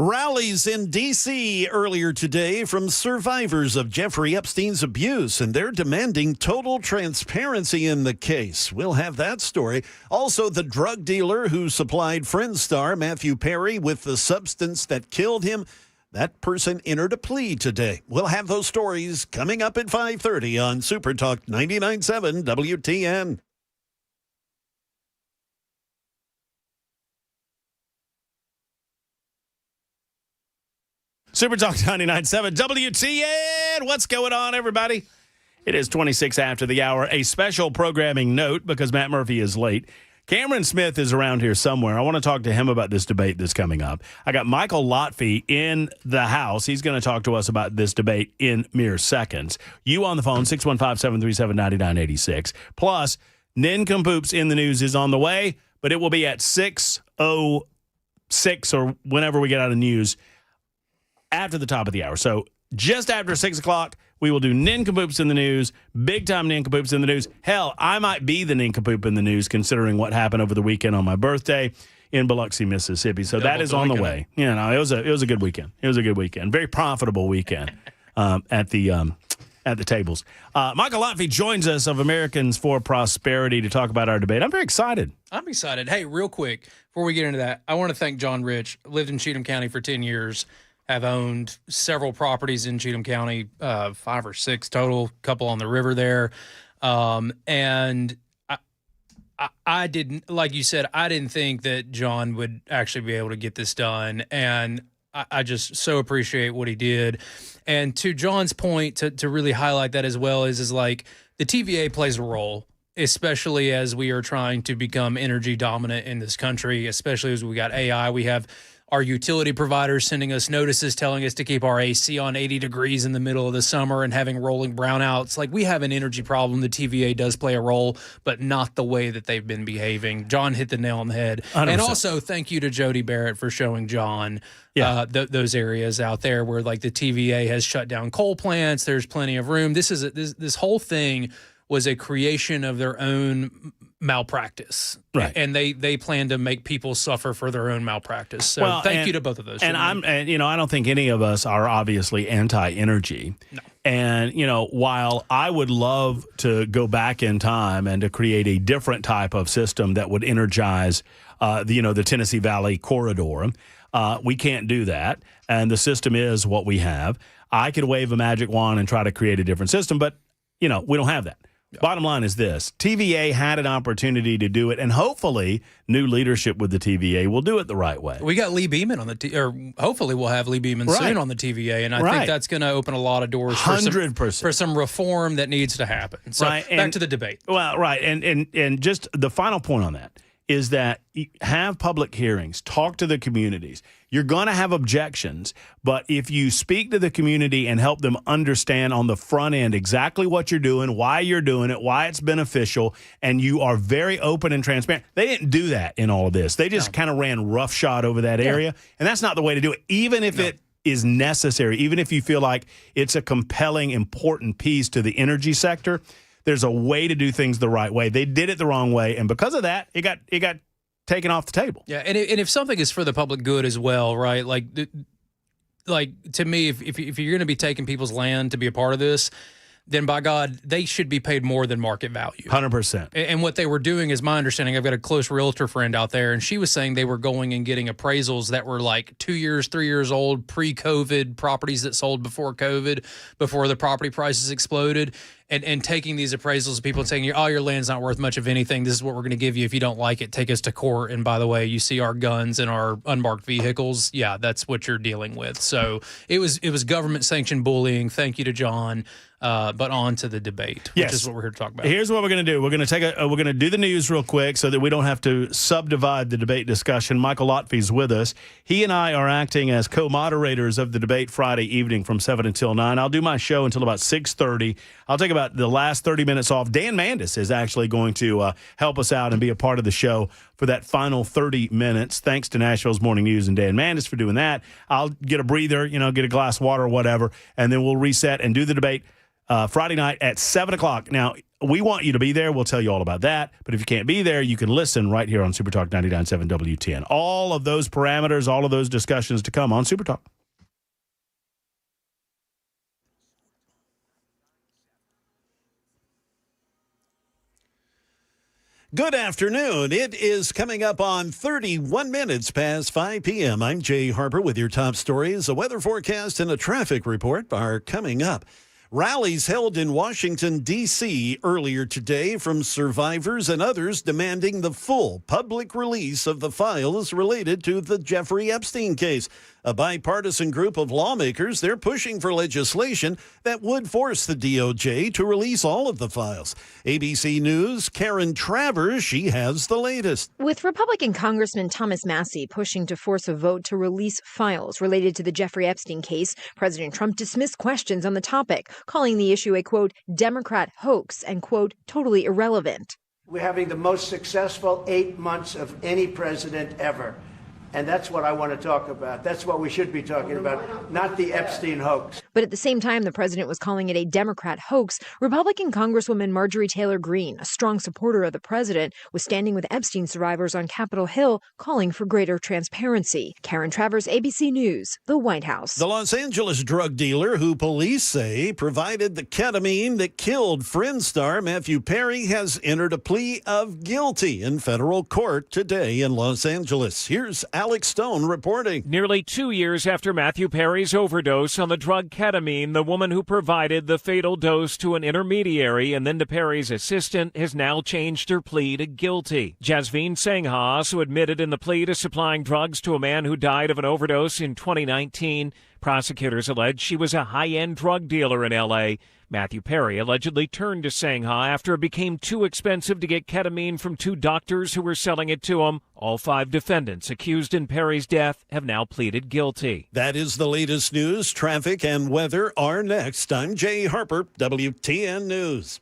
S1: Rallies in D.C. earlier today from survivors of Jeffrey Epstein's abuse, and they're demanding total transparency in the case. We'll have that story. Also, the drug dealer who supplied Friends star Matthew Perry with the substance that killed him, that person entered a plea today. We'll have those stories coming up at 5:30 on Super Talk 99.7 WTN.
S3: Super Talk 99.7 WTN. What's going on, everybody? It is 26 after the hour. A special programming note because Matt Murphy is late. Cameron Smith is around here somewhere. I want to talk to him about this debate that's coming up. I got Michael Lotfy in the house. He's going to talk to us about this debate in mere seconds. You on the phone, 615-737-9986. Plus, Nincompoops in the News is on the way, but it will be at 6:06 or whenever we get out of news after the top of the hour. So just after 6 o'clock, we will do Nincompoops in the News, big-time Nincompoops in the News. Hell, I might be the Nincompoop in the News considering what happened over the weekend on my birthday in Biloxi, Mississippi. So that is on the way. You know, it was a good weekend. It was a good weekend. Very profitable weekend at the tables. Michael Lotfy joins us of Americans for Prosperity to talk about our debate. I'm very excited.
S19: I'm excited. Hey, real quick, before we get into that, I want to thank John Rich. Lived in Cheatham County for 10 years. Have owned several properties in Cheatham County, 5 or 6 total, couple on the river there. And I didn't, like you said, I didn't think that John would actually be able to get this done. And I just so appreciate what he did. And to John's point, to really highlight that as well, is like the TVA plays a role, especially as we are trying to become energy dominant in this country, especially as we got AI. We have our utility providers sending us notices telling us to keep our AC on 80 degrees in the middle of the summer and having rolling brownouts. Like, we have an energy problem. The TVA does play a role, but not the way that they've been behaving. John hit the nail on the head. 100%. And also, thank you to Jody Barrett for showing John those areas out there where, like, the TVA has shut down coal plants. There's plenty of room. This whole thing was a creation of their own malpractice,
S3: right?
S19: And they plan to make people suffer for their own malpractice. So thank you to both of those.
S3: And I don't think any of us are obviously anti-energy. No. And while I would love to go back in time and to create a different type of system that would energize, the Tennessee Valley corridor, we can't do that. And the system is what we have. I could wave a magic wand and try to create a different system, but we don't have that. Bottom line is this. TVA had an opportunity to do it, and hopefully new leadership with the TVA will do it the right way.
S19: We got Lee Beeman on the hopefully we'll have Lee Beeman soon on the TVA, and I think that's going to open a lot of doors
S3: 100%.
S19: For some reform that needs to happen. So back to the debate.
S3: Well, right, and just the final point on that is that have public hearings, talk to the communities. You're going to have objections, but if you speak to the community and help them understand on the front end exactly what you're doing, why you're doing it, why it's beneficial, and you are very open and transparent. They didn't do that in all of this. They just kind of ran roughshod over that area, and that's not the way to do it, even if it is necessary, even if you feel like it's a compelling, important piece to the energy sector. There's a way to do things the right way. They did it the wrong way, and because of that, it got taken off the table.
S19: Yeah, and if something is for the public good as well, right? Like to me, if you're going to be taking people's land to be a part of this, then by God, they should be paid more than market value.
S3: 100%.
S19: And what they were doing is my understanding. I've got a close realtor friend out there, and she was saying they were going and getting appraisals that were like 2 years, 3 years old, pre-COVID, properties that sold before COVID, before the property prices exploded, and taking these appraisals of people and saying, your land's not worth much of anything. This is what we're going to give you. If you don't like it, take us to court. And by the way, you see our guns and our unmarked vehicles. Yeah, that's what you're dealing with. So it was government-sanctioned bullying. Thank you to John. But on to the debate, which is what we're here to talk about.
S3: Here's what we're going to do. We're going to do the news real quick so that we don't have to subdivide the debate discussion. Michael Lotfy's with us. He and I are acting as co-moderators of the debate Friday evening from 7 until 9. I'll do my show until about 6:30. I'll take about the last 30 minutes off. Dan Mandis is actually going to help us out and be a part of the show for that final 30 minutes. Thanks to Nashville's Morning News and Dan Mandis for doing that. I'll get a breather, get a glass of water or whatever, and then we'll reset and do the debate Friday night at 7 o'clock. Now, we want you to be there. We'll tell you all about that. But if you can't be there, you can listen right here on Super Talk 99.7 WTN. All of those parameters, all of those discussions to come on Super Talk.
S1: Good afternoon. It is coming up on 31 minutes past 5 p.m. I'm Jay Harper with your top stories. A weather forecast and a traffic report are coming up. Rallies held in Washington, D.C. earlier today from survivors and others demanding the full public release of the files related to the Jeffrey Epstein case. A bipartisan group of lawmakers, they're pushing for legislation that would force the DOJ to release all of the files. ABC News' Karen Travers, she has the latest.
S20: With Republican Congressman Thomas Massie pushing to force a vote to release files related to the Jeffrey Epstein case, President Trump dismissed questions on the topic, calling the issue a, quote, Democrat hoax and, quote, totally irrelevant.
S21: We're having the most successful 8 months of any president ever. And that's what I want to talk about. That's what we should be talking about, not the Epstein hoax.
S20: But at the same time the president was calling it a Democrat hoax, Republican Congresswoman Marjorie Taylor Greene, a strong supporter of the president, was standing with Epstein survivors on Capitol Hill calling for greater transparency. Karen Travers, ABC News, the White House.
S1: The Los Angeles drug dealer who police say provided the ketamine that killed Friends star Matthew Perry has entered a plea of guilty in federal court today in Los Angeles. Here's Alex Stone reporting.
S10: Nearly 2 years after Matthew Perry's overdose on the drug ketamine, the woman who provided the fatal dose to an intermediary and then to Perry's assistant has now changed her plea to guilty. Jasveen Sangha also admitted in the plea to supplying drugs to a man who died of an overdose in 2019. Prosecutors allege she was a high-end drug dealer in L.A. Matthew Perry allegedly turned to Sangha after it became too expensive to get ketamine from two doctors who were selling it to him. All 5 defendants accused in Perry's death have now pleaded guilty.
S1: That is the latest news. Traffic and weather are next. I'm Jay Harper, WTN News.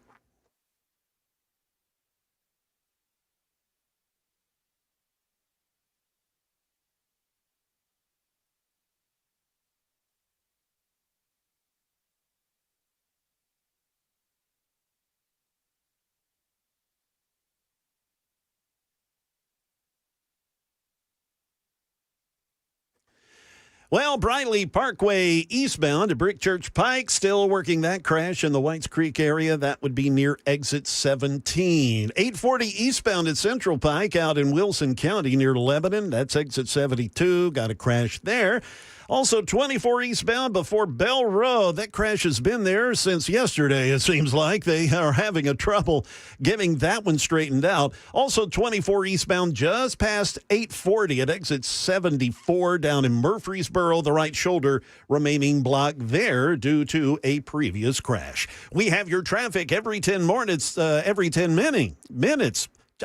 S1: Well, Briley Parkway eastbound to Brick Church Pike, still working that crash in the Whites Creek area. That would be near exit 17. 840 eastbound at Central Pike out in Wilson County near Lebanon. That's exit 72. Got a crash there. Also, 24 eastbound before Bell Road. That crash has been there since yesterday, it seems like. They are having a trouble getting that one straightened out. Also, 24 eastbound just past 840 at exit 74 down in Murfreesboro. The right shoulder remaining blocked there due to a previous crash. We have your traffic every 10 minutes.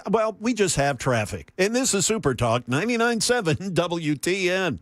S1: Well, we just have traffic. And this is Super Talk 99.7 WTN.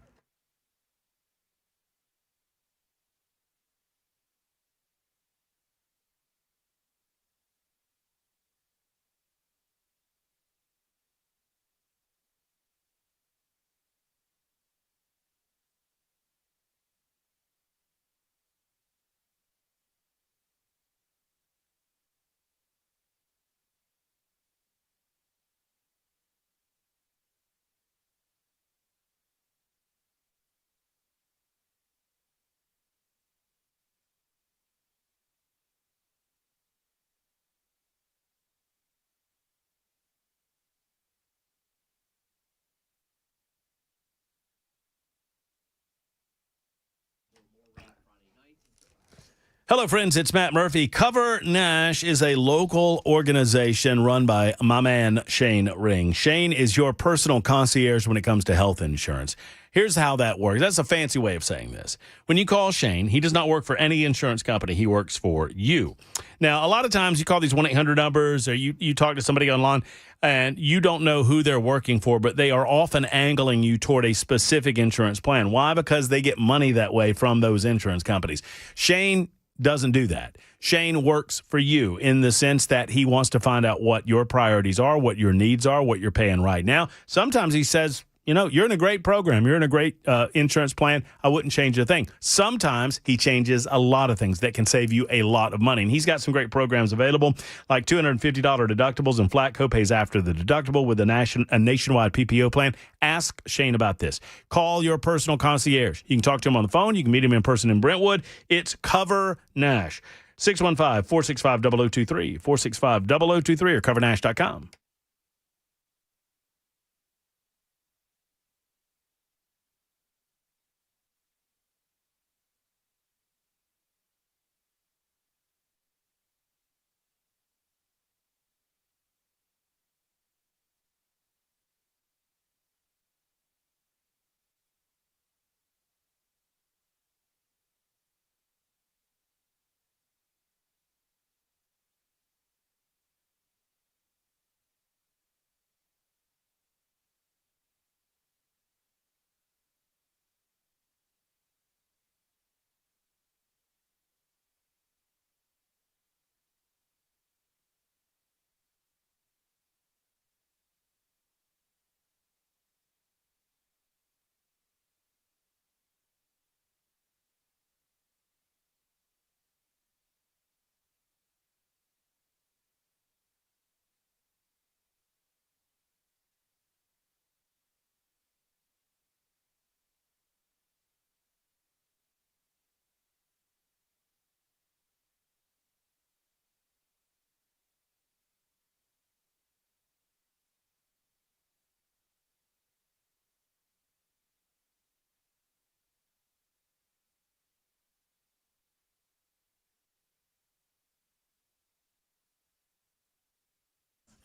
S3: Hello, friends. It's Matt Murphy. Cover Nash is a local organization run by my man, Shane Ring. Shane is your personal concierge when it comes to health insurance. Here's how that works. That's a fancy way of saying this. When you call Shane, he does not work for any insurance company. He works for you. Now, a lot of times you call these 1-800 numbers or you talk to somebody online and you don't know who they're working for, but they are often angling you toward a specific insurance plan. Why? Because they get money that way from those insurance companies. Shane doesn't do that. Shane works for you in the sense that he wants to find out what your priorities are, what your needs are, what you're paying right now. Sometimes he says, you're in a great program. You're in a great insurance plan. I wouldn't change a thing. Sometimes he changes a lot of things that can save you a lot of money. And he's got some great programs available, like $250 deductibles and flat copays after the deductible with a nationwide PPO plan. Ask Shane about this. Call your personal concierge. You can talk to him on the phone. You can meet him in person in Brentwood. It's Cover Nash. 615-465-0023, 465-0023, or covernash.com.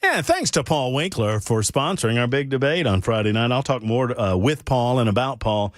S3: Yeah, thanks to Paul Winkler for sponsoring our big debate on Friday night. I'll talk more with Paul and about Paul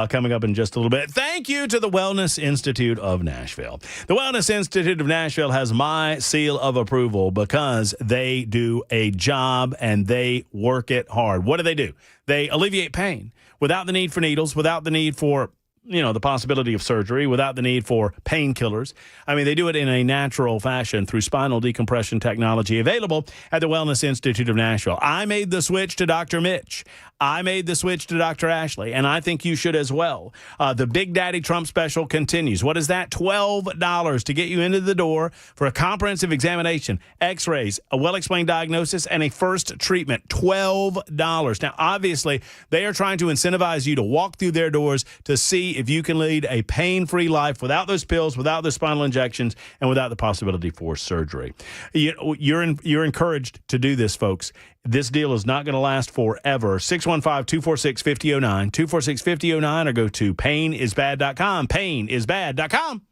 S3: coming up in just a little bit. Thank you to the Wellness Institute of Nashville. The Wellness Institute of Nashville has my seal of approval because they do a job and they work it hard. What do? They alleviate pain without the need for needles, without the need for the possibility of surgery, without the need for painkillers. I mean, they do it in a natural fashion through spinal decompression technology available at the Wellness Institute of Nashville. I made the switch to Dr. Mitch. I made the switch to Dr. Ashley, and I think you should as well. The Big Daddy Trump special continues. What is that? $12 to get you into the door for a comprehensive examination, x-rays, a well-explained diagnosis, and a first treatment. $12. Now, obviously, they are trying to incentivize you to walk through their doors to see if you can lead a pain-free life without those pills, without the spinal injections, and without the possibility for surgery. You're encouraged to do this, folks. This deal is not going to last forever. 615-246-5009, 246-5009, or go to painisbad.com, painisbad.com.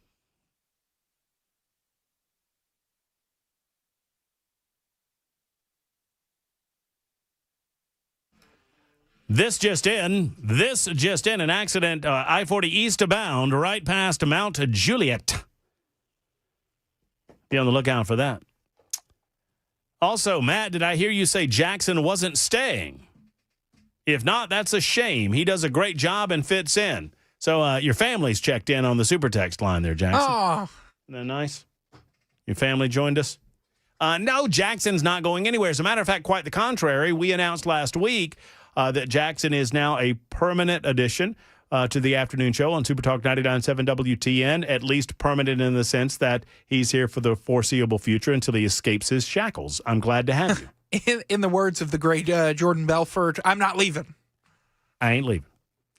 S3: This just in, an accident, I-40 eastbound, right past Mount Juliet. Be on the lookout for that. Also, Matt, did I hear you say Jackson wasn't staying? If not, that's a shame. He does a great job and fits in. So your family's checked in on the super text line there, Jackson.
S4: Oh.
S3: Isn't that nice? Your family joined us? No, Jackson's not going anywhere. As a matter of fact, quite the contrary. We announced last week that Jackson is now a permanent addition to the afternoon show on Super Talk 99.7 WTN, at least permanent in the sense that he's here for the foreseeable future until he escapes his shackles. I'm glad to have you.
S4: In the words of the great Jordan Belfort, I'm not leaving.
S3: I ain't leaving.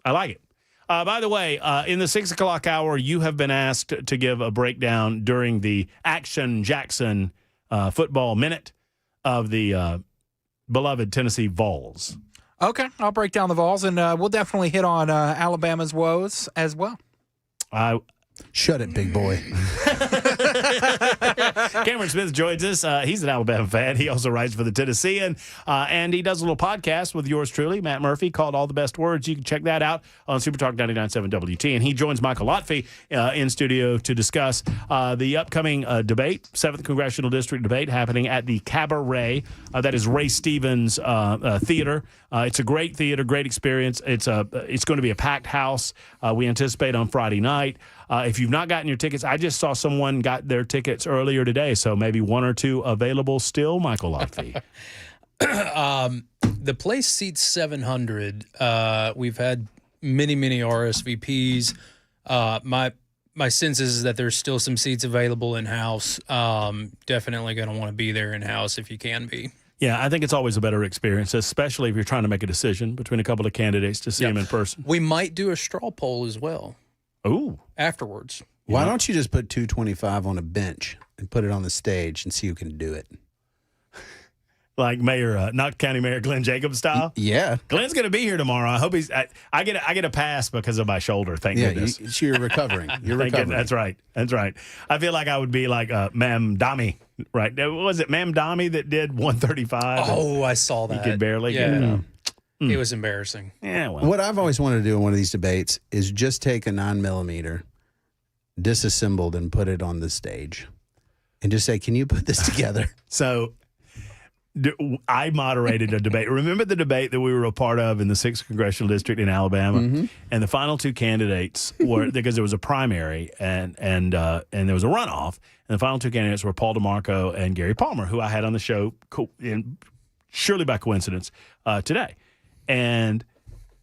S3: I like it. By the way, in the 6 o'clock hour, you have been asked to give a breakdown during the Action Jackson football minute of the beloved Tennessee Vols.
S4: Okay, I'll break down the Vols, and we'll definitely hit on Alabama's woes as well.
S2: Shut it, big boy.
S3: Cameron Smith joins us. He's an Alabama fan. He also writes for the Tennessean, and he does a little podcast with yours truly, Matt Murphy, called All the Best Words. You can check that out on Super Talk 99.7 WT. And he joins Michael Lotfi in studio to discuss the upcoming debate, 7th Congressional District debate happening at the Cabaret. That is Ray Stevens Theater. It's a great theater, great experience. It's going to be a packed house. We anticipate on Friday night. If you've not gotten your tickets, I just saw someone got their tickets earlier today, so maybe one or two available still. Michael Lotfi.
S19: The place seats 700. We've had many RSVPs. My sense is that there's still some seats available in-house. Definitely going to want to be there in-house if you can be.
S3: Yeah, I think it's always a better experience, especially if you're trying to make a decision between a couple of candidates to see them in person.
S19: We might do a straw poll as well.
S3: Ooh.
S19: Afterwards.
S2: Why don't you just put 225 on a bench and put it on the stage and see who can do it?
S3: Like Knox County Mayor Glenn Jacobs style?
S2: Yeah.
S3: Glenn's going to be here tomorrow. I hope he's I get a pass because of my shoulder, thank goodness.
S2: You're recovering. You're recovering.
S3: That's right. I feel like I would be like Ma'am Dami, right? Was it Ma'am Dami that did 135?
S19: Oh, I saw that.
S3: He could barely get it up.
S19: It was embarrassing.
S3: Yeah, well.
S2: What I've always wanted to do in one of these debates is just take a 9mm, disassembled, and put it on the stage. And just say, can you put this together?
S3: So I moderated a debate. Remember the debate that we were a part of in the 6th Congressional District in Alabama? Mm-hmm. And the final two candidates were, because there was a primary and there was a runoff, and the final two candidates were Paul DeMarco and Gary Palmer, who I had on the show, surely by coincidence, today. And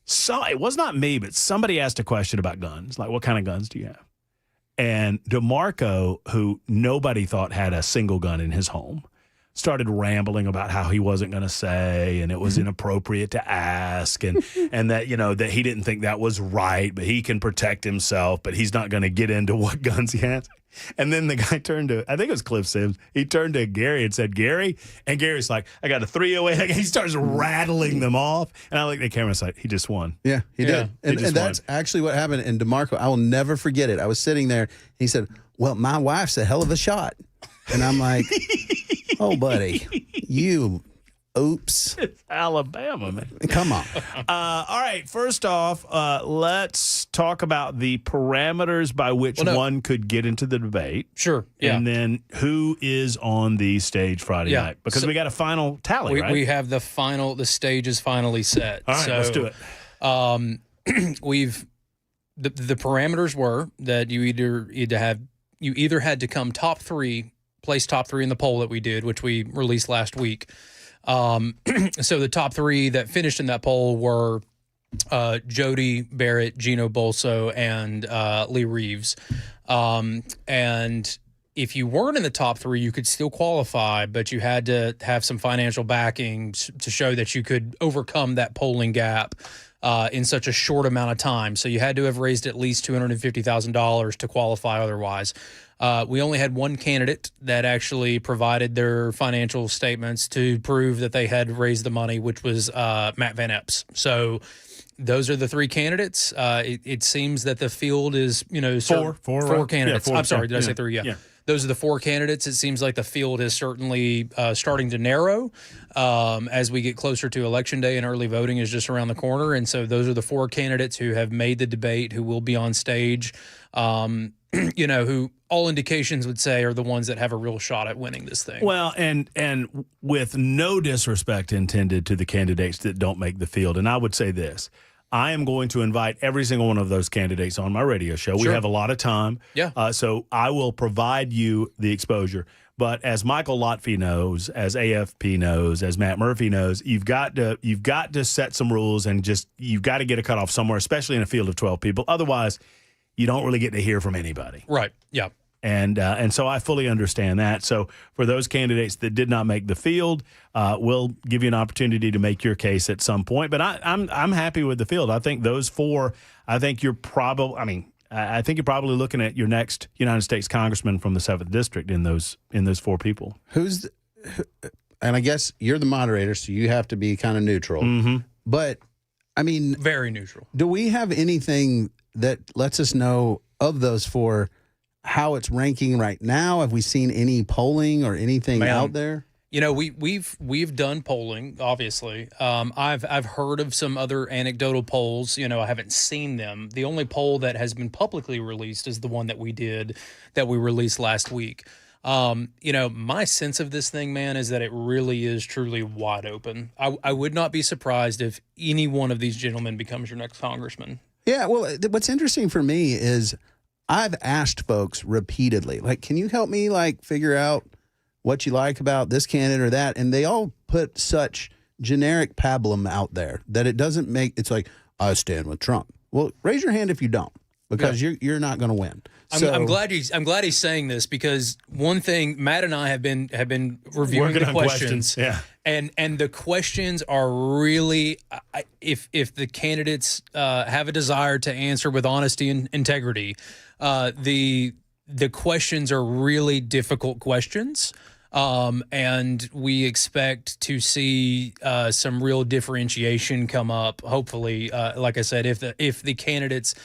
S3: so it was not me, but somebody asked a question about guns, like, what kind of guns do you have? And DeMarco, who nobody thought had a single gun in his home, started rambling about how he wasn't going to say, and it was inappropriate to ask, and that, that he didn't think that was right, but he can protect himself, but he's not going to get into what guns he has. And then the guy turned to, I think it was Cliff Sims, he turned to Gary and said, Gary? And Gary's like, I got a 308. He starts rattling them off. And I look at the camera and say, he just won.
S2: Yeah, he did. And that's actually what happened. And DeMarco, I will never forget it. I was sitting there. He said, well, my wife's a hell of a shot. And I'm like, oh, buddy, oops.
S3: It's Alabama, man.
S2: Come on.
S3: All right. First off, let's talk about the parameters by which one could get into the debate.
S19: Sure. Yeah.
S3: And then who is on the stage Friday night? Because we got a final tally, right?
S19: We have the stage is finally set.
S3: All right, let's do it.
S19: The parameters were that you either had to come place top three in the poll that we did, which we released last week. So the top three that finished in that poll were Jody Barrett, Gino Bolso, and Lee Reeves. And if you weren't in the top three, you could still qualify, but you had to have some financial backing to show that you could overcome that polling gap in such a short amount of time. So you had to have raised at least $250,000 to qualify otherwise. We only had one candidate that actually provided their financial statements to prove that they had raised the money, which was Matt Van Epps. So those are the three candidates. It seems that the field is, four candidates.
S3: Yeah,
S19: I'm sorry, did I say three? Yeah. Those are the four candidates. It seems like the field is certainly starting to narrow as we get closer to Election Day, and early voting is just around the corner. And so those are the four candidates who have made the debate, who will be on stage, who all indications would say are the ones that have a real shot at winning this thing.
S3: Well, and with no disrespect intended to the candidates that don't make the field, and I would say this, I am going to invite every single one of those candidates on my radio show. Sure. We have a lot of time.
S19: Yeah.
S3: So I will provide you the exposure. But as Michael Lotfi knows, as AFP knows, as Matt Murphy knows, you've got to set some rules, and you've got to get a cutoff somewhere, especially in a field of 12 people. Otherwise, you don't really get to hear from anybody.
S19: Right. Yeah.
S3: And so I fully understand that. So for those candidates that did not make the field, we'll give you an opportunity to make your case at some point. But I'm happy with the field. I think those four. I think you're probably looking at your next United States congressman from the 7th District in those four people.
S2: And I guess you're the moderator, so you have to be kind of neutral.
S3: Mm-hmm.
S2: But I mean,
S19: very neutral.
S2: Do we have anything that lets us know of those four, how it's ranking right now? Have we seen any polling or anything out there?
S19: We've done polling, obviously. I've heard of some other anecdotal polls. I haven't seen them. The only poll that has been publicly released is the one that we released last week. My sense of this thing, man, is that it really is truly wide open. I would not be surprised if any one of these gentlemen becomes your next congressman.
S2: Yeah, well, what's interesting for me is I've asked folks repeatedly, like, can you help me, figure out what you like about this candidate or that? And they all put such generic pablum out there that it doesn't make it's like I stand with Trump. Well, raise your hand if you don't, because you're not going to win.
S19: I'm glad he's saying this, because one thing Matt and I have been reviewing the questions.
S3: Yeah.
S19: And the questions are really, if the candidates have a desire to answer with honesty and integrity, the questions are really difficult questions. And we expect to see some real differentiation come up. Hopefully, like I said, if the candidates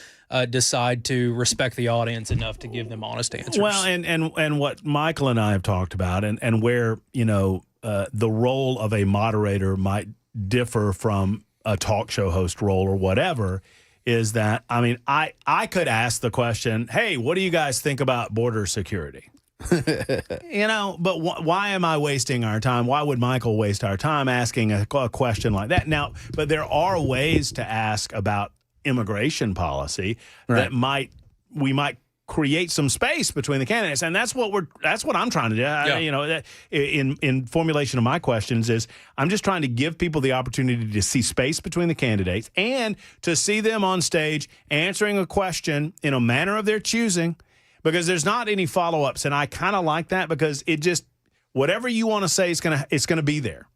S19: decide to respect the audience enough to give them honest answers.
S3: Well, and what Michael and I have talked about, and where the role of a moderator might differ from a talk show host role or whatever, is that I could ask the question, hey, what do you guys think about border security? But why am I wasting our time? Why would Michael waste our time asking a question like that? Now, but there are ways to ask about immigration policy that we might create some space between the candidates, and that's what I'm trying to do.
S19: Yeah.
S3: In formulation of my questions is I'm just trying to give people the opportunity to see space between the candidates and to see them on stage answering a question in a manner of their choosing, because there's not any follow-ups, and I kind of like that, because it just whatever you want to say is it's gonna be there.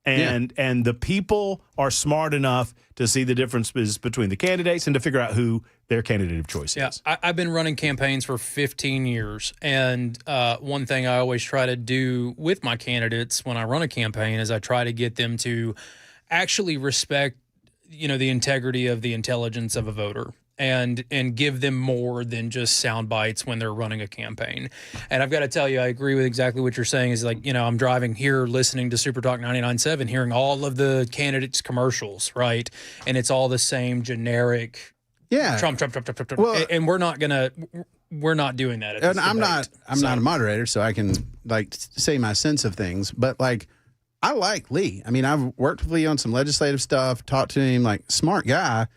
S3: And the people are smart enough to see the differences between the candidates and to figure out who their candidate of choice is.
S19: I've been running campaigns for 15 years, and one thing I always try to do with my candidates when I run a campaign is I try to get them to actually respect, the integrity of the intelligence of a voter. And give them more than just sound bites when they're running a campaign. And I've got to tell you, I agree with exactly what you're saying. Is like, I'm driving here listening to Super Talk 99.7, hearing all of the candidates' commercials, right? And it's all the same generic Trump. Well, and we're not doing that.
S2: And I'm not a moderator, so I can say my sense of things. But I like Lee. I've worked with Lee on some legislative stuff, talked to him, smart guy,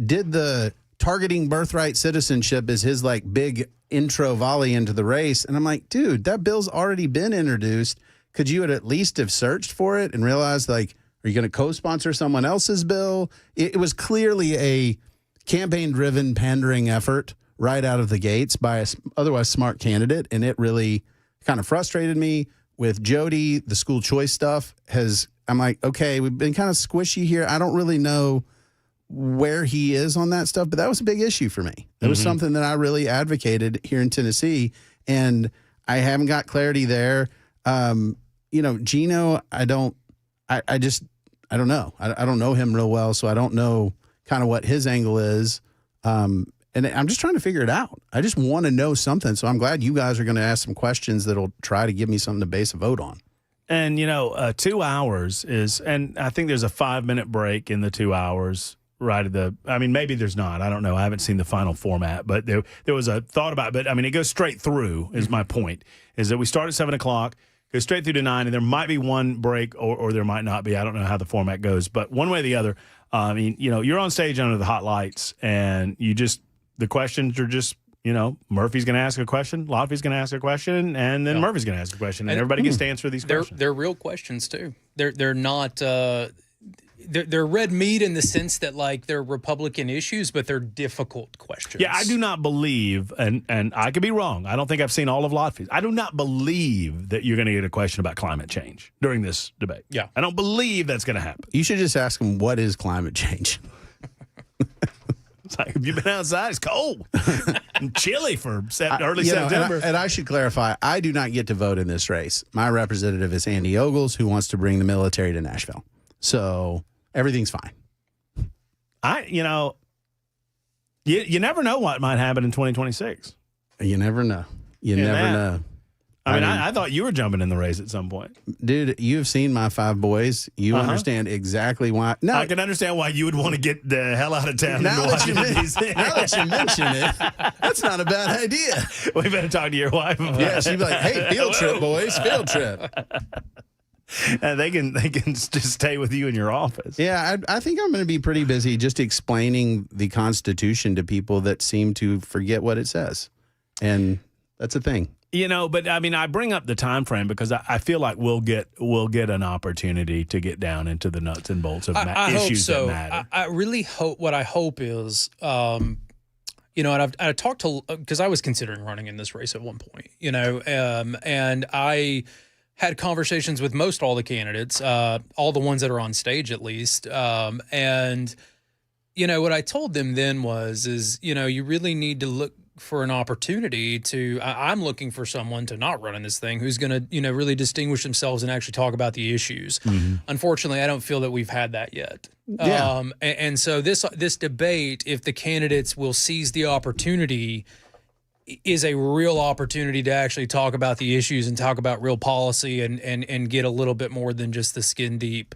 S2: did the targeting birthright citizenship is his big intro volley into the race. And I'm like, dude, that bill's already been introduced. Could you at least have searched for it and realized, are you going to co-sponsor someone else's bill? It was clearly a campaign-driven pandering effort right out of the gates by a otherwise smart candidate. And it really kind of frustrated me. With Jody, the school choice stuff I'm like, okay, we've been kind of squishy here. I don't really know where he is on that stuff, but that was a big issue for me. It was something that I really advocated here in Tennessee, and I haven't got clarity there. Gino, I don't know. I don't know him real well, so I don't know kind of what his angle is. And I'm just trying to figure it out. I just want to know something. So I'm glad you guys are going to ask some questions that'll try to give me something to base a vote on.
S3: And, 2 hours is, and I think there's a 5-minute break in the 2 hours. Right at maybe there's not. I don't know. I haven't seen the final format, but there was a thought about it. But it goes straight through. Is my point? Is that we start at 7:00, go straight through to 9, and there might be one break, or there might not be. I don't know how the format goes, but one way or the other. You're on stage under the hot lights, and the questions are just. Murphy's going to ask a question, Lotfie's going to ask a question, and then Murphy's going to ask a question, and everybody gets to answer these questions.
S19: They're real questions too. They're not. They're red meat in the sense that they're Republican issues, but they're difficult questions.
S3: Yeah, I do not believe, and I could be wrong. I don't think I've seen all of Lotfie's. I do not believe that you're going to get a question about climate change during this debate.
S19: Yeah,
S3: I don't believe that's going to happen.
S2: You should just ask him, what is climate change?
S3: It's like, have you been outside? It's cold and chilly for early September.
S2: And I should clarify, I do not get to vote in this race. My representative is Andy Ogles, who wants to bring the military to Nashville. So everything's fine.
S3: You never know what might happen in 2026.
S2: You never know. You never know.
S3: I thought you were jumping in the race at some point.
S2: Dude, you've seen my 5 boys. You understand exactly why. No,
S3: I can understand why you would want to get the hell out of town.
S2: Now that you mention it, that's not a bad idea.
S3: We better talk to your wife about
S2: Yeah, she'd be like, hey, field trip, boys, field trip.
S3: And they can just stay with you in your office.
S2: Yeah, I think I'm going to be pretty busy just explaining the Constitution to people that seem to forget what it says. And That's a thing.
S3: But I mean, I bring up the time frame because I feel like we'll get an opportunity to get down into the nuts and bolts of issues that matter.
S19: I really hope. What I hope is, and I talked to, because I was considering running in this race at one point, and I had conversations with most all the candidates, all the ones that are on stage at least, and what I told them then is you really need to look for an opportunity to. I'm looking for someone to not run in this thing who's going to really distinguish themselves and actually talk about the issues.
S3: Mm-hmm.
S19: Unfortunately, I don't feel that we've had that yet.
S2: Yeah.
S19: And so this debate, if the candidates will seize the opportunity, is a real opportunity to actually talk about the issues and talk about real policy and get a little bit more than just the skin deep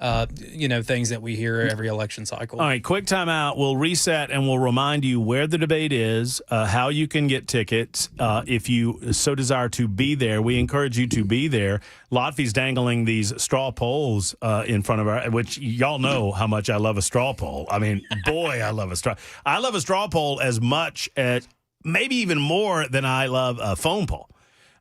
S19: things that we hear every election cycle.
S3: All right, quick timeout. We'll reset and we'll remind you where the debate is, how you can get tickets if you so desire to be there. We encourage you to be there. Lotfie's dangling these straw polls in front of our, which y'all know how much I love a straw poll. I mean, boy, I love a straw poll as much as, maybe even more than I love a phone poll.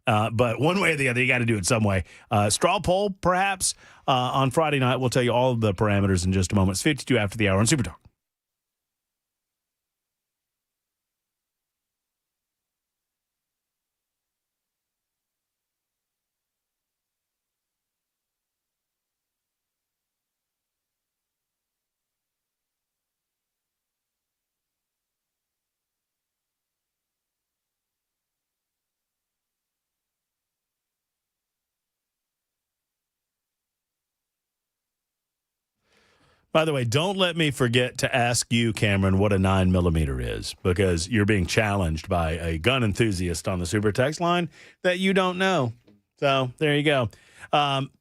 S3: But one way or the other, you got to do it some way. Straw poll, perhaps, on Friday night. We'll tell you all of the parameters in just a moment. It's 52 after the hour on Super Talk. By the way, don't let me forget to ask you, Cameron, what a 9mm is, because you're being challenged by a gun enthusiast on the Super Text line that you don't know. So there you go.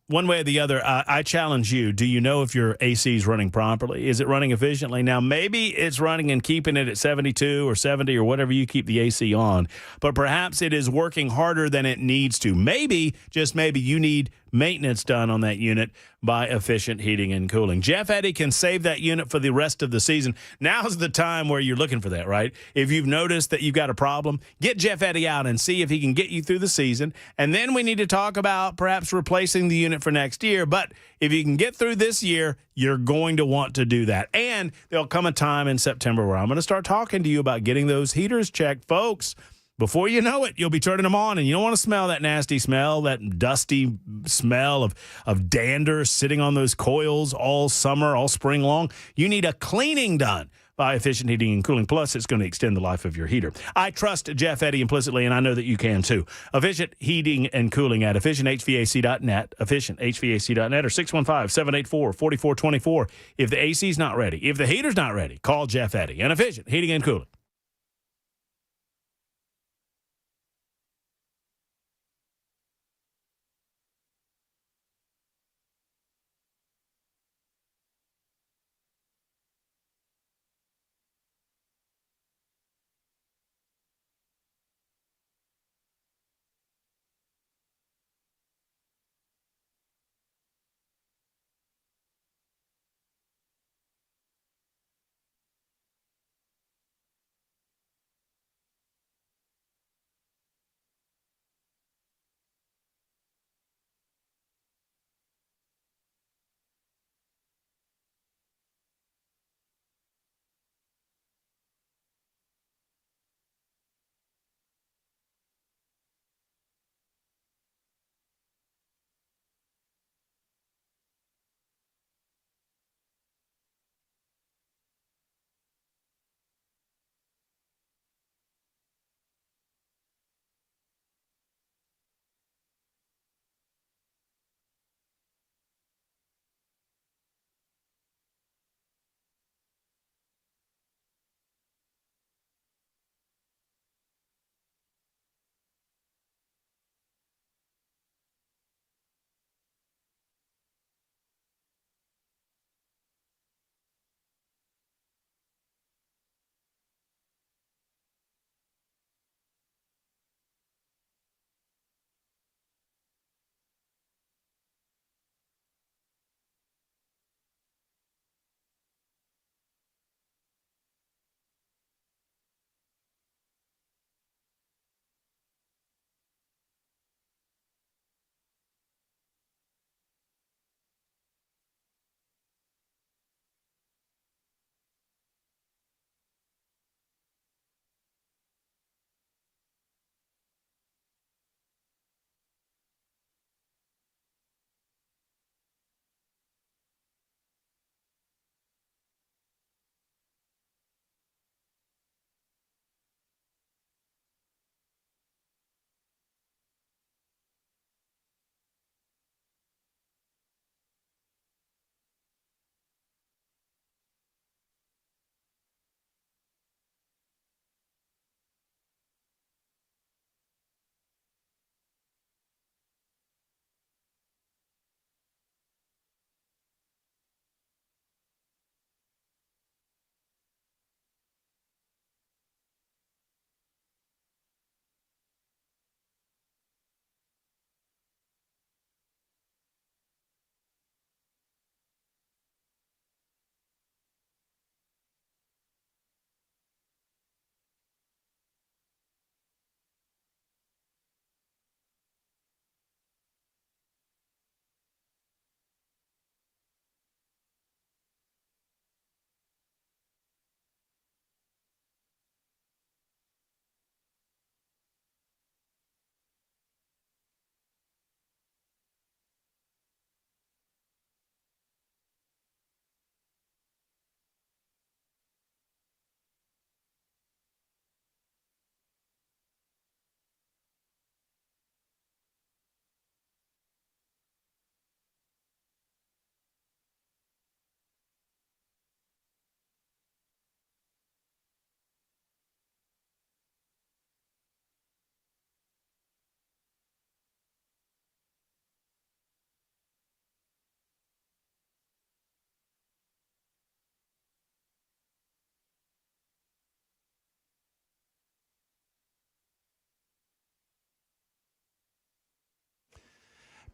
S3: One way or the other, I challenge you. Do you know if your AC is running properly? Is it running efficiently? Now, maybe it's running and keeping it at 72 or 70 or whatever you keep the AC on, but perhaps it is working harder than it needs to. Maybe, just maybe, you need maintenance done on that unit by Efficient Heating and Cooling. Jeff Eddy can save that unit for the rest of the season. Now's the time where you're looking for that, right? If you've noticed that you've got a problem, get Jeff Eddy out and see if he can get you through the season. And then we need to talk about perhaps replacing the unit for next year. But if you can get through this year, you're going to want to do that. And there'll come a time in September where I'm going to start talking to you about getting those heaters checked, folks. Before you know it, you'll be turning them on, and you don't want to smell that nasty smell, that dusty smell of dander sitting on those coils all summer, all spring long. You need a cleaning done by Efficient Heating and Cooling. Plus, it's going to extend the life of your heater. I trust Jeff Eddy implicitly, and I know that you can too. Efficient Heating and Cooling at efficienthvac.net, efficienthvac.net, or 615-784-4424. If the AC's not ready, if the heater's not ready, call Jeff Eddy and Efficient Heating and Cooling.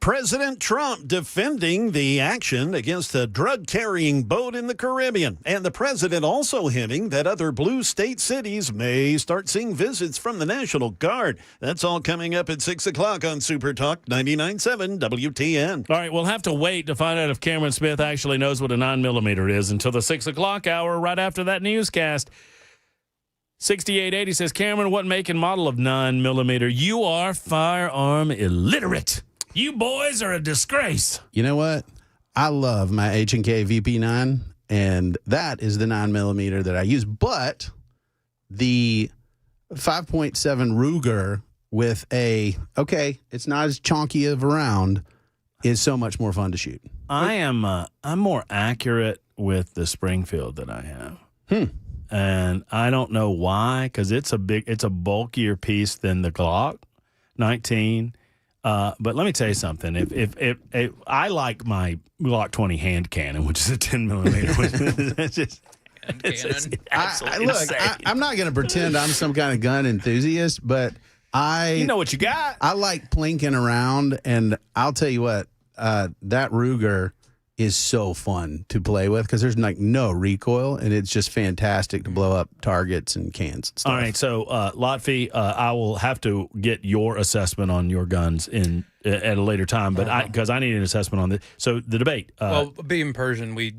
S1: President Trump defending the action against a drug-carrying boat in the Caribbean. And the president also hinting that other blue state cities may start seeing visits from the National Guard. That's all coming up at 6 o'clock on Super Talk 99.7 WTN.
S3: All right, we'll have to wait to find out if Cameron Smith actually knows what a 9mm is until the 6 o'clock hour right after that newscast. 6880 says, Cameron, what make and model of 9mm? You are firearm illiterate. You boys are a disgrace.
S2: You know what? I love my H&K VP9, and that is the 9mm that I use. But the 5.7 Ruger with it's not as chonky of a round, is so much more fun to shoot.
S3: I'm more accurate with the Springfield that I have. And I don't know why, because it's a bulkier piece than the Glock 19. But let me tell you something. If I like my Glock 20 hand cannon, which is a 10mm. It's just
S2: I'm not going to pretend I'm some kind of gun enthusiast, but
S3: you know what you got.
S2: I like plinking around, and I'll tell you what, that Ruger is so fun to play with because there's like no recoil, and it's just fantastic to blow up targets and cans and stuff.
S3: All right, so Lotfi, I will have to get your assessment on your guns at a later time, but because I need an assessment on this. So the debate.
S19: Well, being Persian, we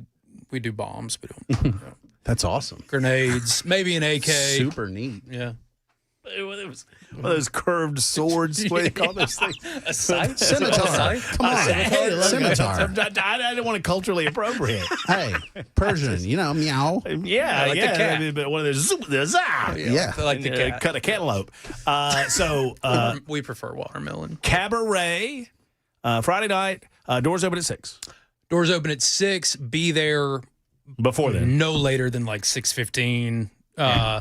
S19: do bombs. We don't.
S2: That's awesome.
S19: Grenades, maybe an AK.
S2: Super neat.
S19: Yeah.
S3: One of those curved swords. What do you call those things?
S19: A sight?
S2: Scimitar. Come on. Scimitar.
S3: I didn't want to culturally appropriate.
S2: Hey, Persian, meow.
S3: Yeah,
S19: like the cat.
S3: But one of those,
S2: Yeah.
S19: I like the cat.
S3: Cut a cantaloupe.
S19: We prefer watermelon.
S3: Cabaret, Friday night, doors open at 6.
S19: Doors open at 6. Be there
S3: before then.
S19: No later than like 6:15. Yeah.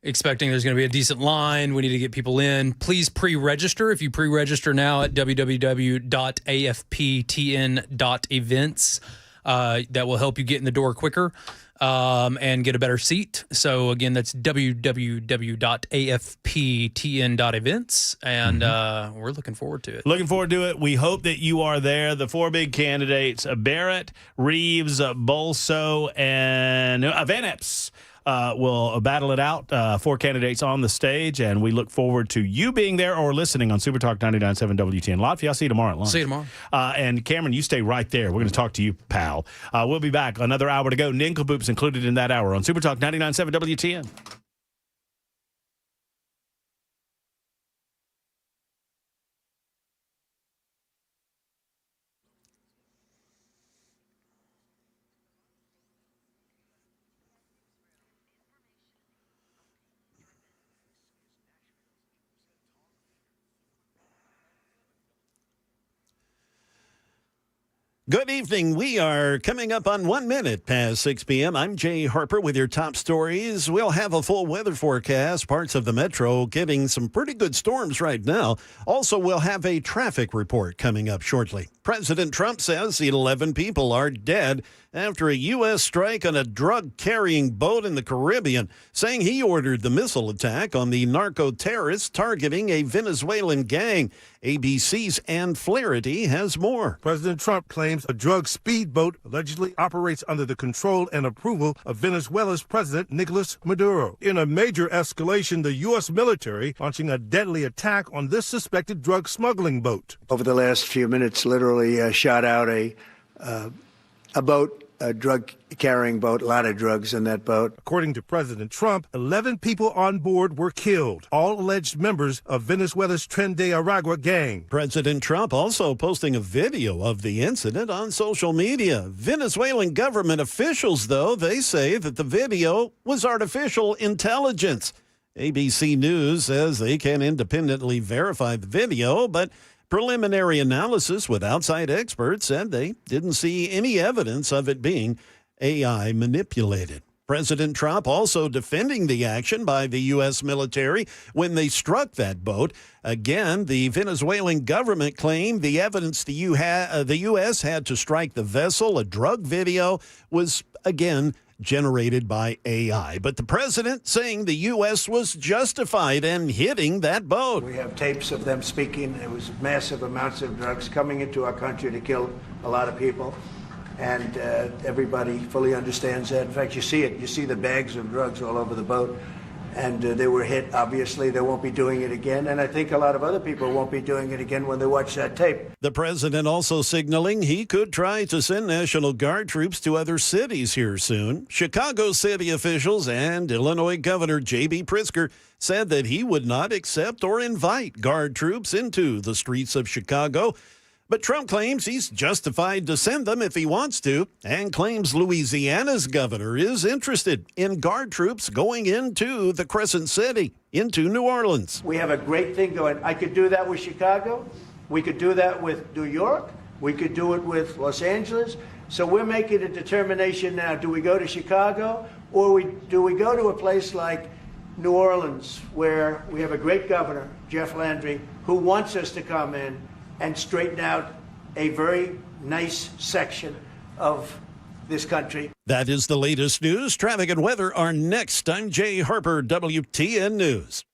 S19: Expecting there's going to be a decent line. We need to get people in. Please pre-register. If you pre-register now at www.afptn.events, that will help you get in the door quicker and get a better seat. So, again, that's www.afptn.events, and we're looking forward to it.
S3: Looking forward to it. We hope that you are there. The 4 big candidates, Barrett, Reeves, Bolso, and Van Epps. We'll battle it out, 4 candidates on the stage, and we look forward to you being there or listening on Super Talk 99.7 WTN. Lotfi, I'll see you tomorrow at lunch.
S19: See you tomorrow.
S3: And Cameron, you stay right there. We're going to talk to you, pal. We'll be back. Another hour to go. Nincompoops included in that hour on Super Talk 99.7 WTN.
S1: Good evening. We are coming up on 1 minute past 6 p.m. I'm Jay Harper with your top stories. We'll have a full weather forecast. Parts of the metro getting some pretty good storms right now. Also, we'll have a traffic report coming up shortly. President Trump says 11 people are dead after a U.S. strike on a drug-carrying boat in the Caribbean, saying he ordered the missile attack on the narco-terrorists targeting a Venezuelan gang. ABC's Ann Flaherty has more.
S5: President Trump claims a drug speedboat allegedly operates under the control and approval of Venezuela's President Nicolas Maduro. In a major escalation, the U.S. military launching a deadly attack on this suspected drug smuggling boat.
S21: Over the last few minutes, literally shot out a boat, a drug-carrying boat, a lot of drugs in that boat.
S5: According to President Trump, 11 people on board were killed, all alleged members of Venezuela's Tren de Aragua gang.
S1: President Trump also posting a video of the incident on social media. Venezuelan government officials, though, they say that the video was artificial intelligence. ABC News says they can independently verify the video, but preliminary analysis with outside experts said they didn't see any evidence of it being AI manipulated. President Trump also defending the action by the U.S. military when they struck that boat. Again, the Venezuelan government claimed the evidence the U.S. had to strike the vessel, a drug video, was, again, generated by AI. But the president saying the U.S. was justified in hitting that boat.
S21: We have tapes of them speaking. It was massive amounts of drugs coming into our country to kill a lot of people. And everybody fully understands that. In fact, you see it. You see the bags of drugs all over the boat. And they were hit, obviously. They won't be doing it again. And I think a lot of other people won't be doing it again when they watch that tape.
S1: The president also signaling he could try to send National Guard troops to other cities here soon. Chicago city officials and Illinois Governor J.B. Pritzker said that he would not accept or invite Guard troops into the streets of Chicago. But Trump claims he's justified to send them if he wants to, and claims Louisiana's governor is interested in Guard troops going into the Crescent City, into New Orleans.
S21: We have a great thing going. I could do that with Chicago. We could do that with New York. We could do it with Los Angeles. So we're making a determination now. Do we go to Chicago, or do we go to a place like New Orleans, where we have a great governor, Jeff Landry, who wants us to come in and straighten out a very nice section of this country.
S1: That is the latest news. Traffic and weather are next. I'm Jay Harper, WTN News.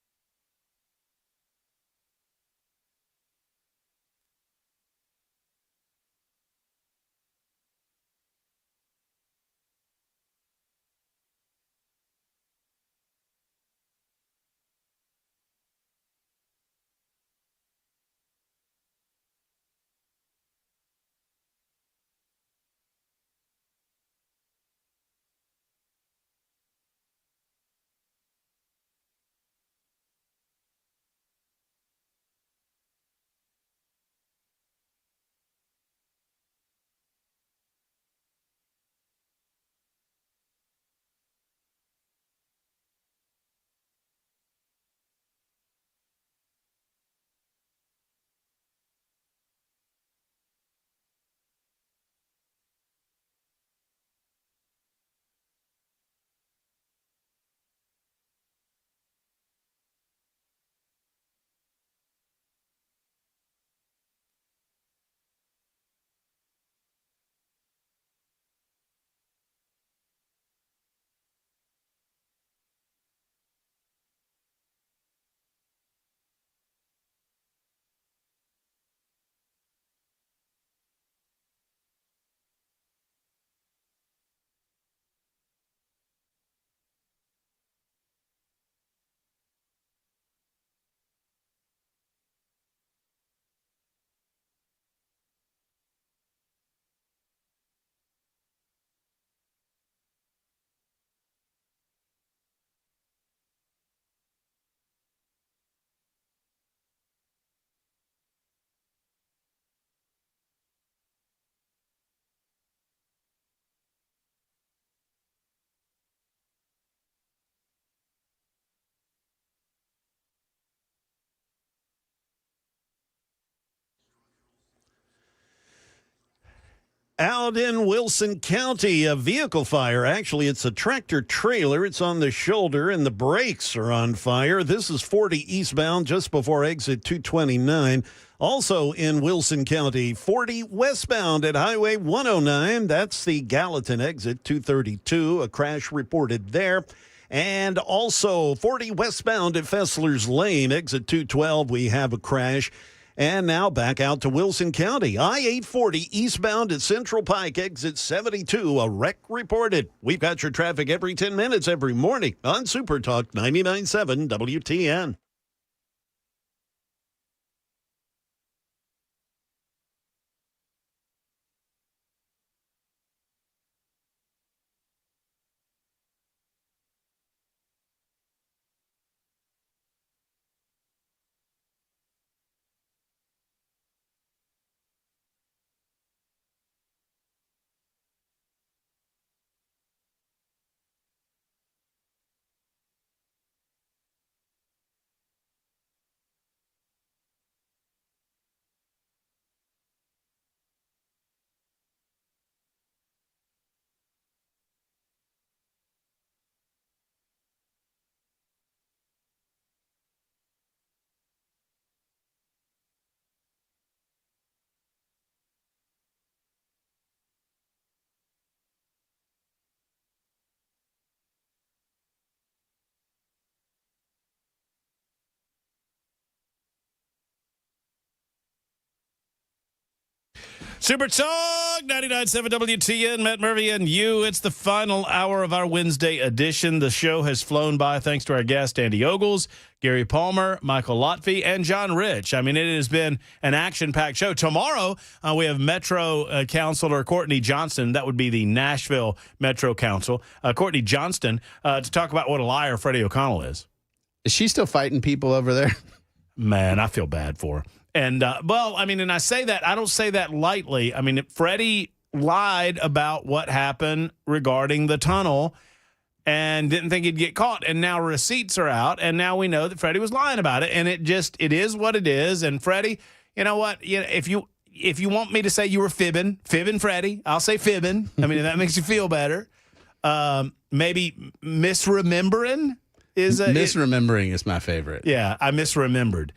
S1: Out in Wilson County, a vehicle fire. Actually, it's a tractor trailer. It's on the shoulder, and the brakes are on fire. This is 40 eastbound just before exit 229. Also in Wilson County, 40 westbound at Highway 109. That's the Gallatin exit 232. A crash reported there. And also 40 westbound at Fessler's Lane, exit 212. We have a crash. And now back out to Wilson County. I-840 eastbound at Central Pike, exit 72. A wreck reported. We've got your traffic every 10 minutes every morning on Super Talk 99.7 WTN.
S3: Super Talk 99.7 WTN, Matt Murphy and you. It's the final hour of our Wednesday edition. The show has flown by thanks to our guest, Andy Ogles, Gary Palmer, Michael Lotfi, and John Rich. I mean, it has been an action-packed show. Tomorrow, we have Metro Councilor Courtney Johnston. That would be the Nashville Metro Council. Courtney Johnston, to talk about what a liar Freddie O'Connell is.
S2: Is she still fighting people over there?
S3: Man, I feel bad for her. And, well, I mean, and I say that, I don't say that lightly. I mean, Freddie lied about what happened regarding the tunnel and didn't think he'd get caught. And now receipts are out, and now we know that Freddie was lying about it. And it is what it is. And Freddie, you know what? You know, if you want me to say you were fibbing Freddie, I'll say fibbing. I mean, if that makes you feel better. Maybe misremembering is
S2: misremembering is my favorite.
S3: Yeah, I misremembered.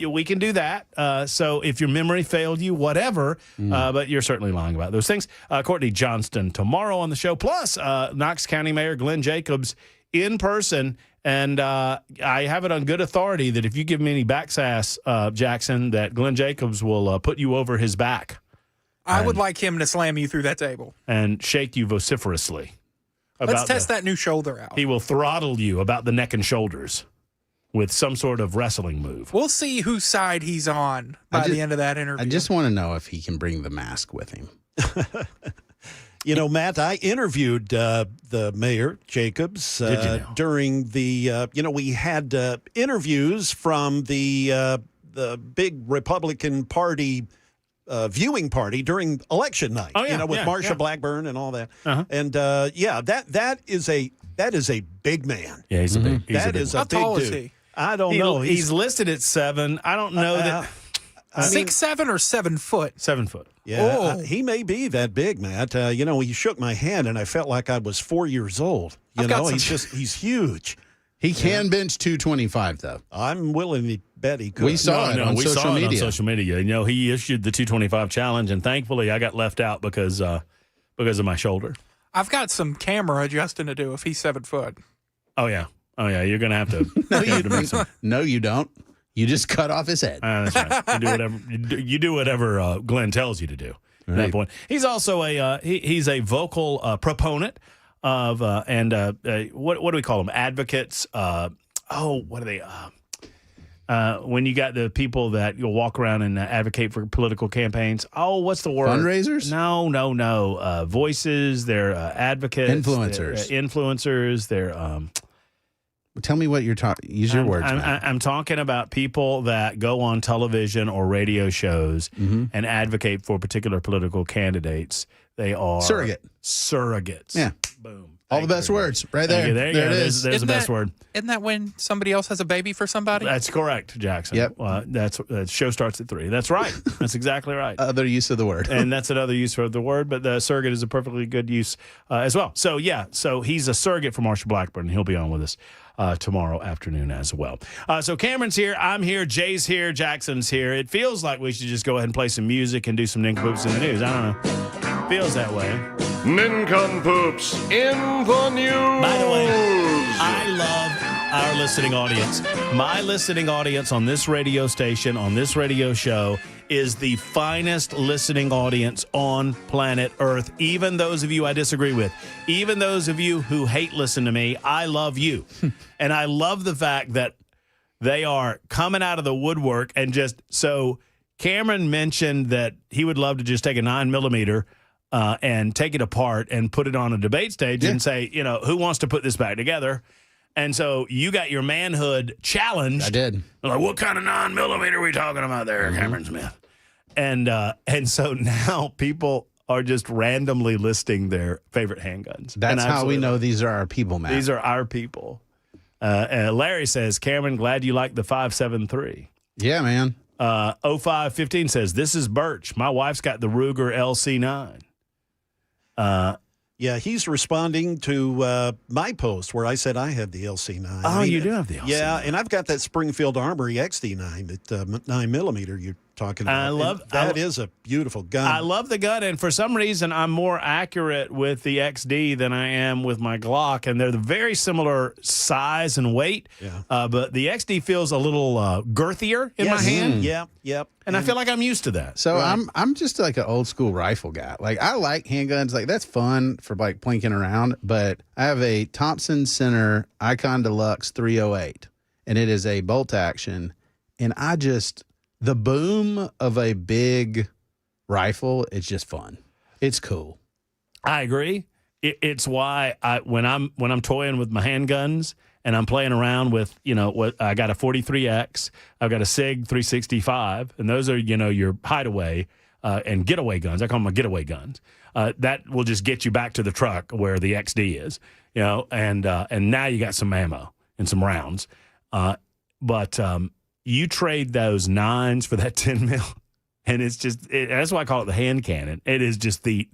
S3: We can do that. So if your memory failed you, whatever, but you're certainly lying about those things. Courtney Johnston tomorrow on the show, plus Knox County Mayor Glenn Jacobs in person. And I have it on good authority that if you give me any backsass, Jackson, that Glenn Jacobs will put you over his back.
S4: I would like him to slam you through that table.
S3: And shake you vociferously.
S4: Let's test that new shoulder out.
S3: He will throttle you about the neck and shoulders with some sort of wrestling move.
S4: We'll see whose side he's on by the end of that interview.
S2: I just want to know if he can bring the mask with him.
S1: You know, Matt, I interviewed the mayor, Jacobs, during the, we had interviews from the big Republican Party viewing party during election night, with Marsha Blackburn and all that. And that is a big man.
S3: Yeah, he's a big.
S1: That is a
S4: How
S1: big
S4: tall
S1: dude.
S4: is he?
S1: I don't know.
S3: He's listed at 7. I don't know that.
S4: 6'7" or 7 foot?
S3: 7 foot.
S1: Yeah, he may be that big, Matt. He shook my hand and I felt like I was 4 years old. He's huge.
S2: He can bench 225 though.
S1: I'm willing to bet he could.
S2: We saw it on social media.
S3: On social media. You know, he issued the 225 challenge, and thankfully I got left out because of my shoulder.
S4: I've got some camera adjusting to do if he's 7 foot.
S3: Oh yeah. You're gonna have to.
S2: No, you don't. You just cut off his head.
S3: That's right. You do whatever Glenn tells you to do. At that point, he's also he's a vocal proponent of what do we call them? Advocates. What are they? When you got the people that you'll walk around and advocate for political campaigns. Oh, what's the word?
S2: Fundraisers?
S3: No. Voices. They're advocates.
S2: Influencers.
S3: They're
S2: Tell me what you're talking. Use your words.
S3: I'm talking about people that go on television or radio shows and advocate for particular political candidates. They are surrogates.
S2: Yeah.
S3: Boom.
S2: All the best words right there.
S3: There
S2: it is.
S3: There's the best word.
S4: Isn't that when somebody else has a baby for somebody?
S3: That's correct, Jackson.
S2: Yep.
S3: That show starts at 3. That's right. That's exactly right.
S2: Other use of the word.
S3: And that's another use of the word, but the surrogate is a perfectly good use as well. So, so he's a surrogate for Marsha Blackburn. He'll be on with us tomorrow afternoon as well. So Cameron's here. I'm here. Jay's here. Jackson's here. It feels like we should just go ahead and play some music and do some nincompoops in the news. I don't know. Feels that way.
S6: Nincompoops in the news.
S3: By the way, I love our listening audience. My listening audience on this radio station, on this radio show, is the finest listening audience on planet Earth. Even those of you I disagree with, even those of you who hate listen to me, I love you. And I love the fact that they are coming out of the woodwork and so Cameron mentioned that he would love to just take a 9mm and take it apart and put it on a debate stage and say, who wants to put this back together? And so you got your manhood challenged.
S2: I did.
S3: Like, what kind of 9mm are we talking about there, Cameron Smith? And so now people are just randomly listing their favorite handguns.
S2: That's how we know these are our people, Matt.
S3: These are our people. Larry says, Cameron, glad you like the 5.73.
S2: Yeah, man.
S3: 0515 says, this is Birch. My wife's got the Ruger LC9.
S1: Yeah, he's responding to my post where I said I had the LC9.
S3: Oh, you do have the LC9.
S1: Yeah, and I've got that Springfield Armory XD9, that 9mm you're talking talking about.
S3: I love
S1: that. Is a beautiful gun.
S3: I love the gun, and for some reason, I'm more accurate with the XD than I am with my Glock, and they're the very similar size and weight.
S1: Yeah.
S3: But the XD feels a little girthier in my hand.
S1: Yep.
S3: And I feel like I'm used to that.
S2: So I'm just like an old school rifle guy. Like I like handguns. Like that's fun for like plinking around. But I have a Thompson Center Icon Deluxe 308, and it is a bolt action. And the boom of a big rifle is just fun. It's cool.
S3: I agree. It's why when I'm toying with my handguns and I'm playing around with, what I got a 43X, I've got a SIG 365, and those are, your hideaway and getaway guns. I call them my getaway guns. That will just get you back to the truck where the XD is, and now you got some ammo and some rounds. But you trade those 9s for that 10 mil, and it's just that's why I call it the hand cannon. It is just the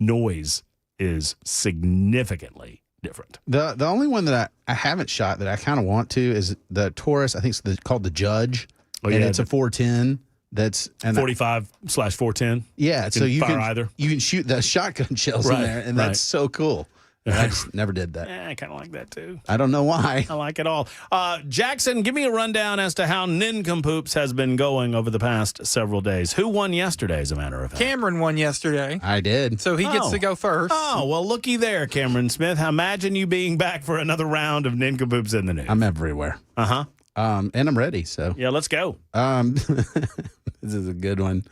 S3: noise is significantly different.
S2: The only one that I haven't shot that I kind of want to is the Taurus. I think it's called the Judge, and it's a 410. That's
S3: 45/410.
S2: Yeah, so you can
S3: either.
S2: You can shoot the shotgun shells in there, and that's so cool. I just never did that.
S3: I kind of like that too.
S2: I don't know why.
S3: I like it all. Jackson, give me a rundown as to how Nincompoops has been going over the past several days. Who won yesterday, as a matter of fact?
S4: Cameron won yesterday.
S2: I did.
S4: So he gets to go first.
S3: Oh, well, looky there, Cameron Smith. Imagine you being back for another round of Nincompoops in the news.
S2: I'm everywhere.
S3: Uh-huh.
S2: And I'm ready, so.
S3: Yeah, let's go.
S2: This is a good one.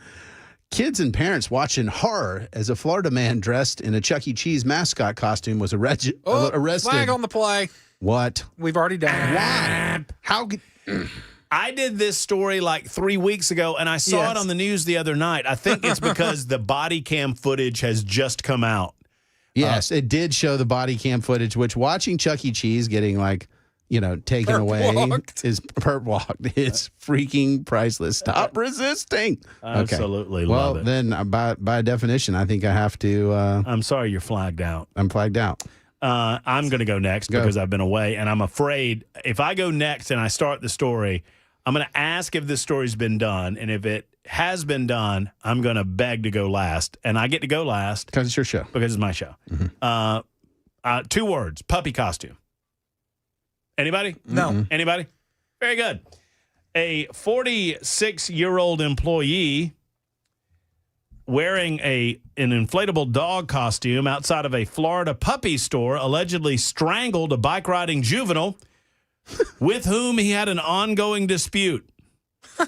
S2: Kids and parents watching horror as a Florida man dressed in a Chuck E. Cheese mascot costume was arrested.
S4: Flag on the play.
S2: What?
S4: We've already done it.
S2: Why? How?
S3: I did this story like 3 weeks ago, and I saw it on the news the other night. I think it's because the body cam footage has just come out.
S2: Yes, it did show the body cam footage, which watching Chuck E. Cheese getting taken away is perp-walked. It's freaking priceless. Stop resisting.
S3: Absolutely
S2: love
S3: it.
S2: Well, then by definition, I think I have to.
S3: I'm sorry you're flagged out.
S2: I'm flagged out.
S3: I'm going to go next because I've been away, and I'm afraid if I go next and I start the story, I'm going to ask if this story's been done, and if it has been done, I'm going to beg to go last, and I get to go last
S2: because it's your show.
S3: Because it's my show. Mm-hmm. 2 words: puppy costume. Anybody?
S4: No.
S2: Mm-hmm.
S3: Anybody? Very good. A 46-year-old employee wearing an inflatable dog costume outside of a Florida puppy store allegedly strangled a bike-riding juvenile with whom he had an ongoing dispute. All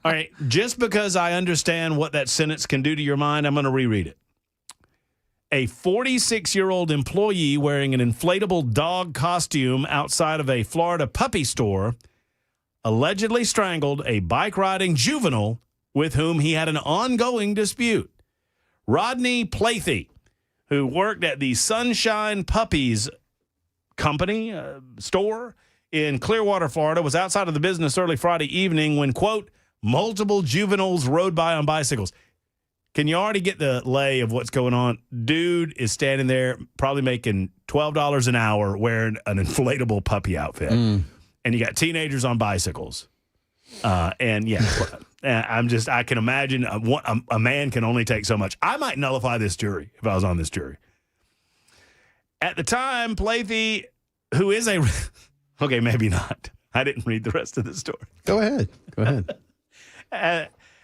S3: right, just because I understand what that sentence can do to your mind, I'm going to reread it. A 46-year-old employee wearing an inflatable dog costume outside of a Florida puppy store allegedly strangled a bike-riding juvenile with whom he had an ongoing dispute. Rodney Plathy, who worked at the Sunshine Puppies Company store in Clearwater, Florida, was outside of the business early Friday evening when, quote, multiple juveniles rode by on bicycles. Can you already get the lay of what's going on? Dude is standing there probably making $12 an hour wearing an inflatable puppy outfit. And you got teenagers on bicycles. I can imagine a man can only take so much. I might nullify this jury if I was on this jury. At the time, Plathy, who is a... Okay, maybe not. I didn't read the rest of the story.
S2: Go ahead.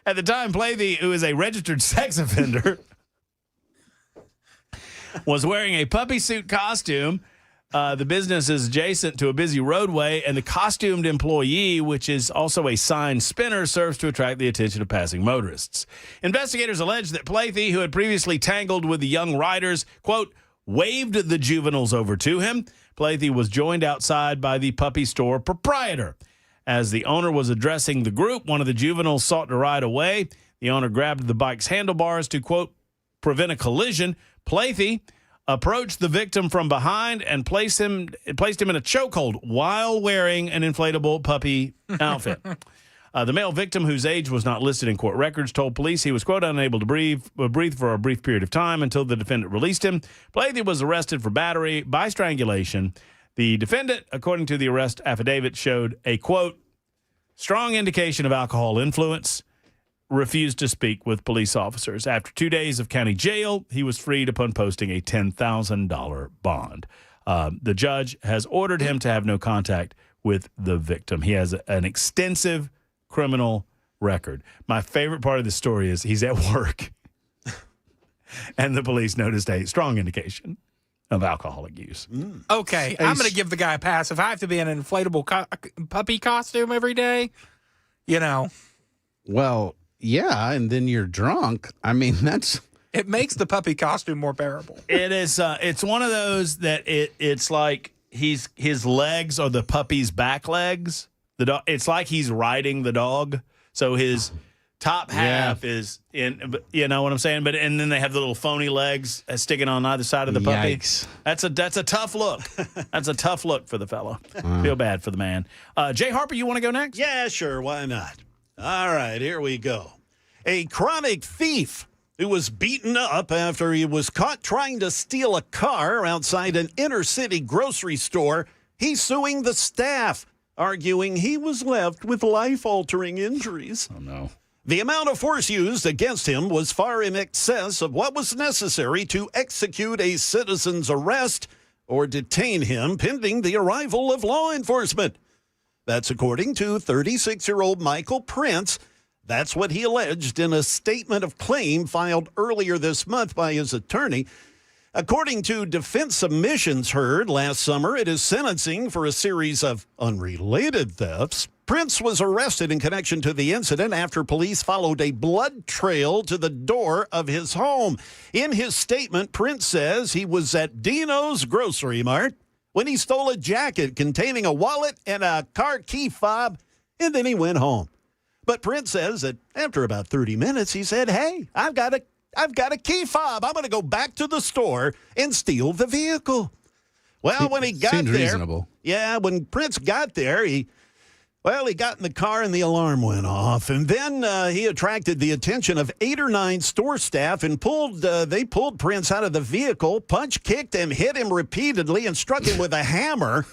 S3: At the time, Plathy, who is a registered sex offender, was wearing a puppy suit costume. The business is adjacent to a busy roadway, and the costumed employee, which is also a sign spinner, serves to attract the attention of passing motorists. Investigators allege that Plathy, who had previously tangled with the young riders, quote, waved the juveniles over to him. Plathy was joined outside by the puppy store proprietor. As the owner was addressing the group, one of the juveniles sought to ride away. The owner grabbed the bike's handlebars to, quote, prevent a collision. Plathy approached the victim from behind and placed him in a chokehold while wearing an inflatable puppy outfit. The male victim, whose age was not listed in court records, told police he was, quote, unable to breathe for a brief period of time until the defendant released him. Plathy was arrested for battery by strangulation. The defendant, according to the arrest affidavit, showed a, quote, strong indication of alcohol influence, refused to speak with police officers. After 2 days of county jail, he was freed upon posting a $10,000 bond. The judge has ordered him to have no contact with the victim. He has an extensive criminal record. My favorite part of the story is he's at work, and the police noticed a strong indication of alcoholic use.
S4: Okay, I'm going to give the guy a pass. If I have to be in an inflatable puppy costume every day,
S2: Well, yeah, and then you're drunk. I mean,
S4: it makes the puppy costume more bearable.
S3: It is. It's one of those that it's like his legs are the puppy's back legs. The dog. It's like he's riding the dog. So his top half is in. You know what I'm saying? And then they have the little phony legs sticking on either side of the puppy.
S2: Yikes.
S3: That's a tough look. That's a tough look for the fellow. Feel bad for the man. Jay Harper, you want to go next?
S1: Yeah, sure. Why not? All right, here we go. A chronic thief who was beaten up after he was caught trying to steal a car outside an inner-city grocery store. He's suing the staff, arguing he was left with life-altering injuries.
S3: Oh, no.
S1: The amount of force used against him was far in excess of what was necessary to execute a citizen's arrest or detain him pending the arrival of law enforcement. That's according to 36-year-old Michael Prince. That's what he alleged in a statement of claim filed earlier this month by his attorney. According to defense submissions heard last summer at his sentencing for a series of unrelated thefts, Prince was arrested in connection to the incident after police followed a blood trail to the door of his home. In his statement, Prince says he was at Dino's Grocery Mart when he stole a jacket containing a wallet and a car key fob, and then he went home. But Prince says that after about 30 minutes, he said, hey, I've got a key fob. I'm going to go back to the store and steal the vehicle. Well, when he got
S2: Seems
S1: there,
S2: reasonable.
S1: Yeah, when Prince got there, he got in the car and the alarm went off. And then he attracted the attention of 8 or 9 store staff and they pulled Prince out of the vehicle, punch kicked him, hit him repeatedly, and struck him with a hammer.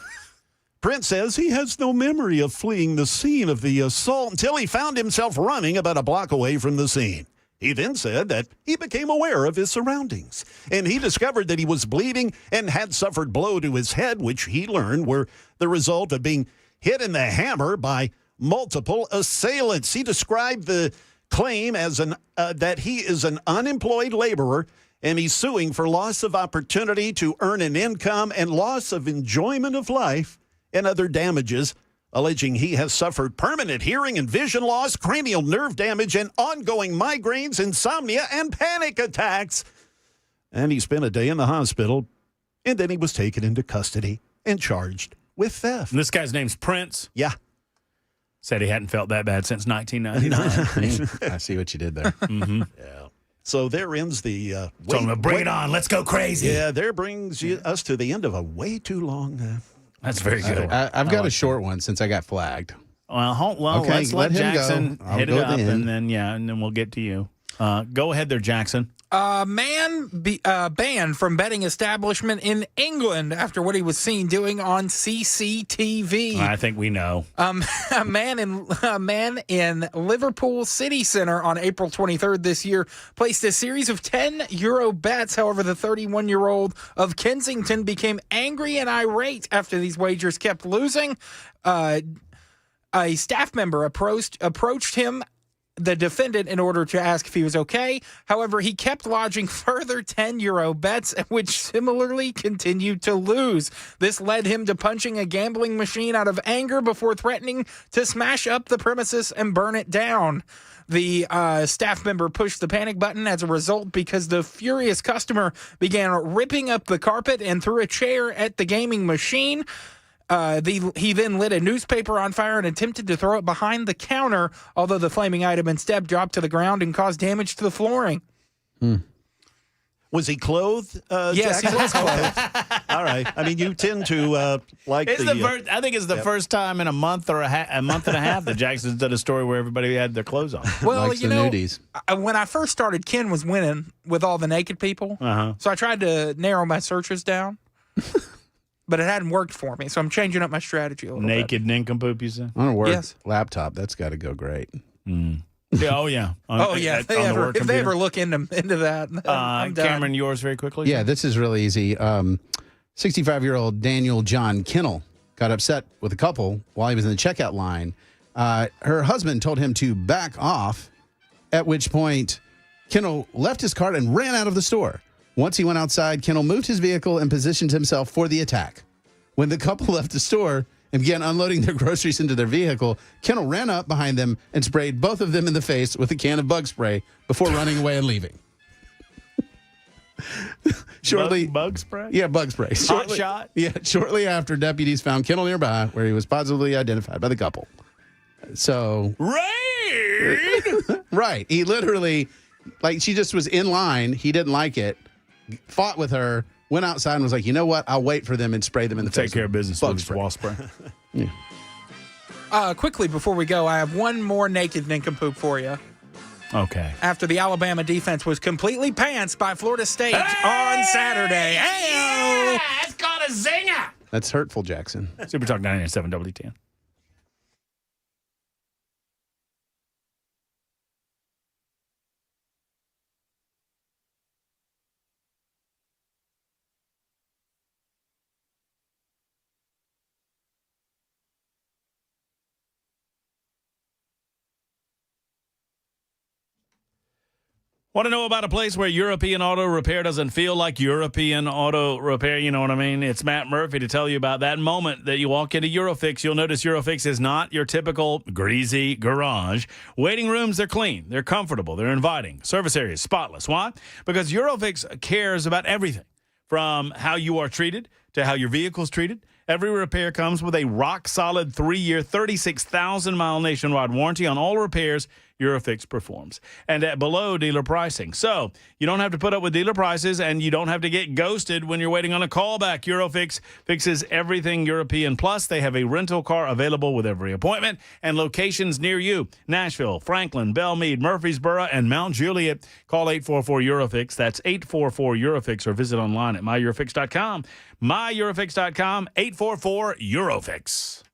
S1: Prince says he has no memory of fleeing the scene of the assault until he found himself running about a block away from the scene. He then said that he became aware of his surroundings, and he discovered that he was bleeding and had suffered blow to his head, which he learned were the result of being hit in the hammer by multiple assailants. He described the claim as that he is an unemployed laborer, and he's suing for loss of opportunity to earn an income and loss of enjoyment of life and other damages, alleging he has suffered permanent hearing and vision loss, cranial nerve damage, and ongoing migraines, insomnia, and panic attacks. And he spent a day in the hospital, and then he was taken into custody and charged with theft.
S3: And this guy's name's Prince.
S1: Yeah.
S3: Said he hadn't felt that bad since 1999.
S2: I see what you did there.
S3: Mm-hmm.
S1: Yeah. So there ends the...
S3: bring it on. Let's go crazy.
S1: Yeah, there brings us to the end of a way too long...
S3: That's very good.
S2: I've got a short one since I got flagged.
S3: Well,
S2: Okay,
S3: let's let
S2: let him
S3: Jackson
S2: go. I'll
S3: hit it
S2: go
S3: up,
S2: then.
S3: and then we'll get to you. Go ahead there, Jackson.
S4: Man banned from betting establishment in England after what he was seen doing on CCTV.
S3: I think we know.
S4: A man in Liverpool City Centre on April 23rd this year placed a series of 10 euro bets. However, the 31-year-old of Kensington became angry and irate after these wagers kept losing. A staff member approached him, the defendant, in order to ask if he was okay. However, he kept lodging further 10 euro bets, which similarly continued to lose. This led him to punching a gambling machine out of anger before threatening to smash up the premises and burn it down. The staff member pushed the panic button as a result because the furious customer began ripping up the carpet and threw a chair at the gaming machine. He then lit a newspaper on fire and attempted to throw it behind the counter, although the flaming item instead dropped to the ground and caused damage to the flooring.
S1: Was he clothed?
S4: Yes,
S1: Jackson?
S4: he was clothed.
S1: All right. I mean, you tend to like
S3: It's I think it's the first time in a month and a half that Jackson's done a story where everybody had their clothes on.
S4: Well,
S2: Likes
S4: you
S2: the
S4: know,
S2: nudies.
S4: when I first started, Ken was winning with all the naked people.
S3: Uh-huh.
S4: So I tried to narrow my searches down. but it hadn't worked for me, so I'm changing up my strategy a little bit.
S3: Naked nincompoop, you said?
S2: On a work
S4: Yes.
S2: laptop, that's got to go great.
S3: Yeah, oh, yeah.
S4: If they ever look into that, I'm done.
S3: Cameron, yours very quickly?
S2: Yeah, this is really easy. 65-year-old Daniel John Kinnell got upset with a couple while he was in the checkout line. Her husband told him to back off, at which point Kinnell left his cart and ran out of the store. Once he went outside, Kinnell moved his vehicle and positioned himself for the attack. When the couple left the store and began unloading their groceries into their vehicle, Kinnell ran up behind them and sprayed both of them in the face with a can of bug spray before running away and leaving. Shortly,
S3: bug spray?
S2: Yeah, bug spray.
S3: Hot shot?
S2: Yeah, shortly after, deputies found Kinnell nearby, where he was positively identified by the couple. So, right. He literally, like, she just was in line. He didn't like it, fought with her, went outside and was like, you know what? I'll wait for them and spray them in the face.
S3: Take care of business
S2: Bug
S3: with
S2: spray.
S3: wasp spray.
S2: Yeah.
S4: Quickly, before we go, I have one more naked nincompoop for you.
S3: Okay.
S4: After the Alabama defense was completely pantsed by Florida State on Saturday. Hey-o!
S3: It's called a zinger.
S2: That's hurtful, Jackson.
S3: Super Talk 99.7 WTN. Want to know about a place where European auto repair doesn't feel like European auto repair? You know what I mean? It's Matt Murphy to tell you about that moment that you walk into EuroFix. You'll notice EuroFix is not your typical greasy garage. Waiting rooms, they're clean, they're comfortable, they're inviting. Service areas, spotless. Why? Because EuroFix cares about everything, from how you are treated to how your vehicle's treated. Every repair comes with a rock-solid 3-year, 36,000-mile nationwide warranty on all repairs EuroFix performs, and at below dealer pricing. So you don't have to put up with dealer prices, and you don't have to get ghosted when you're waiting on a callback. EuroFix fixes everything European. Plus, they have a rental car available with every appointment and locations near you. Nashville, Franklin, Belmead, Murfreesboro, and Mount Juliet. Call 844-EuroFix. That's 844-EuroFix, or visit online at myEuroFix.com. MyEuroFix.com, 844-EuroFix.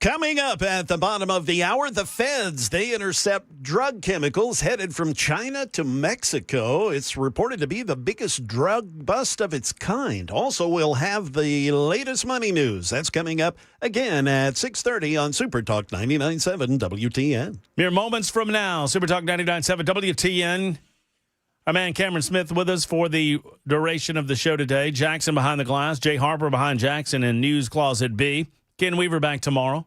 S1: Coming up at the bottom of the hour, the feds, they intercept drug chemicals headed from China to Mexico. It's reported to be the biggest drug bust of its kind. Also, we'll have the latest money news. That's coming up again at 6:30 on Super Talk 99.7 WTN.
S3: Mere moments from now, Super Talk 99.7 WTN. Our man Cameron Smith with us for the duration of the show today. Jackson behind the glass, Jay Harper behind Jackson in News Closet B. Ken Weaver back tomorrow.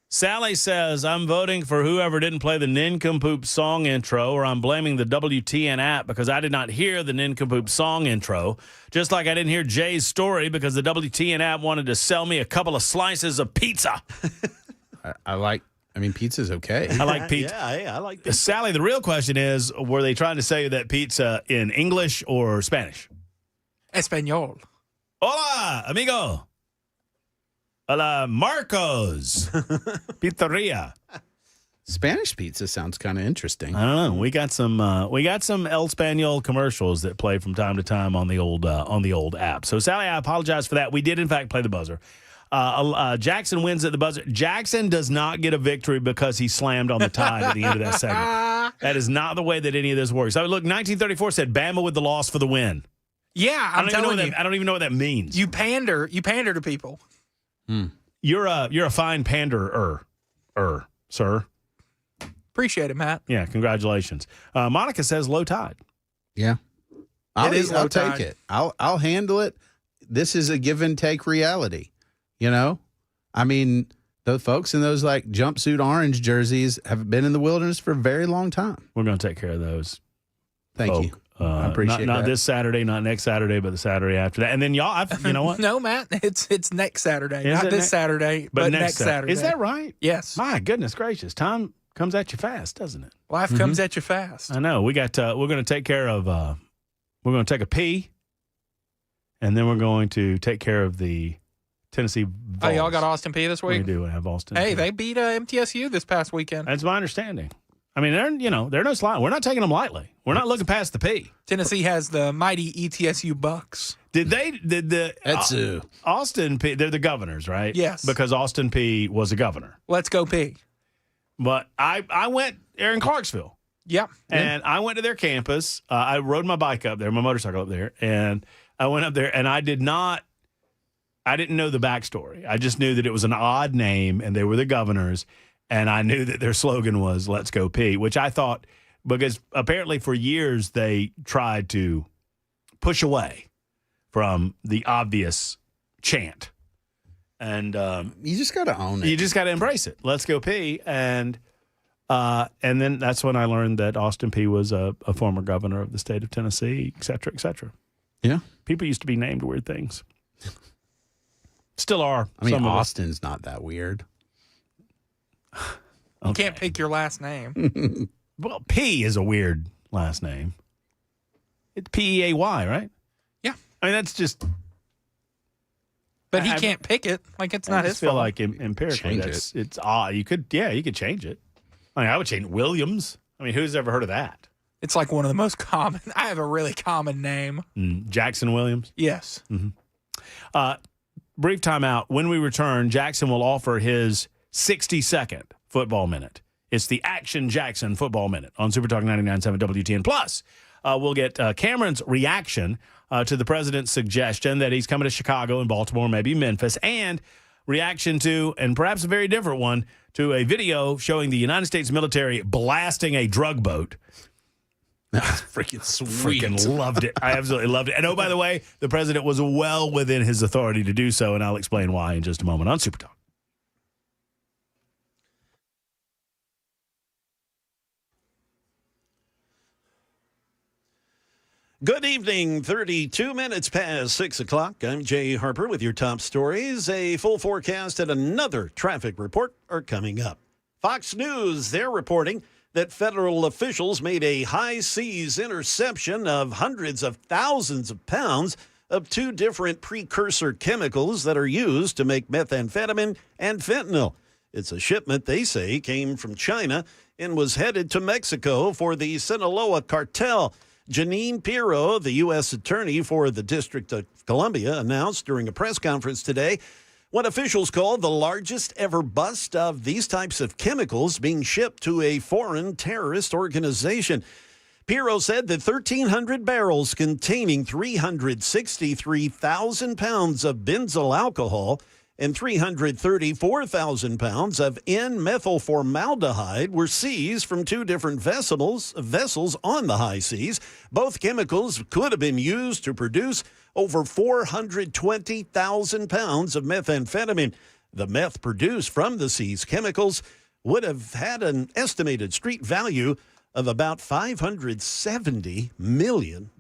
S3: Sally says, I'm voting for whoever didn't play the Nincompoop song intro, or I'm blaming the WTN app because I did not hear the Nincompoop song intro, just like I didn't hear Jay's story because the WTN app wanted to sell me a couple of slices of pizza.
S2: Pizza's okay.
S3: I like pizza.
S1: I like pizza.
S3: Sally, the real question is, were they trying to say that pizza in English or Spanish?
S4: Espanol.
S3: Hola, amigo. Hola, Marcos. Pizzeria.
S2: Spanish pizza sounds kind of interesting.
S3: I don't know. We got some El Español commercials that play from time to time on the old app. So Sally, I apologize for that. We did in fact play the buzzer. Jackson wins at the buzzer. Jackson does not get a victory because he slammed on the tide at the end of that segment. That is not the way that any of this works. So look, 1934 said Bama with the loss for the win.
S4: Yeah, I'm telling you.
S3: I don't even know what that means.
S4: You pander to people.
S3: You're a fine panderer, sir.
S4: Appreciate it, Matt.
S3: Yeah, congratulations. Monica says low tide.
S2: Yeah, I'll
S4: tide.
S2: take it. I'll handle it. This is a give and take reality. You know, I mean, those folks in those like jumpsuit orange jerseys have been in the wilderness for a very long time.
S3: We're going to take care of those.
S2: Thank you. I appreciate
S3: not
S2: that.
S3: this Saturday, not next Saturday, but the Saturday after that. And then y'all, you know what?
S4: No, Matt, it's next Saturday. Not this Saturday, but next Saturday.
S3: Is that right?
S4: Yes.
S3: My goodness gracious. Time comes at you fast, doesn't it?
S4: Life comes at you fast.
S3: I know. We're going to take care of, we're going to take a pee, and then we're going to take care of the Tennessee Vols.
S4: Oh, y'all got Austin P this week?
S3: We do have Austin
S4: Hey,
S3: P.
S4: they beat MTSU this past weekend.
S3: That's my understanding. I mean, they're no slide. We're not taking them lightly. We're not looking past the P.
S4: Tennessee has the mighty ETSU Bucks.
S3: Did the
S2: Etsu.
S3: Austin P? They're the governors, right?
S4: Yes.
S3: Because Austin P was a governor.
S4: Let's go P.
S3: But I went there in Clarksville.
S4: Yep.
S3: And I went to their campus. I rode my bike up there, my motorcycle up there, and I went up there, and I didn't know the backstory. I just knew that it was an odd name, and they were the governors. And I knew that their slogan was "Let's go P," which I thought, because apparently for years they tried to push away from the obvious chant. And
S2: you just got to own it.
S3: You just got to embrace it. Let's go P. And then that's when I learned that Austin P was a former governor of the state of Tennessee, et cetera, et cetera.
S2: Yeah.
S3: People used to be named weird things. Still are.
S2: I mean, Austin's not that weird.
S4: You can't pick your last name.
S3: Well, P is a weird last name. It's Peay, right?
S4: Yeah.
S3: I mean, that's just.
S4: But he can't pick it. Like, it's not his fault.
S3: I feel like empirically, it's odd. You could change it. I mean, I would change Williams. I mean, who's ever heard of that?
S4: It's like one of the most common. I have a really common name.
S3: Jackson Williams?
S4: Yes.
S3: Mm-hmm. Brief timeout. When we return, Jackson will offer his 60-second football minute. It's the Action Jackson football minute on Super Talk 99.7 WTN. Plus, we'll get Cameron's reaction to the president's suggestion that he's coming to Chicago and Baltimore, maybe Memphis, and reaction to, and perhaps a very different one, to a video showing the United States military blasting a drug boat.
S2: That's freaking sweet.
S3: Freaking loved it. I absolutely loved it. And oh, by the way, the president was well within his authority to do so, and I'll explain why in just a moment on Super Talk.
S1: Good evening, 32 minutes past 6 o'clock. I'm Jay Harper with your top stories. A full forecast and another traffic report are coming up. Fox News, they're reporting that federal officials made a high seas interception of hundreds of thousands of pounds of two different precursor chemicals that are used to make methamphetamine and fentanyl. It's a shipment, they say, came from China and was headed to Mexico for the Sinaloa cartel. Janine Pirro, the U.S. attorney for the District of Columbia, announced during a press conference today, What officials call the largest ever bust of these types of chemicals being shipped to a foreign terrorist organization. Piro said that 1,300 barrels containing 363,000 pounds of benzyl alcohol and 334,000 pounds of N-methylformaldehyde were seized from two different vessels on the high seas. Both chemicals could have been used to produce over 420,000 pounds of methamphetamine. The meth produced from the seized chemicals would have had an estimated street value of about $570 million.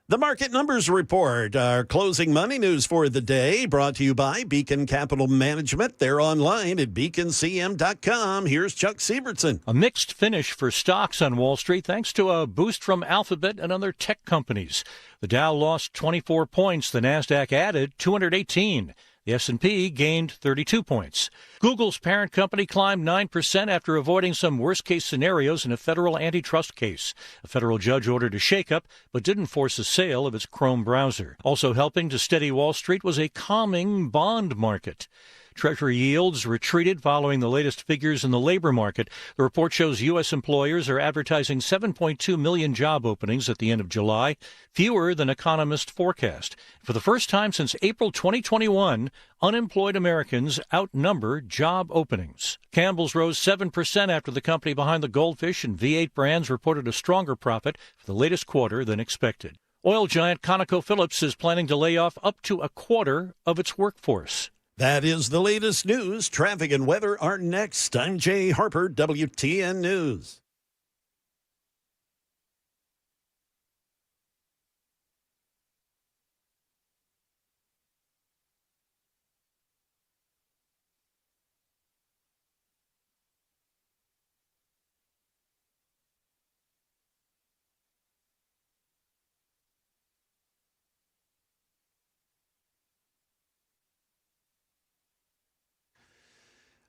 S1: The Market Numbers Report, our closing money news for the day, brought to you by Beacon Capital Management. They're online at beaconcm.com. Here's Chuck Siebertson.
S15: A mixed finish for stocks on Wall Street thanks to a boost from Alphabet and other tech companies. The Dow lost 24 points. The Nasdaq added 218. The S&P gained 32 points. Google's parent company climbed 9% after avoiding some worst-case scenarios in a federal antitrust case. A federal judge ordered a shakeup, but didn't force a sale of its Chrome browser. Also helping to steady Wall Street was a calming bond market. Treasury yields retreated following the latest figures in the labor market. The report shows U.S. employers are advertising 7.2 million job openings at the end of July, fewer than economists forecast. For the first time since April 2021, unemployed Americans outnumber job openings. Campbell's rose 7% after the company behind the Goldfish and V8 brands reported a stronger profit for the latest quarter than expected. Oil giant ConocoPhillips is planning to lay off up to a quarter of its workforce.
S1: That is the latest news. Traffic and weather are next. I'm Jay Harper, WTN News.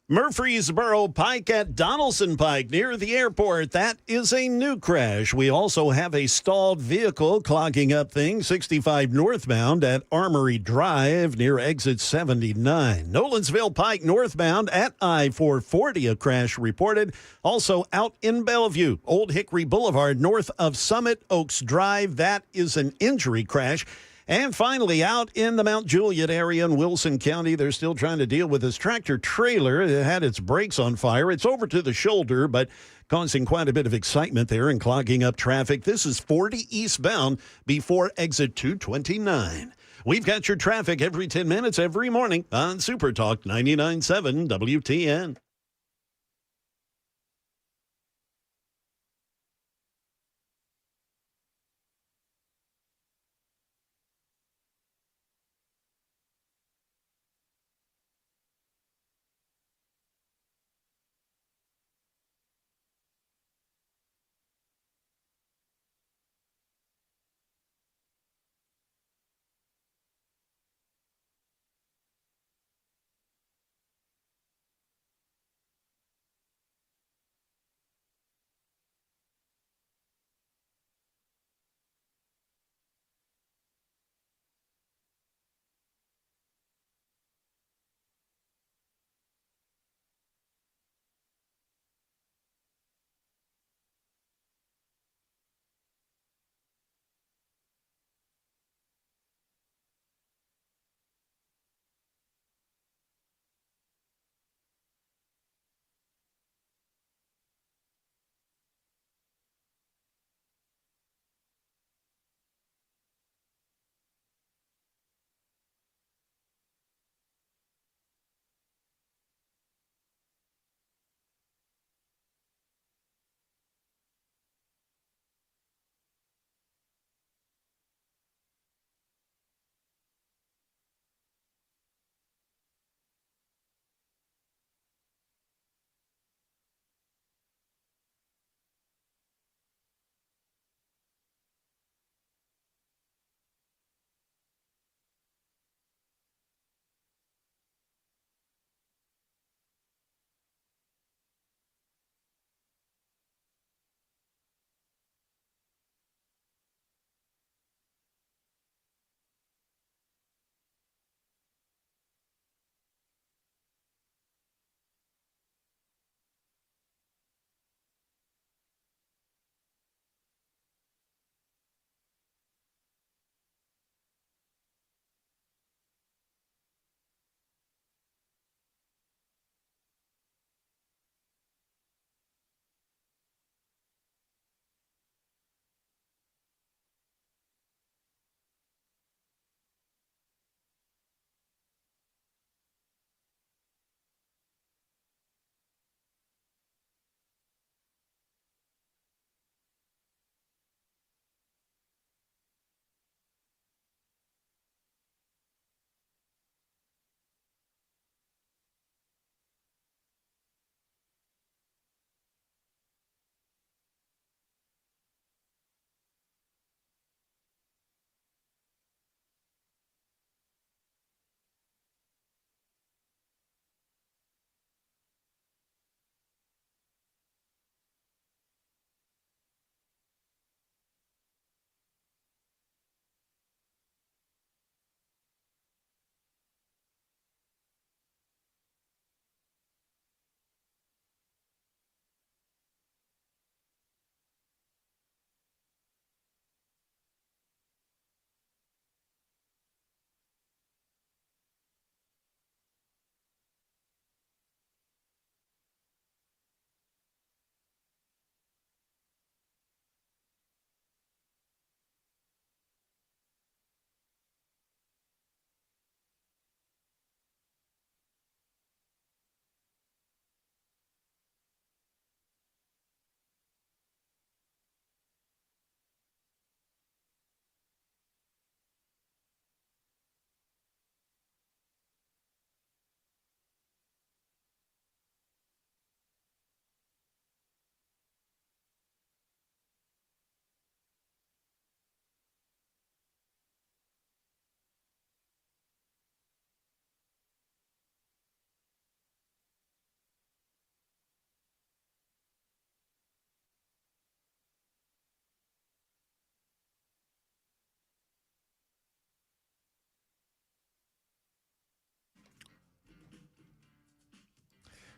S1: Murfreesboro Pike at Donaldson Pike near the airport. That is a new crash. We also have a stalled vehicle clogging up things 65 northbound at Armory Drive near exit 79. Nolensville Pike northbound at I-440, a crash reported. Also out in Bellevue, Old Hickory Boulevard north of Summit Oaks Drive. That is an injury crash. And finally, out in the Mount Juliet area in Wilson County, they're still trying to deal with this tractor trailer that had its brakes on fire. It's over to the shoulder, but causing quite a bit of excitement there and clogging up traffic. This is 40 eastbound before exit 229. We've got your traffic every 10 minutes every morning on Super Talk 99.7 WTN.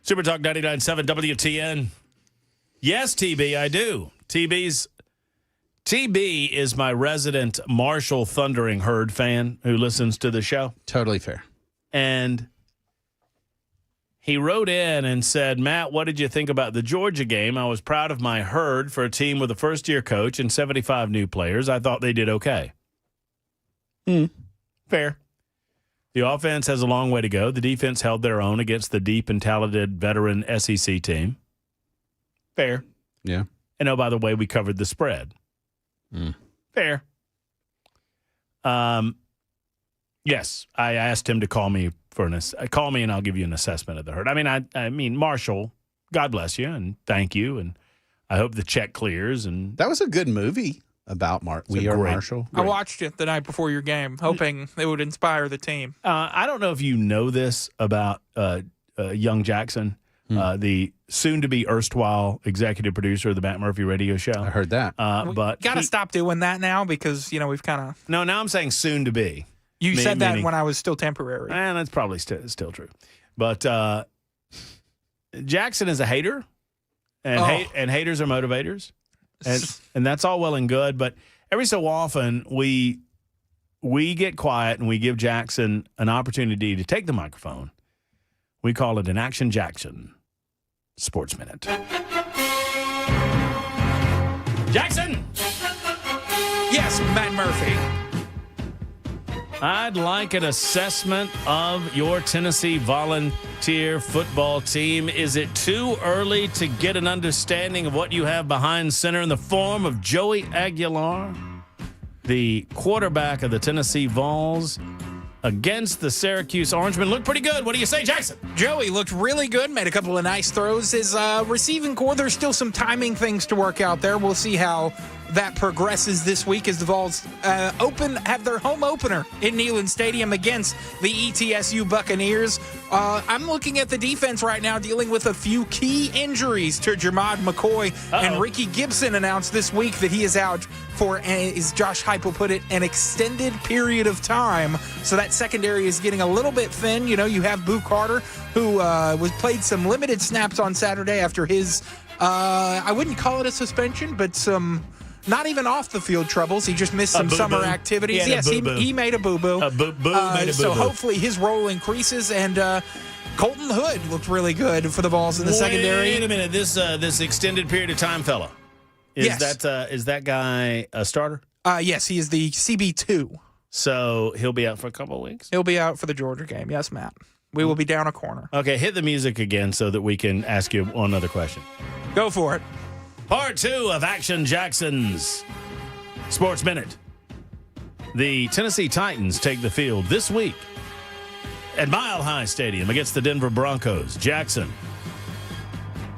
S3: Super Talk 99.7 WTN. Yes, TB, I do. TB is my resident Marshall Thundering Herd fan who listens to the show.
S2: Totally fair.
S3: And he wrote in and said, Matt, what did you think about the Georgia game? I was proud of my Herd for a team with a first-year coach and 75 new players. I thought they did okay. Fair. The offense has a long way to go. The defense held their own against the deep and talented veteran SEC team. Fair.
S2: Yeah.
S3: And oh, by the way, we covered the spread. Fair. Yes, I asked him to call me call me and I'll give you an assessment of the Herd. I mean, Marshall, God bless you and thank you, and I hope the check clears. And
S2: that was a good movie about Marshall.
S4: I watched it the night before your game, hoping it would inspire the team.
S3: I don't know if you know this about young Jackson, the soon-to-be erstwhile executive producer of the Matt Murphy radio show. I
S2: heard that.
S3: But
S4: got to stop doing that now because, we've kind of...
S3: No, now I'm saying soon-to-be.
S4: You said that when I was still temporary.
S3: And that's probably still true. But Jackson is a hater, and haters are motivators. And that's all well and good, but every so often we get quiet and we give Jackson an opportunity to take the microphone. We call it an Action Jackson Sports Minute. Jackson!
S4: Yes, Matt Murphy.
S3: I'd like an assessment of your Tennessee Volunteer football team. Is it too early to get an understanding of what you have behind center in the form of Joey Aguilar, the quarterback of the Tennessee Vols, against the Syracuse Orangemen? Looked pretty good. What do you say, Jackson?
S4: Joey looked really good, made a couple of nice throws. His receiving core, there's still some timing things to work out there. We'll see how that progresses this week as the Vols have their home opener in Neyland Stadium against the ETSU Buccaneers. I'm looking at the defense right now, dealing with a few key injuries to Jermod McCoy. And Ricky Gibson announced this week that he is out for, as Josh Heupel put it, an extended period of time. So that secondary is getting a little bit thin. You have Boo Carter, who played some limited snaps on Saturday after his, I wouldn't call it a suspension, but some... not even off the field troubles. He just missed some summer activities. He made a boo-boo.
S3: A boo-boo made a boo-boo.
S4: So hopefully his role increases. And Colton Hood looked really good for the Vols in the secondary.
S3: Wait a minute. This extended period of time fella. Is that guy a starter?
S4: Yes, he is the CB2.
S3: So he'll be out for a couple of weeks?
S4: He'll be out for the Georgia game. Yes, Matt. We will be down a corner.
S3: Okay, hit the music again so that we can ask you one other question.
S4: Go for it.
S3: Part 2 of Action Jackson's Sports Minute. The Tennessee Titans take the field this week at Mile High Stadium against the Denver Broncos. Jackson,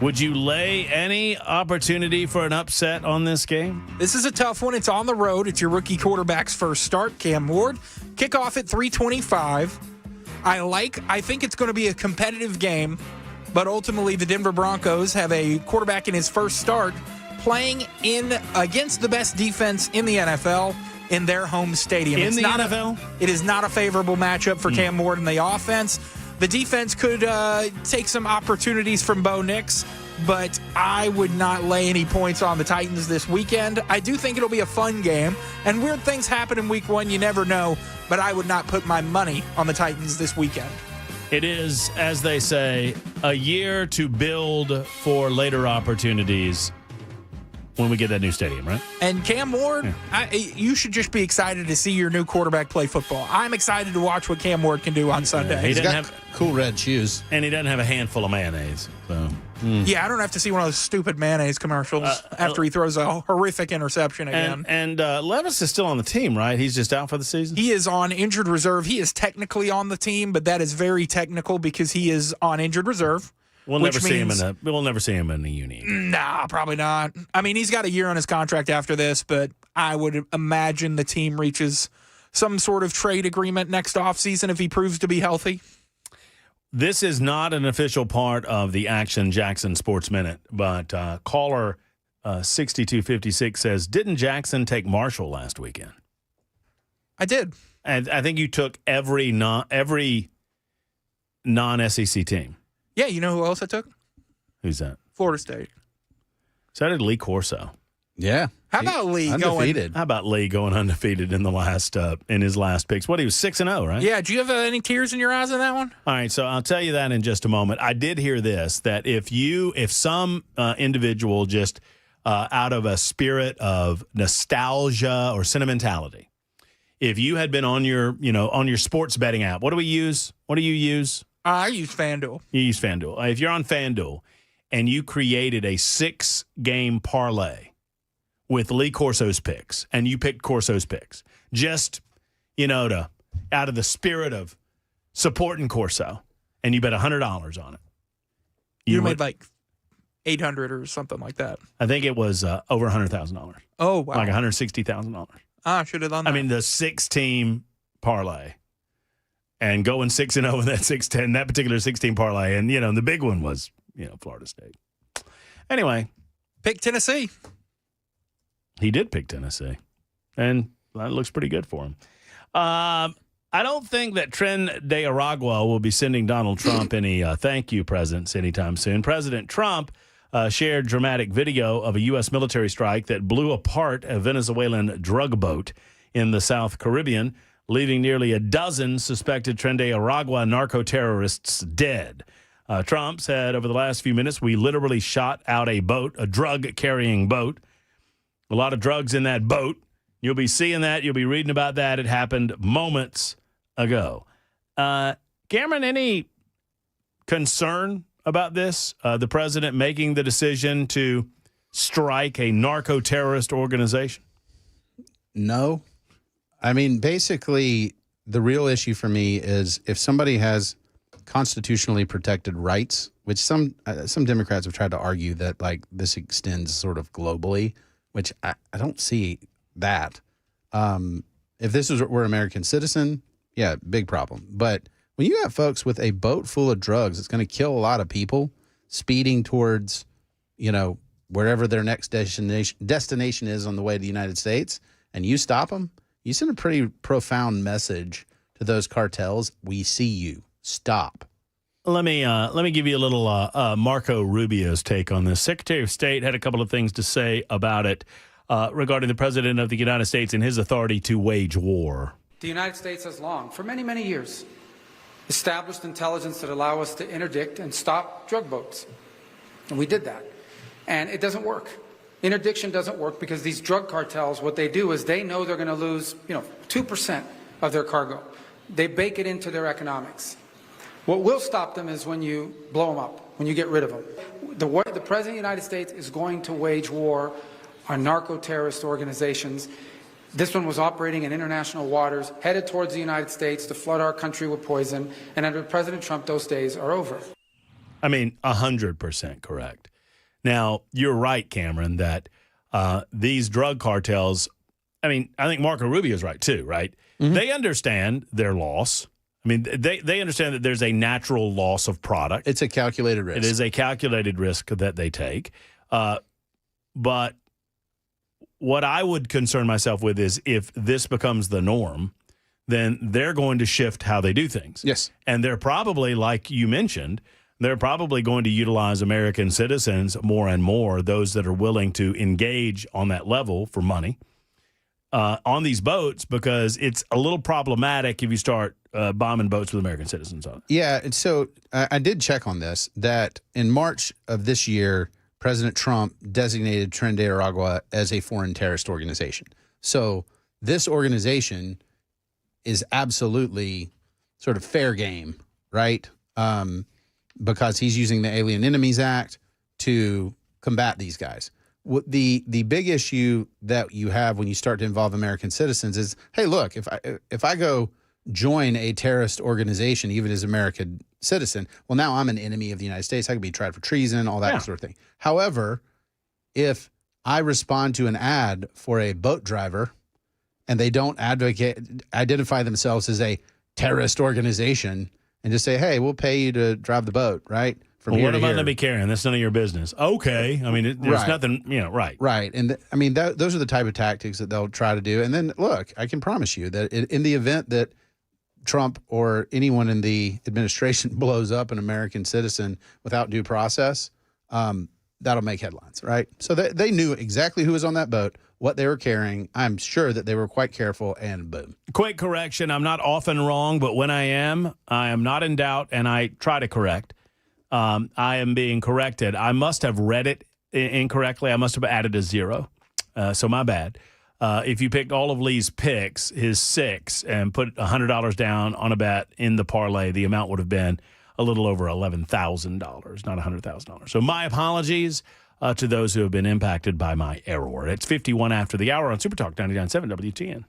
S3: would you lay any opportunity for an upset on this game?
S4: This is a tough one. It's on the road. It's your rookie quarterback's first start, Cam Ward. Kickoff at 3:25. I think it's going to be a competitive game. But ultimately, the Denver Broncos have a quarterback in his first start playing against the best defense in the NFL in their home stadium.
S3: It is not a
S4: favorable matchup for Cam Ward and the offense. The defense could take some opportunities from Bo Nix, but I would not lay any points on the Titans this weekend. I do think it'll be a fun game, and weird things happen in week one. You never know, but I would not put my money on the Titans this weekend.
S3: It is, as they say, a year to build for later opportunities when we get that new stadium, right?
S4: And Cam Ward, you should just be excited to see your new quarterback play football. I'm excited to watch what Cam Ward can do on Sunday.
S2: He's got cool red shoes.
S3: And he doesn't have a handful of mayonnaise. So.
S4: Yeah, I don't have to see one of those stupid mayonnaise commercials after he throws a horrific interception again.
S3: And Levis is still on the team, right? He's just out for the season?
S4: He is on injured reserve. He is technically on the team, but that is very technical because he is on injured reserve.
S3: We'll never see him in the uni.
S4: Nah, probably not. I mean, he's got a year on his contract after this, but I would imagine the team reaches some sort of trade agreement next offseason if he proves to be healthy.
S3: This is not an official part of the Action Jackson Sports Minute, but caller 6256 says, didn't Jackson take Marshall last weekend?
S4: I did.
S3: And I think you took every non-SEC team.
S4: Yeah, you know who else I took?
S3: Who's that?
S4: Florida State.
S3: So did Lee Corso.
S2: Yeah.
S4: How about Lee
S2: undefeated?
S3: How about Lee going undefeated in the last in his last picks? What, he was 6-0, right?
S4: Yeah. Do you have any tears in your eyes in that one?
S3: All right, so I'll tell you that in just a moment. I did hear this, that if some individual just out of a spirit of nostalgia or sentimentality, if you had been on your sports betting app, what do we use? What do you use?
S4: I use FanDuel.
S3: You use FanDuel. If you're on FanDuel and you created a 6-game parlay with Lee Corso's picks, and you picked Corso's picks, just, out of the spirit of supporting Corso, and you bet $100 on it.
S4: You made like $800 or something like that.
S3: I think it was over $100,000.
S4: Oh, wow.
S3: Like $160,000.
S4: I should have done that.
S3: I mean, the 6-team parlay, and going 6-0 in that particular 6-team parlay, and, the big one was, Florida State. Anyway.
S4: Pick Tennessee.
S3: He did pick Tennessee, and that looks pretty good for him. I don't think that Tren de Aragua will be sending Donald Trump any thank you presents anytime soon. President Trump shared dramatic video of a U.S. military strike that blew apart a Venezuelan drug boat in the South Caribbean, leaving nearly a dozen suspected Tren de Aragua narco-terrorists dead. Trump said over the last few minutes, we literally shot out a boat, a drug-carrying boat. A lot of drugs in that boat. You'll be seeing that. You'll be reading about that. It happened moments ago. Cameron, any concern about this? The president making the decision to strike a narco-terrorist organization?
S2: No. I mean, basically, the real issue for me is if somebody has constitutionally protected rights, which some Democrats have tried to argue that like this extends sort of globally, which I don't see that. If this were American citizen, yeah, big problem. But when you have folks with a boat full of drugs, it's going to kill a lot of people speeding towards, wherever their next destination is on the way to the United States, and you stop them, you send a pretty profound message to those cartels. We see you. Stop.
S3: Let me give you a little Marco Rubio's take on this. Secretary of State had a couple of things to say about it regarding the President of the United States and his authority to wage war.
S7: The United States has long, for many, many years, established intelligence that allow us to interdict and stop drug boats. And we did that. And it doesn't work. Interdiction doesn't work because these drug cartels, what they do is they know they're going to lose, 2% of their cargo. They bake it into their economics. What will stop them is when you blow them up, when you get rid of them. The President of the United States is going to wage war on narco-terrorist organizations. This one was operating in international waters, headed towards the United States to flood our country with poison, and under President Trump, those days are over.
S3: I mean, 100% correct. Now, you're right, Cameron, that these drug cartels, I think Marco Rubio's right too, right? Mm-hmm. They understand their loss. I mean, they understand that there's a natural loss of product.
S2: It's a calculated risk.
S3: It is a calculated risk that they take. But what I would concern myself with is if this becomes the norm, then they're going to shift how they do things.
S2: Yes.
S3: And they're probably, like you mentioned, they're probably going to utilize American citizens more and more, those that are willing to engage on that level for money on these boats, because it's a little problematic if you start bombing boats with American citizens on it.
S2: Yeah, and so I did check on this, that in March of this year, President Trump designated Tren de Aragua as a foreign terrorist organization. So this organization is absolutely sort of fair game, right? Because he's using the Alien Enemies Act to combat these guys. The big issue that you have when you start to involve American citizens is, hey, look, if I go join a terrorist organization, even as an American citizen, well, now I'm an enemy of the United States. I could be tried for treason, all that sort of thing. However, if I respond to an ad for a boat driver and they don't identify themselves as a terrorist organization and just say, hey, we'll pay you to drive the boat, right? From here
S3: what
S2: to
S3: am I
S2: here.
S3: going to be carrying? That's none of your business. Okay. I mean, there's nothing, right.
S2: Right. And those are the type of tactics that they'll try to do. And then, look, I can promise you that in the event that Trump or anyone in the administration blows up an American citizen without due process, that'll make headlines, right? So they knew exactly who was on that boat, what they were carrying. I'm sure that they were quite careful, and boom.
S3: Quick correction. I'm not often wrong, but when I am not in doubt, and I try to correct. I am being corrected. I must have read it incorrectly. I must have added a 0. So my bad. If you picked all of Lee's picks, his 6, and put $100 down on a bet in the parlay, the amount would have been a little over $11,000, not $100,000. So my apologies to those who have been impacted by my error. It's 51 after the hour on Super Talk 99.7 WTN.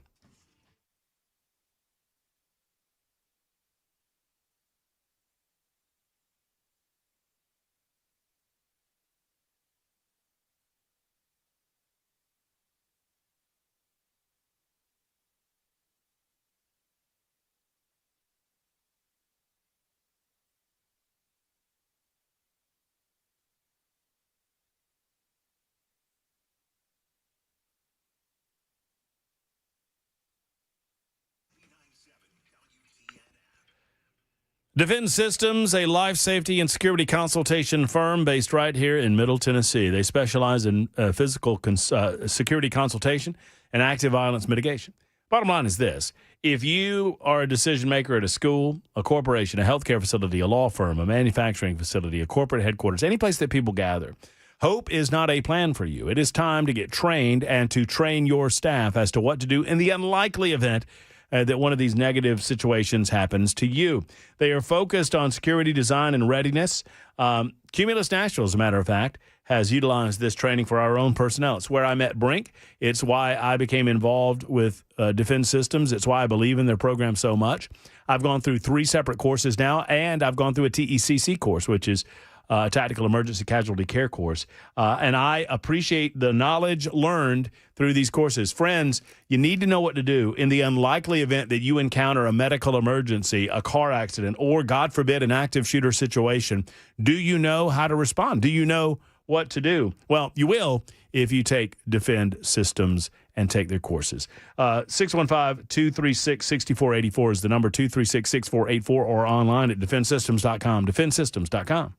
S3: Defense Systems, a life safety and security consultation firm based right here in Middle Tennessee. They specialize in physical security consultation and active violence mitigation. Bottom line is this. If you are a decision maker at a school, a corporation, a healthcare facility, a law firm, a manufacturing facility, a corporate headquarters, any place that people gather, hope is not a plan for you. It is time to get trained and to train your staff as to what to do in the unlikely event that one of these negative situations happens to you. They are focused on security design and readiness. Cumulus Nashville, as a matter of fact, has utilized this training for our own personnel. It's where I met Brink. It's why I became involved with Defense Systems. It's why I believe in their program so much. I've gone through 3 separate courses now, and I've gone through a TECC course, which is Tactical Emergency Casualty Care course. And I appreciate the knowledge learned through these courses. Friends, you need to know what to do in the unlikely event that you encounter a medical emergency, a car accident, or, God forbid, an active shooter situation. Do you know how to respond? Do you know what to do? Well, you will if you take Defend Systems and take their courses. 615-236-6484 is the number, 236-6484, or online at defendsystems.com, defendsystems.com.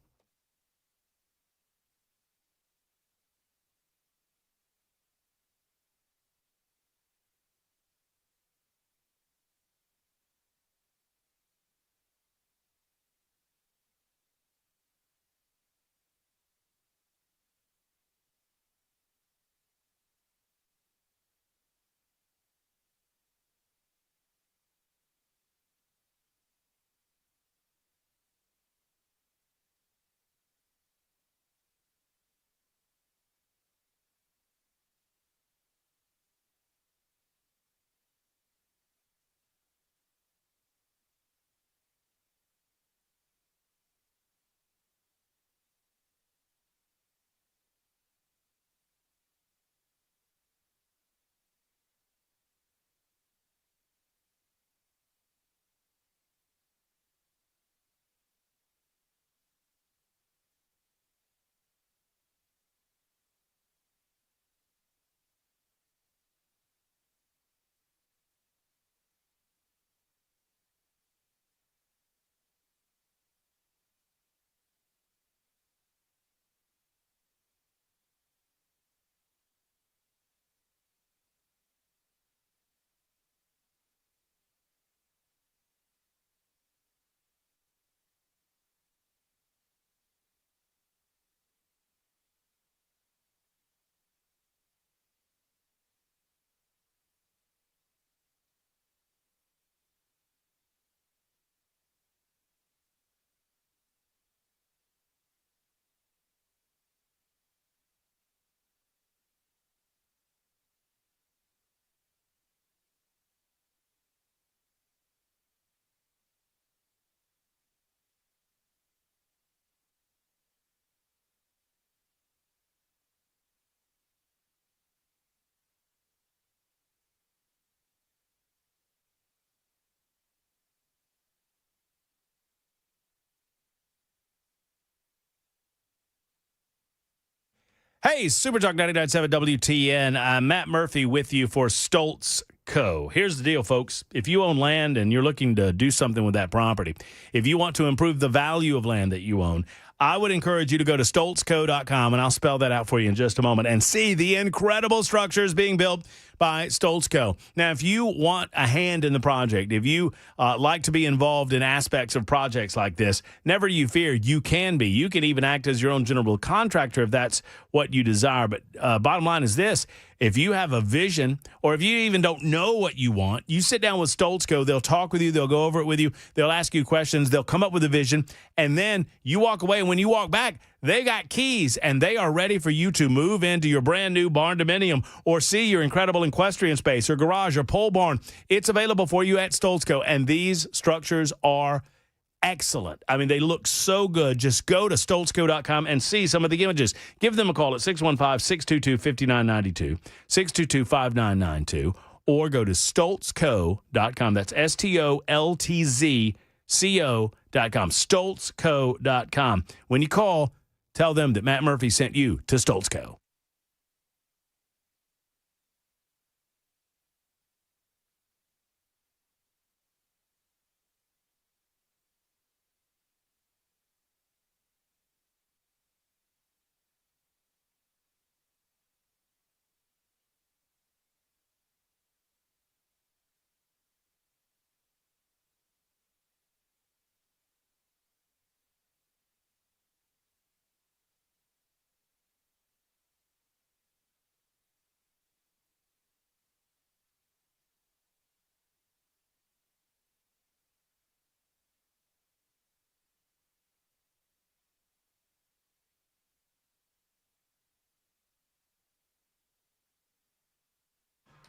S3: Hey, Super Talk 99.7 WTN. Matt Murphy with you for Stoultz Co. Here's the deal, folks. If you own land and you're looking to do something with that property, if you want to improve the value of land that you own, I would encourage you to go to StoultzCo.com, and I'll spell that out for you in just a moment, and see the incredible structures being built by Stoultz Co. Now, if you want a hand in the project, if you like to be involved in aspects of projects like this, never you fear, you can be. You can even act as your own general contractor if that's what you desire. But bottom line is this. If you have a vision, or if you even don't know what you want, you sit down with Stoultz Co. They'll talk with you. They'll go over it with you. They'll ask you questions. They'll come up with a vision. And then you walk away. And when you walk back, they got keys, and they are ready for you to move into your brand new barn dominium or see your incredible equestrian space or garage or pole barn. It's available for you at Stoultz Co. And these structures are excellent. I mean, they look so good. Just go to StoultzCo.com and see some of the images. Give them a call at 615-622-5992, 622-5992, or go to StoultzCo.com. That's STOLTZCO.com, StoultzCo.com. When you call, tell them that Matt Murphy sent you to Stoultz Co.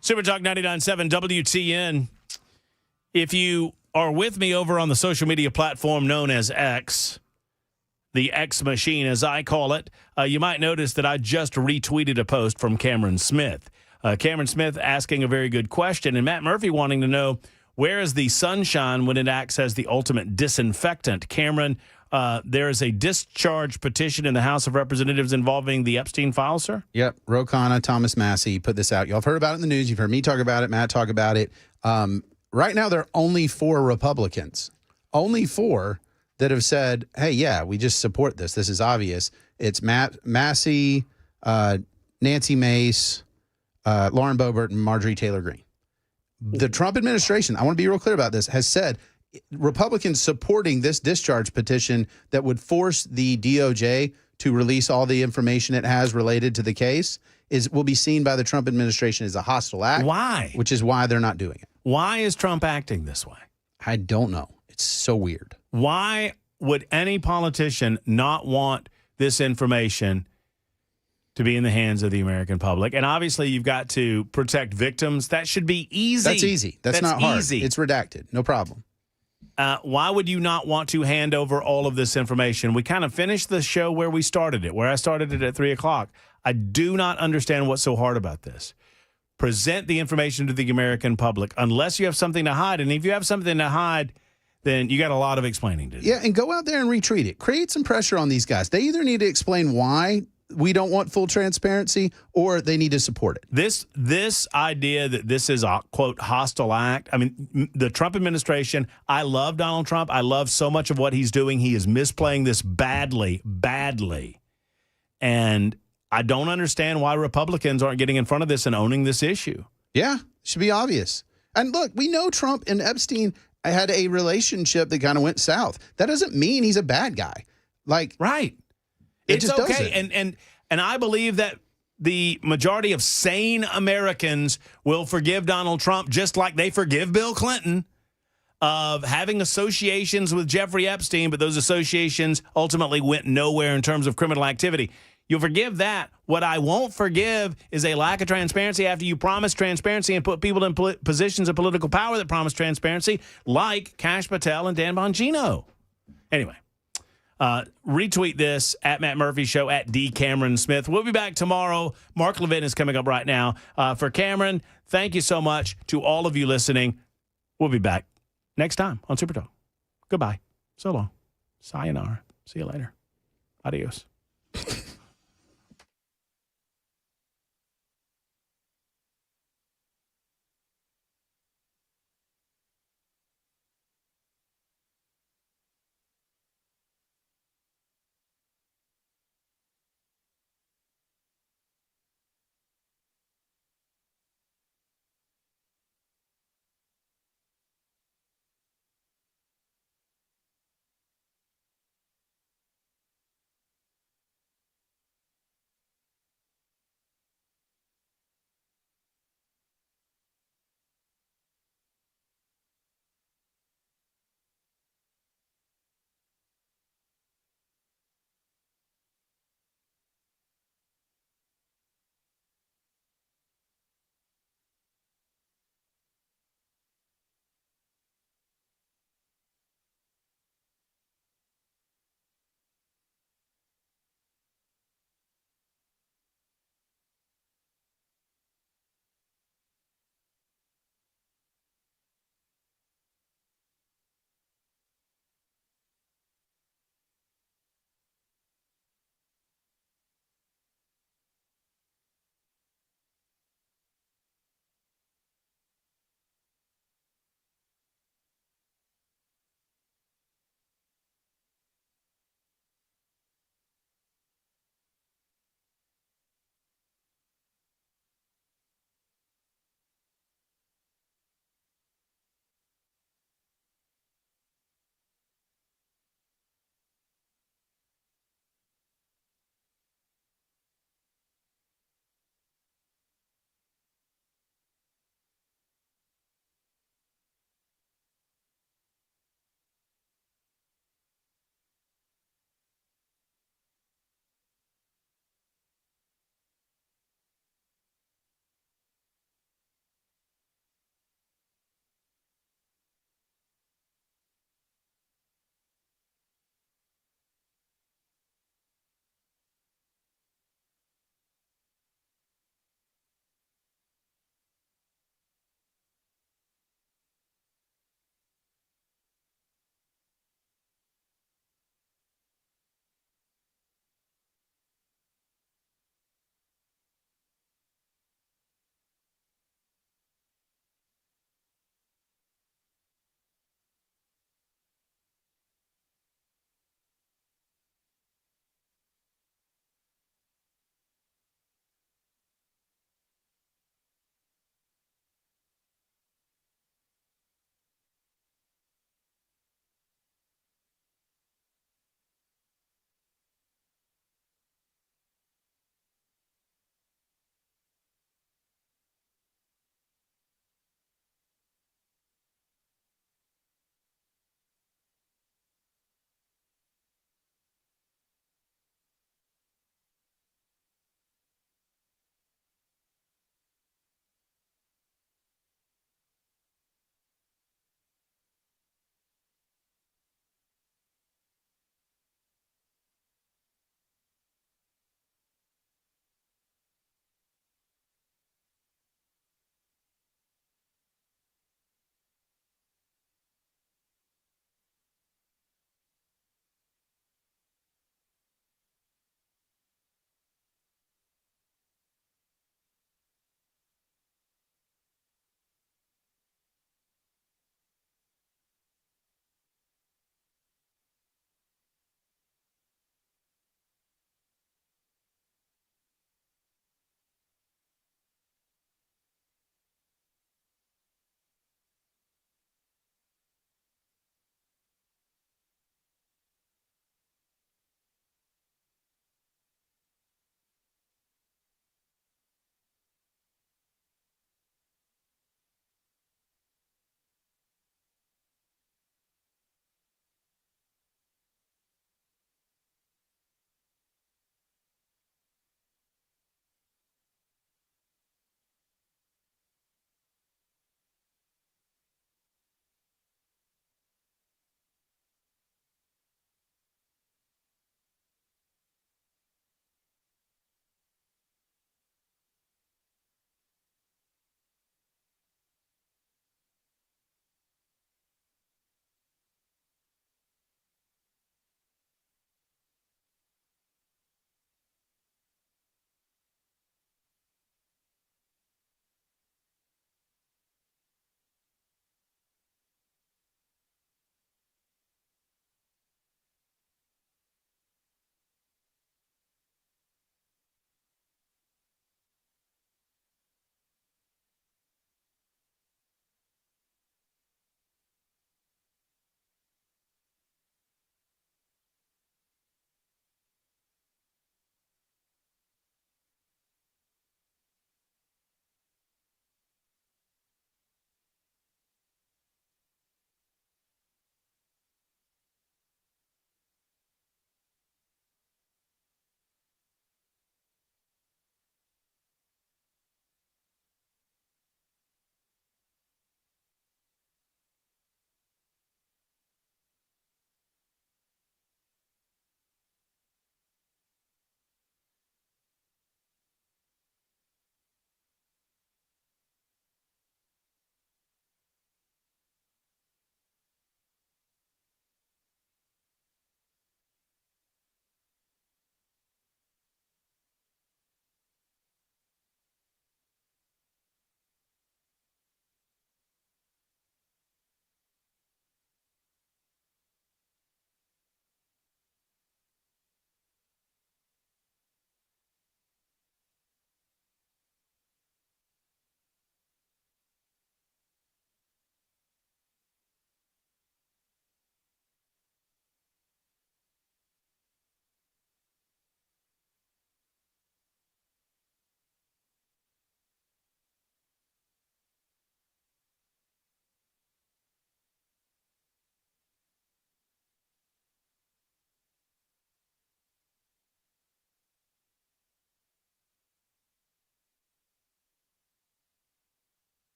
S3: Super Talk 99.7 WTN. If you are with me over on the social media platform known as X, the X machine as I call it, you might notice that I just retweeted a post from Cameron Smith. Cameron Smith asking a very good question, and Matt Murphy wanting to know, where is the sunshine when it acts as the ultimate disinfectant? Cameron, there is a discharge petition in the House of Representatives involving the Epstein files, sir?
S2: Yep. Ro Khanna, Thomas Massey put this out. Y'all have heard about it in the news. You've heard me talk about it, Matt talk about it. Right now, there are only 4 Republicans, only 4 that have said, hey, yeah, we just support this. This is obvious. It's Matt Massey, Nancy Mace, Lauren Boebert, and Marjorie Taylor Greene. The Trump administration, I want to be real clear about this, has said Republicans supporting this discharge petition that would force the DOJ to release all the information it has related to the case will be seen by the Trump administration as a hostile act.
S3: Why?
S2: Which is why they're not doing it.
S3: Why is Trump acting this way?
S2: I don't know. It's so weird.
S3: Why would any politician not want this information to be in the hands of the American public? And obviously, you've got to protect victims. That should be easy.
S2: That's easy. That's not hard.
S3: Easy.
S2: It's redacted. No problem.
S3: Why would you not want to hand over all of this information? We kind of finished the show where we started it, where I started it at 3 o'clock. I do not understand what's so hard about this. Present the information to the American public unless you have something to hide. And if you have something to hide, then you got a lot of explaining to do.
S2: Yeah, and go out there and retweet it. Create some pressure on these guys. They either need to explain why we don't want full transparency, or they need to support it.
S3: This idea that this is a, quote, hostile act. I mean, the Trump administration, I love Donald Trump. I love so much of what he's doing. He is misplaying this badly. And I don't understand why Republicans aren't getting in front of this and owning this issue.
S2: Yeah, it should be obvious. And look, we know Trump and Epstein had a relationship that kind of went south. That doesn't mean he's a bad guy. Like,
S3: right. It's okay. And I believe that the majority of sane Americans will forgive Donald Trump just like they forgive Bill Clinton of having associations with Jeffrey Epstein, but those associations ultimately went nowhere in terms of criminal activity. You'll forgive that. What I won't forgive is a lack of transparency after you promise transparency and put people in positions of political power that promise transparency, like Kash Patel and Dan Bongino. Anyway. Retweet this at Matt Murphy Show, at D. Cameron Smith. We'll be back tomorrow. Mark Levin is coming up right now. For Cameron, thank you so much to all of you listening. We'll be back next time on Super Talk. Goodbye. So long. Sayonara. See you later. Adios.